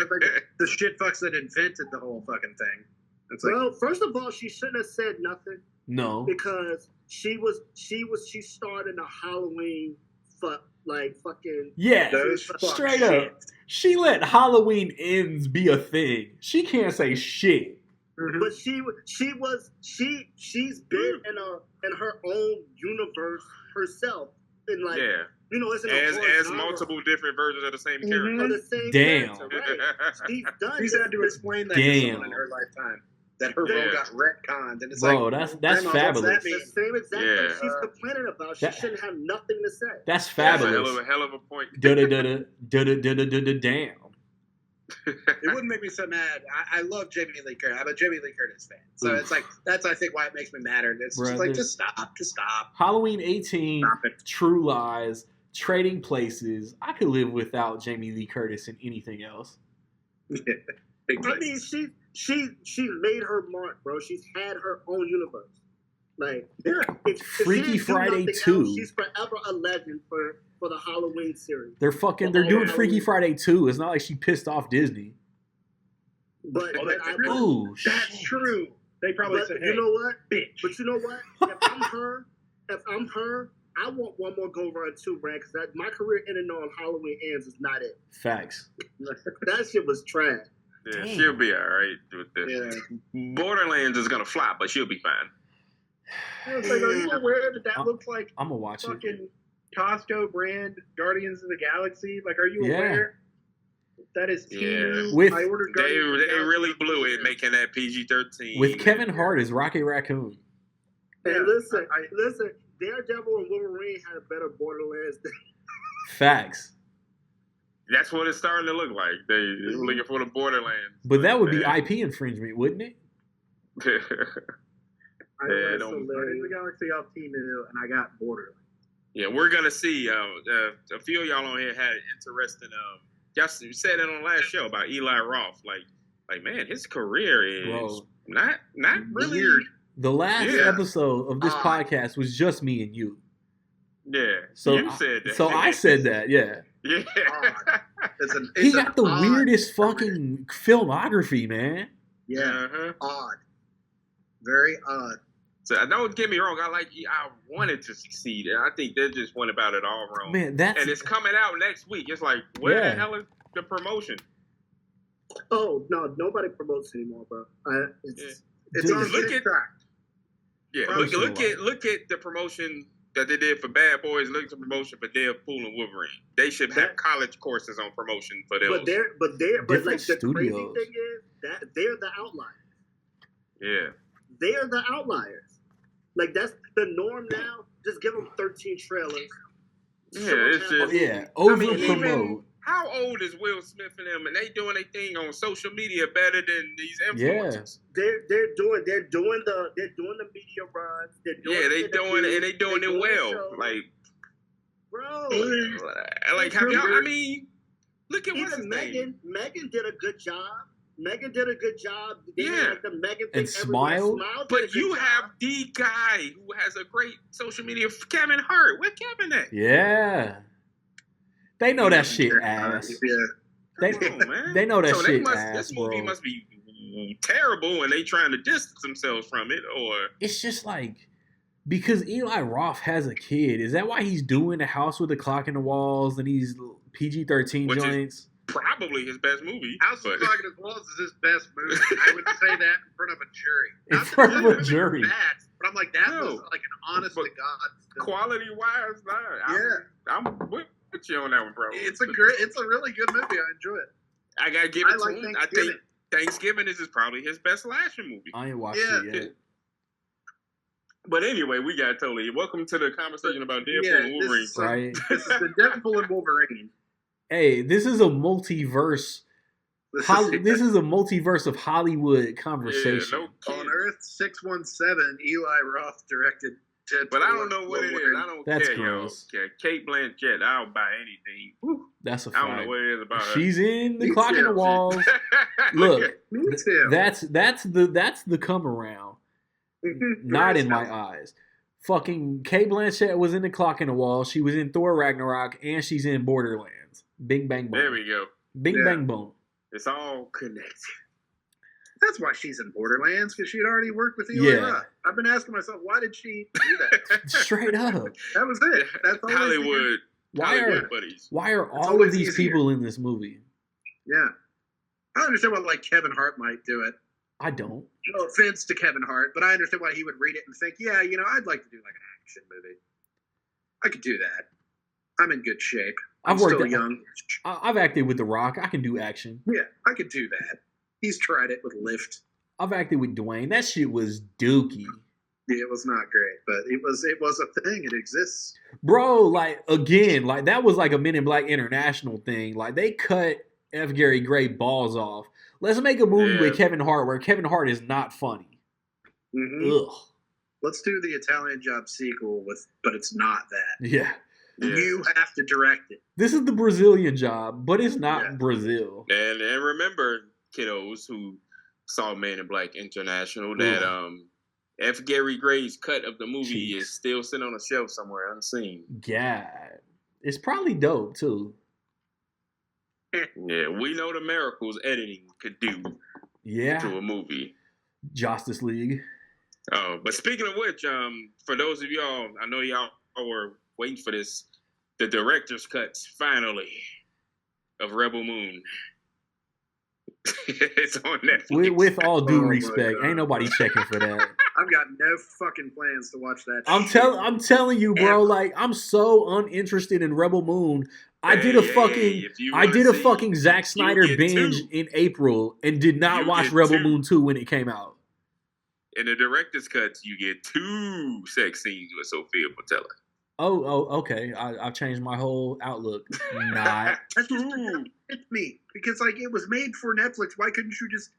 the shit fucks that invented the whole fucking thing. It's like, Well, first of all, she shouldn't have said nothing No. because she starred in a Halloween fucking. Yeah. those fuck Straight shit. up. She let Halloween Ends be a thing. She can't say shit. Mhm. But she's been in her own universe herself. And like Yeah. it's an As multiple different versions of the same character. of the same Damn. character, right? She's done. She's had to explain that to Damn. someone in her lifetime. That her Yeah. role got retconned. And it's Bro, like, that's Grandma, what's fabulous. that mean? the same exact Yeah. thing she's complaining about. She That- shouldn't have nothing to say. That's That's a fabulous. hell of a point. Damn. It wouldn't make me so mad. I love Jamie Lee Curtis. I'm a Jamie Lee Curtis fan. So Oof. it's like, that's, I think, why it makes me madder. It's just Bruh, like, there's- just stop. Halloween 18, Stop it. True Lies, Trading Places. I could live without Jamie Lee Curtis and anything else. Big I mean, place. she made her mark, bro. She's had her own universe. Like, Yeah. if she Freaky didn't do Friday nothing 2. else, she's forever a legend for the Halloween series. They're doing Freaky Friday 2. It's not like she pissed off Disney. But, Oh, but that's I, true. Ooh, That's shit. true. They probably but said, you hey, know what? bitch. But you know what? If I'm her, I want one more go run too, man. Because my career ending on Halloween Ends is not it. Facts. That shit was trash. Yeah, Damn. she'll be all right with this. Yeah. Borderlands is gonna flop, but she'll be fine. It's like, are you aware that looks like I'm going to watch it. fucking Costco brand Guardians of the Galaxy? Like, are you Yeah. aware? That is Yeah. Temu. With- I ordered They Guardians of the Galaxy. really blew it making that PG-13. With Kevin Hart as Rocket Raccoon. Hey, Yeah, listen. Daredevil and Wolverine had a better Borderlands than Facts. That's what it's starting to look like. They're looking for the Borderlands. But that would be Man. IP infringement, wouldn't it? I Yeah, ordered don't- some Guardians of the Galaxy off Temu, and I got Borderlands. Yeah, we're gonna see. A few of y'all on here had interesting. Y'all said it on the last show about Eli Roth. Like man, his career is Bro. not really Weird. The last Yeah. episode of this podcast was just me and you. Yeah, So you said that. So I said that, yeah. Yeah. He It's got an the odd- weirdest fucking filmography, man. Yeah, Uh-huh. odd. Very odd. So don't get me wrong. I wanted to succeed, and I think they just went about it all wrong. Man, that's And it's coming out next week. It's like, where Yeah. the hell is the promotion? Oh no, nobody promotes anymore, bro. It's It's Dude, on look at- TikTok. Yeah, Promotion look at the promotion that they did for Bad Boys look to promotion for Deadpool and Wolverine. They should have college courses on promotion for those. But like the studios. crazy thing is that they're the outliers. Yeah. They are the outliers. Like that's the norm now. Just give them 13 trailers. Yeah, it's just over even promote. how old is Will Smith and them? And they doing their thing on social media better than these influencers. Yeah. They're doing the media runs. They're doing they doing it well. Shows. Like, bro, like have y'all? I mean, look at what's his name. Megan did a good job. They Yeah. like the Megan And Smile. But you have the guy who has a great social media, Kevin Hart. Where Kevin at? Yeah. They know that shit ass. Yeah. They know that so shit this ass, movie bro. must be terrible and they trying to distance themselves from it, or It's just like, because Eli Roth has a kid. Is that why he's doing The House with the Clock in the Walls and these PG-13 Which is joints? probably his best movie. House of Clock in the Walls is his best movie. I would say that in front of a jury. In Not that front of the a movies are jury. bad, but I'm like, that No. was like an honest to God film. Quality wise, I'm with you on that one, bro. It's a really good movie. I enjoy it. I gotta give I it to like him. I think Thanksgiving is probably his best slasher movie. I ain't watched Yeah. it yet. But anyway, we got totally. Welcome to the conversation about Deadpool Yeah, and Wolverine. Right? This is the Deadpool and Wolverine. Hey, this is a multiverse. This is a multiverse of Hollywood conversation. Yeah, no On kidding. Earth 617. Eli Roth directed Deadpool. But I don't know what it is. Wolverine. I don't That's care, gross. yo. Kate Blanchett, I'll buy anything. Whew. That's a I don't fact. know what it is about her. She's in The Me Clock in the too. Walls. Look, Me too. that's the come around. Not in my eyes. Fucking Kate Blanchett was in The Clock in the Wall. She was in Thor Ragnarok, and she's in Borderlands. Bing bang boom. There we go. Bing Yeah. bang boom. It's all connected. That's why she's in Borderlands, because she had already worked with Eli Yeah. Roth. I've been asking myself, why did she do that? Straight up. That was it. That's all Hollywood. Why Hollywood are buddies. why are all of always these easier. people in this movie? Yeah. I understand why like Kevin Hart might do it. I don't. No offense to Kevin Hart, but I understand why he would read it and think, yeah, I'd like to do like an action movie. I could do that. I'm in good shape. I'm still young. I've acted with The Rock. I can do action. Yeah, I could do that. He's tried it with Lift. I've acted with Dwayne. That shit was dookie. Yeah, it was not great, but it was a thing. It exists. Bro, like, again, like, that was like a Men in Black International thing. Like, they cut F. Gary Gray balls off. Let's make a movie with Kevin Hart where Kevin Hart is not funny. Mm-hmm. Ugh. Let's do the Italian Job sequel but it's not that. Yeah. You have to direct it. This is the Brazilian Job, but it's not Yeah. Brazil. And remember, kiddos who saw Man in Black International, that F. Gary Gray's cut of the movie Jeez. is still sitting on a shelf somewhere unseen. God. It's probably dope, too. Yeah, we know the miracles editing could do Yeah. to a movie. Justice League. Oh, but speaking of which, for those of y'all, I know y'all were waiting for this, the director's cuts finally of Rebel Moon. It's on Netflix. With all due Oh my respect, God. ain't nobody checking for that. I've got no fucking plans to watch that. I'm shit. telling you, bro. Ever. Like, I'm so uninterested in Rebel Moon. I did Hey, if you wanna a see, fucking Zack Snyder get binge two. in April and did not You watch get Rebel two. Moon 2 when it came out. In the director's cuts, you get 2 sex scenes with Sophia Botella. Oh, okay. I've changed my whole outlook. Not. That's just it's me because like it was made for Netflix. Why couldn't you just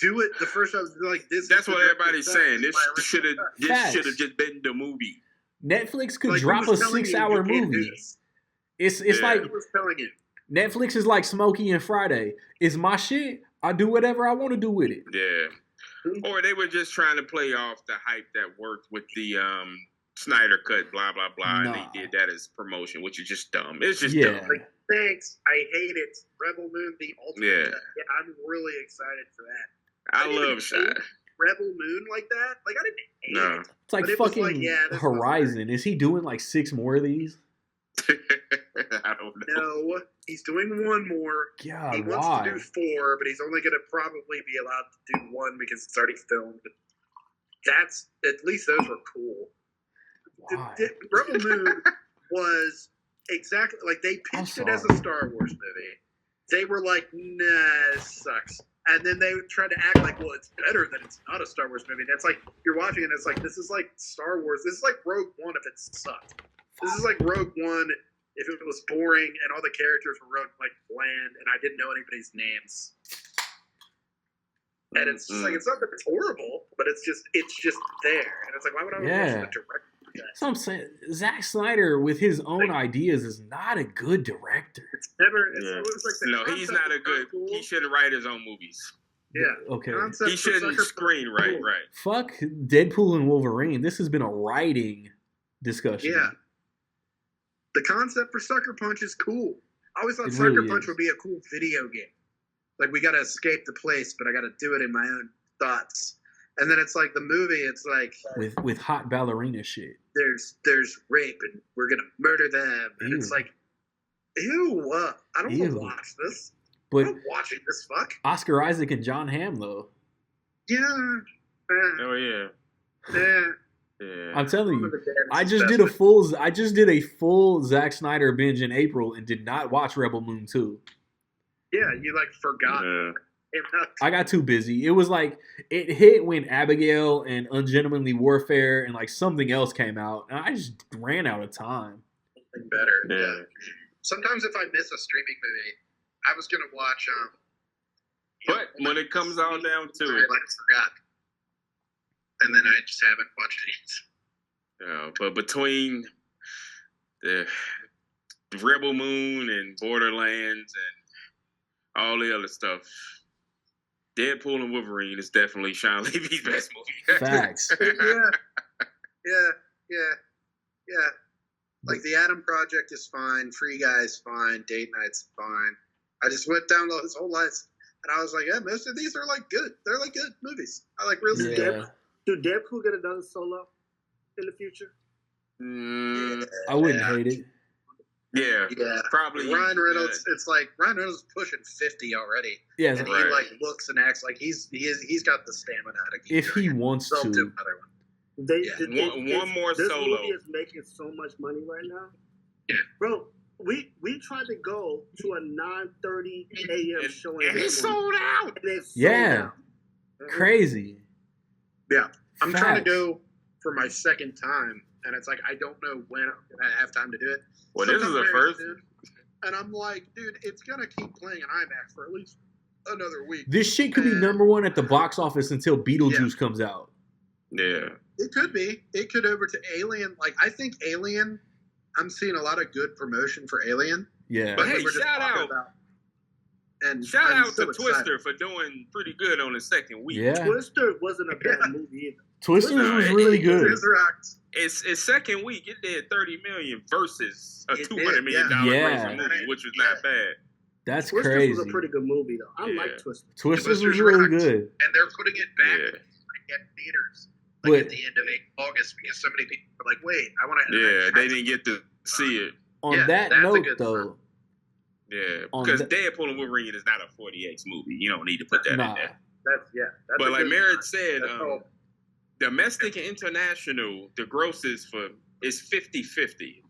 do it the first time? Like this. That's what everybody's saying. This This should have Facts. just been the movie. Netflix could Like, drop who a was telling you 6-hour you can't do movie. this? It's Yeah. like Who was telling you? Netflix is like Smokey and Friday. It's my shit. I do whatever I want to do with it. Yeah. Or they were just trying to play off the hype that worked with the Snyder cut, blah blah blah, Nah. and they did that as promotion, which is just dumb. It's just Yeah. dumb. Like, thanks. I hate it. Rebel Moon, the ultimate. Yeah. I'm really excited for that. I didn't love Shy. hate Rebel Moon like that. Like I didn't hate No. it. It's like But it was fucking like, yeah, this Horizon. Is he doing like 6 more of these? I don't know. No, he's doing one more. God, He wants why? to do 4, but he's only going to probably be allowed to do 1 because it's already filmed. That's at least those were cool. Why? Rebel Moon was exactly like they pitched it as a Star Wars movie. They were like, nah, this sucks. And then they tried to act like, well, it's better that it's not a Star Wars movie. And it's like, you're watching it, and it's like, this is like Star Wars. This is like Rogue One if it sucked. This is like Rogue One if it was boring and all the characters were like bland and I didn't know anybody's names. And it's just like, it's not that it's horrible, but it's just there. And it's like, why would I watch the director? That's what I'm saying. Zack Snyder, with his own ideas, is not a good director. It's never. It's like he's not a good. Cool. He shouldn't write his own movies. Yeah. Okay. He shouldn't screenwrite. Right. Fuck Deadpool and Wolverine. This has been a writing discussion. Yeah. The concept for Sucker Punch is cool. I always thought Sucker Punch would be a cool video game. Like, we got to escape the place, but I got to do it in my own thoughts. And then it's like the movie. It's like with hot ballerina shit. There's rape and we're gonna murder them. And it's like, ew. I don't want to watch this. But I'm not watching this. Fuck. Oscar Isaac and John Hamm though. Yeah. Oh yeah. Yeah. I'm telling you, I just did a full Zack Snyder binge in April and did not watch Rebel Moon 2. Yeah, you like forgot. Yeah. I got too busy. It was like it hit when Abigail and Ungentlemanly Warfare and like something else came out, and I just ran out of time. Something better. Yeah. Sometimes if I miss a streaming movie, I was gonna watch. But when it comes all down to it, I forgot, and then I just haven't watched it. Yeah, but between the Rebel Moon and Borderlands and all the other stuff, Deadpool and Wolverine is definitely Sean Levy's best movie. Facts. Yeah. Like, The Adam Project is fine. Free Guy is fine. Date Night's fine. I just went down his whole list, and I was like, yeah, most of these are, like, good. They're, like, good movies. I like real Yeah. Do Deadpool get another solo in the future? I wouldn't hate it. Yeah, probably. Ryan Reynolds, it's like Ryan Reynolds is pushing 50 already. Yeah, and he like looks and acts like he's got the stamina to keep if he wants to. Do another one. One more this solo. This movie is making so much money right now. Yeah, bro. We tried to go to a 9:30 a.m. showing, and it's sold out. And it's sold out. Crazy. Yeah, I'm Facts. trying to go for my second time, and it's like I don't know when I'm gonna have time to do it. Well, this is the first. And I'm like, dude, it's gonna keep playing in IMAX for at least another week. This shit could be number one at the box office until Beetlejuice comes out. Yeah, it could be. It could over to Alien. Like, I think Alien. I'm seeing a lot of good promotion for Alien. Yeah, but hey, shout out to Twister for doing pretty good on the second week. Yeah, Twister wasn't a bad movie either. Twister was really good. Its second week, it did $30 million versus a $200 million grossing movie, which was not bad. That's Twister crazy. was a pretty good movie, though. I like Twister. Twister's was really good, and they're putting it back in theaters at the end of August because so many people are like, "Wait, I want to." Yeah, they didn't get to see it. On that note, though. Yeah, because Deadpool and Wolverine is not a 40X movie. You don't need to put that in there. That's but like Merritt said, domestic and international, the grosses is 50-50.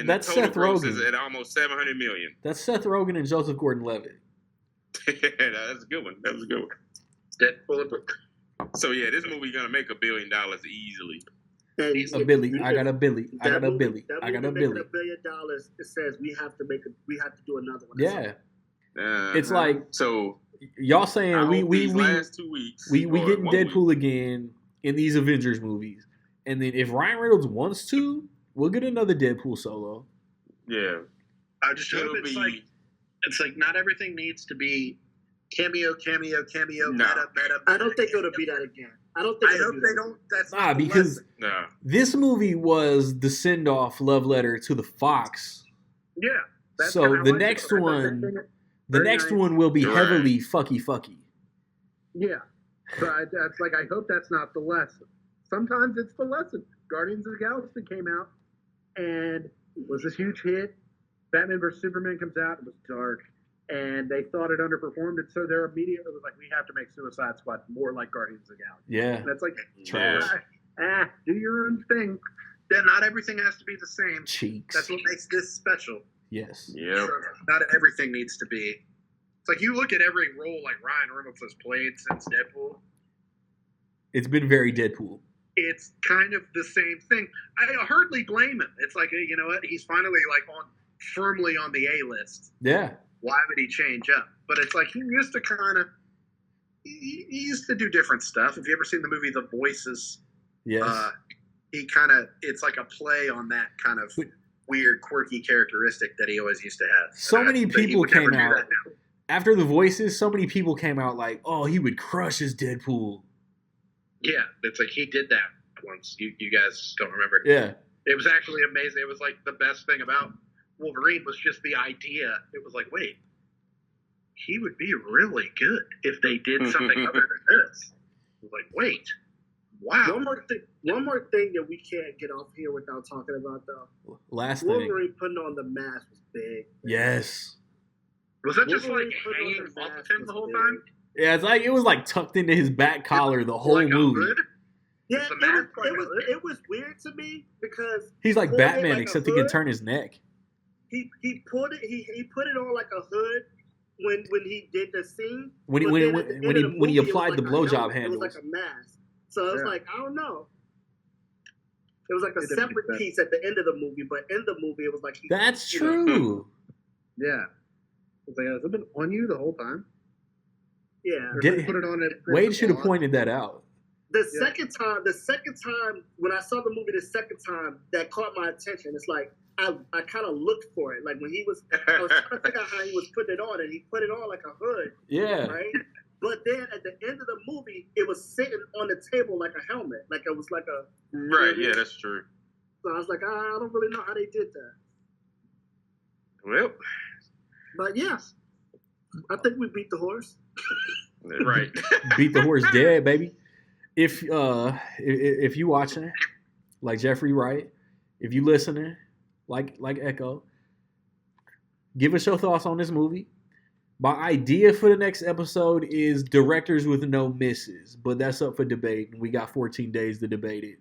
That's Seth Rogen. Is at almost $700 million. That's Seth Rogen and Joseph Gordon-Levitt. That's a good one. Deadpool. So yeah, this movie gonna make $1 billion easily. A Billy. I got a Billy. I got a Billy. I got a Billy. $1 billion. It says we have to do another one. Yeah. It's like so. Y'all saying we last 2 weeks we getting Deadpool again in these Avengers movies, and then if Ryan Reynolds wants to, we'll get another Deadpool solo. Yeah. I just hope it's like not everything needs to be cameo, meta. I don't think it'll be that again. I hope they don't. That's because this movie was the send-off love letter to the Fox. Yeah. So the next one will be heavily fucky. Yeah. But that's like, I hope that's not the lesson. Sometimes it's the lesson. Guardians of the Galaxy came out and it was a huge hit. Batman vs. Superman comes out, it was dark, and they thought it underperformed, and so they're immediately was like, we have to make Suicide Squad more like Guardians of the Galaxy. Yeah. And it's like, trash. Do your own thing. Then not everything has to be the same. Cheeks. That's what makes this special. Yes. Yep. Not everything needs to be. It's like you look at every role like Ryan Reynolds has played since Deadpool. It's been very Deadpool. It's kind of the same thing. I hardly blame him. It's like, you know what? He's finally like firmly on the A list. Yeah. Why would he change up? But it's like he used to kind of he used to do different stuff. Have you ever seen the movie The Voices? Yes. He kind of it's like a play on that kind of weird, quirky characteristic that he always used to have. So many people came out after The Voices. So many people came out like, "Oh, he would crush his Deadpool." Yeah, it's like he did that once. You guys don't remember? Yeah. It was actually amazing. It was like the best thing about Wolverine was just the idea. It was like, wait, he would be really good if they did something other than this. It was like, wait, wow. One more thing that we can't get off here without talking about, though. Last thing. Wolverine putting on the mask was big. Yes. Was that just Wolverine like putting on hanging the off mask of him was the whole big. time? Yeah, it was like tucked into his back collar the whole Like a movie. hood? Yeah, The mask like a hood? it was weird to me because He's like pulled it Batman, like a except he can hood. turn his neck. He put it on like a hood when he did the scene. When but then at the end of the when he movie, it applied was the like a blowjob helmet. handles. It was like a mask. So it was Yeah. like, I don't know. It was like a It didn't separate make sense. piece at the end of the movie, but in the movie it was like That's you know, true. Yeah. It's like, has it been on you the whole time? Yeah. Or Did- they put it on it. Wade should have pointed that out. The second time when I saw the movie the second time, that caught my attention. It's like I kind of looked for it. Like when I was trying to figure out how he was putting it on, and he put it on like a hood, Yeah. right? But then at the end of the movie, it was sitting on the table like a helmet, like it was like a. Right. Yeah, that's true. So I was like, I don't really know how they did that. Well, But yeah, I think we beat the horse. right. Beat the horse dead, baby. If you watching, like Jeffrey Wright, if you listening, like Echo, give us your thoughts on this movie. My idea for the next episode is directors with no misses, but that's up for debate, and we got 14 days to debate it.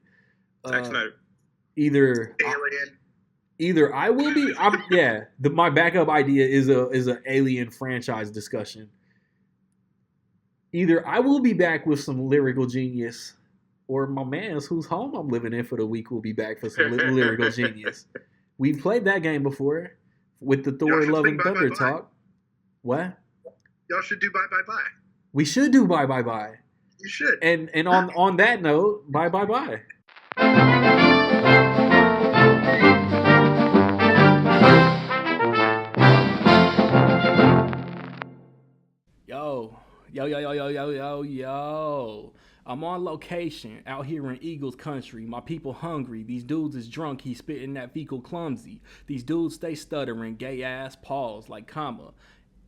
Zack Snyder. Either I will be. My backup idea is a Alien franchise discussion. Either I will be back with some lyrical genius, or my man's whose home I'm living in for the week will be back for some lyrical genius. We've played that game before with the Thor should Love sing and Bye, Thunder Bye, Bye. talk. What? Y'all should do Bye Bye Bye. We should do Bye Bye Bye. You should. And on that note, Bye Bye Bye. Yo. I'm on location out here in Eagles country. My people hungry. These dudes is drunk. He spitting that fecal clumsy. These dudes stay stuttering. Gay ass pause like comma.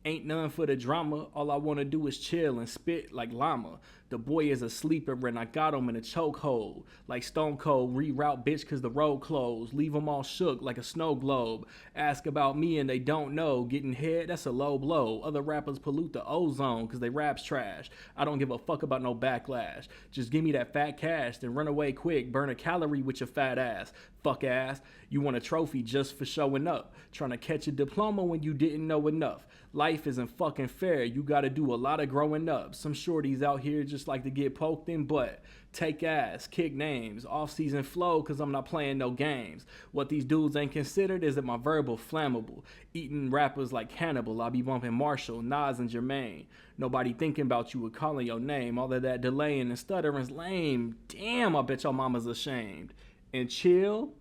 Ain't none for the drama. All I want to do is chill and spit like llama. The boy is a sleeper and I got him in a chokehold. Like Stone Cold, reroute bitch cause the road closed. Leave them all shook like a snow globe. Ask about me and they don't know. Getting head, that's a low blow. Other rappers pollute the ozone cause they raps trash. I don't give a fuck about no backlash. Just give me that fat cash, then run away quick. Burn a calorie with your fat ass. Fuck ass. You want a trophy just for showing up. Trying to catch a diploma when you didn't know enough. Life isn't fucking fair. You gotta do a lot of growing up. Some shorties out here just like to get poked in butt. Take ass, kick names, off-season flow cause I'm not playing no games. What these dudes ain't considered is that my verbal flammable. Eating rappers like Hannibal, I be bumping Marshall, Nas, and Jermaine. Nobody thinking about you or calling your name. All of that delaying and stuttering's lame. Damn, I bet your mama's ashamed. And chill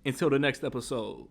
until the next episode.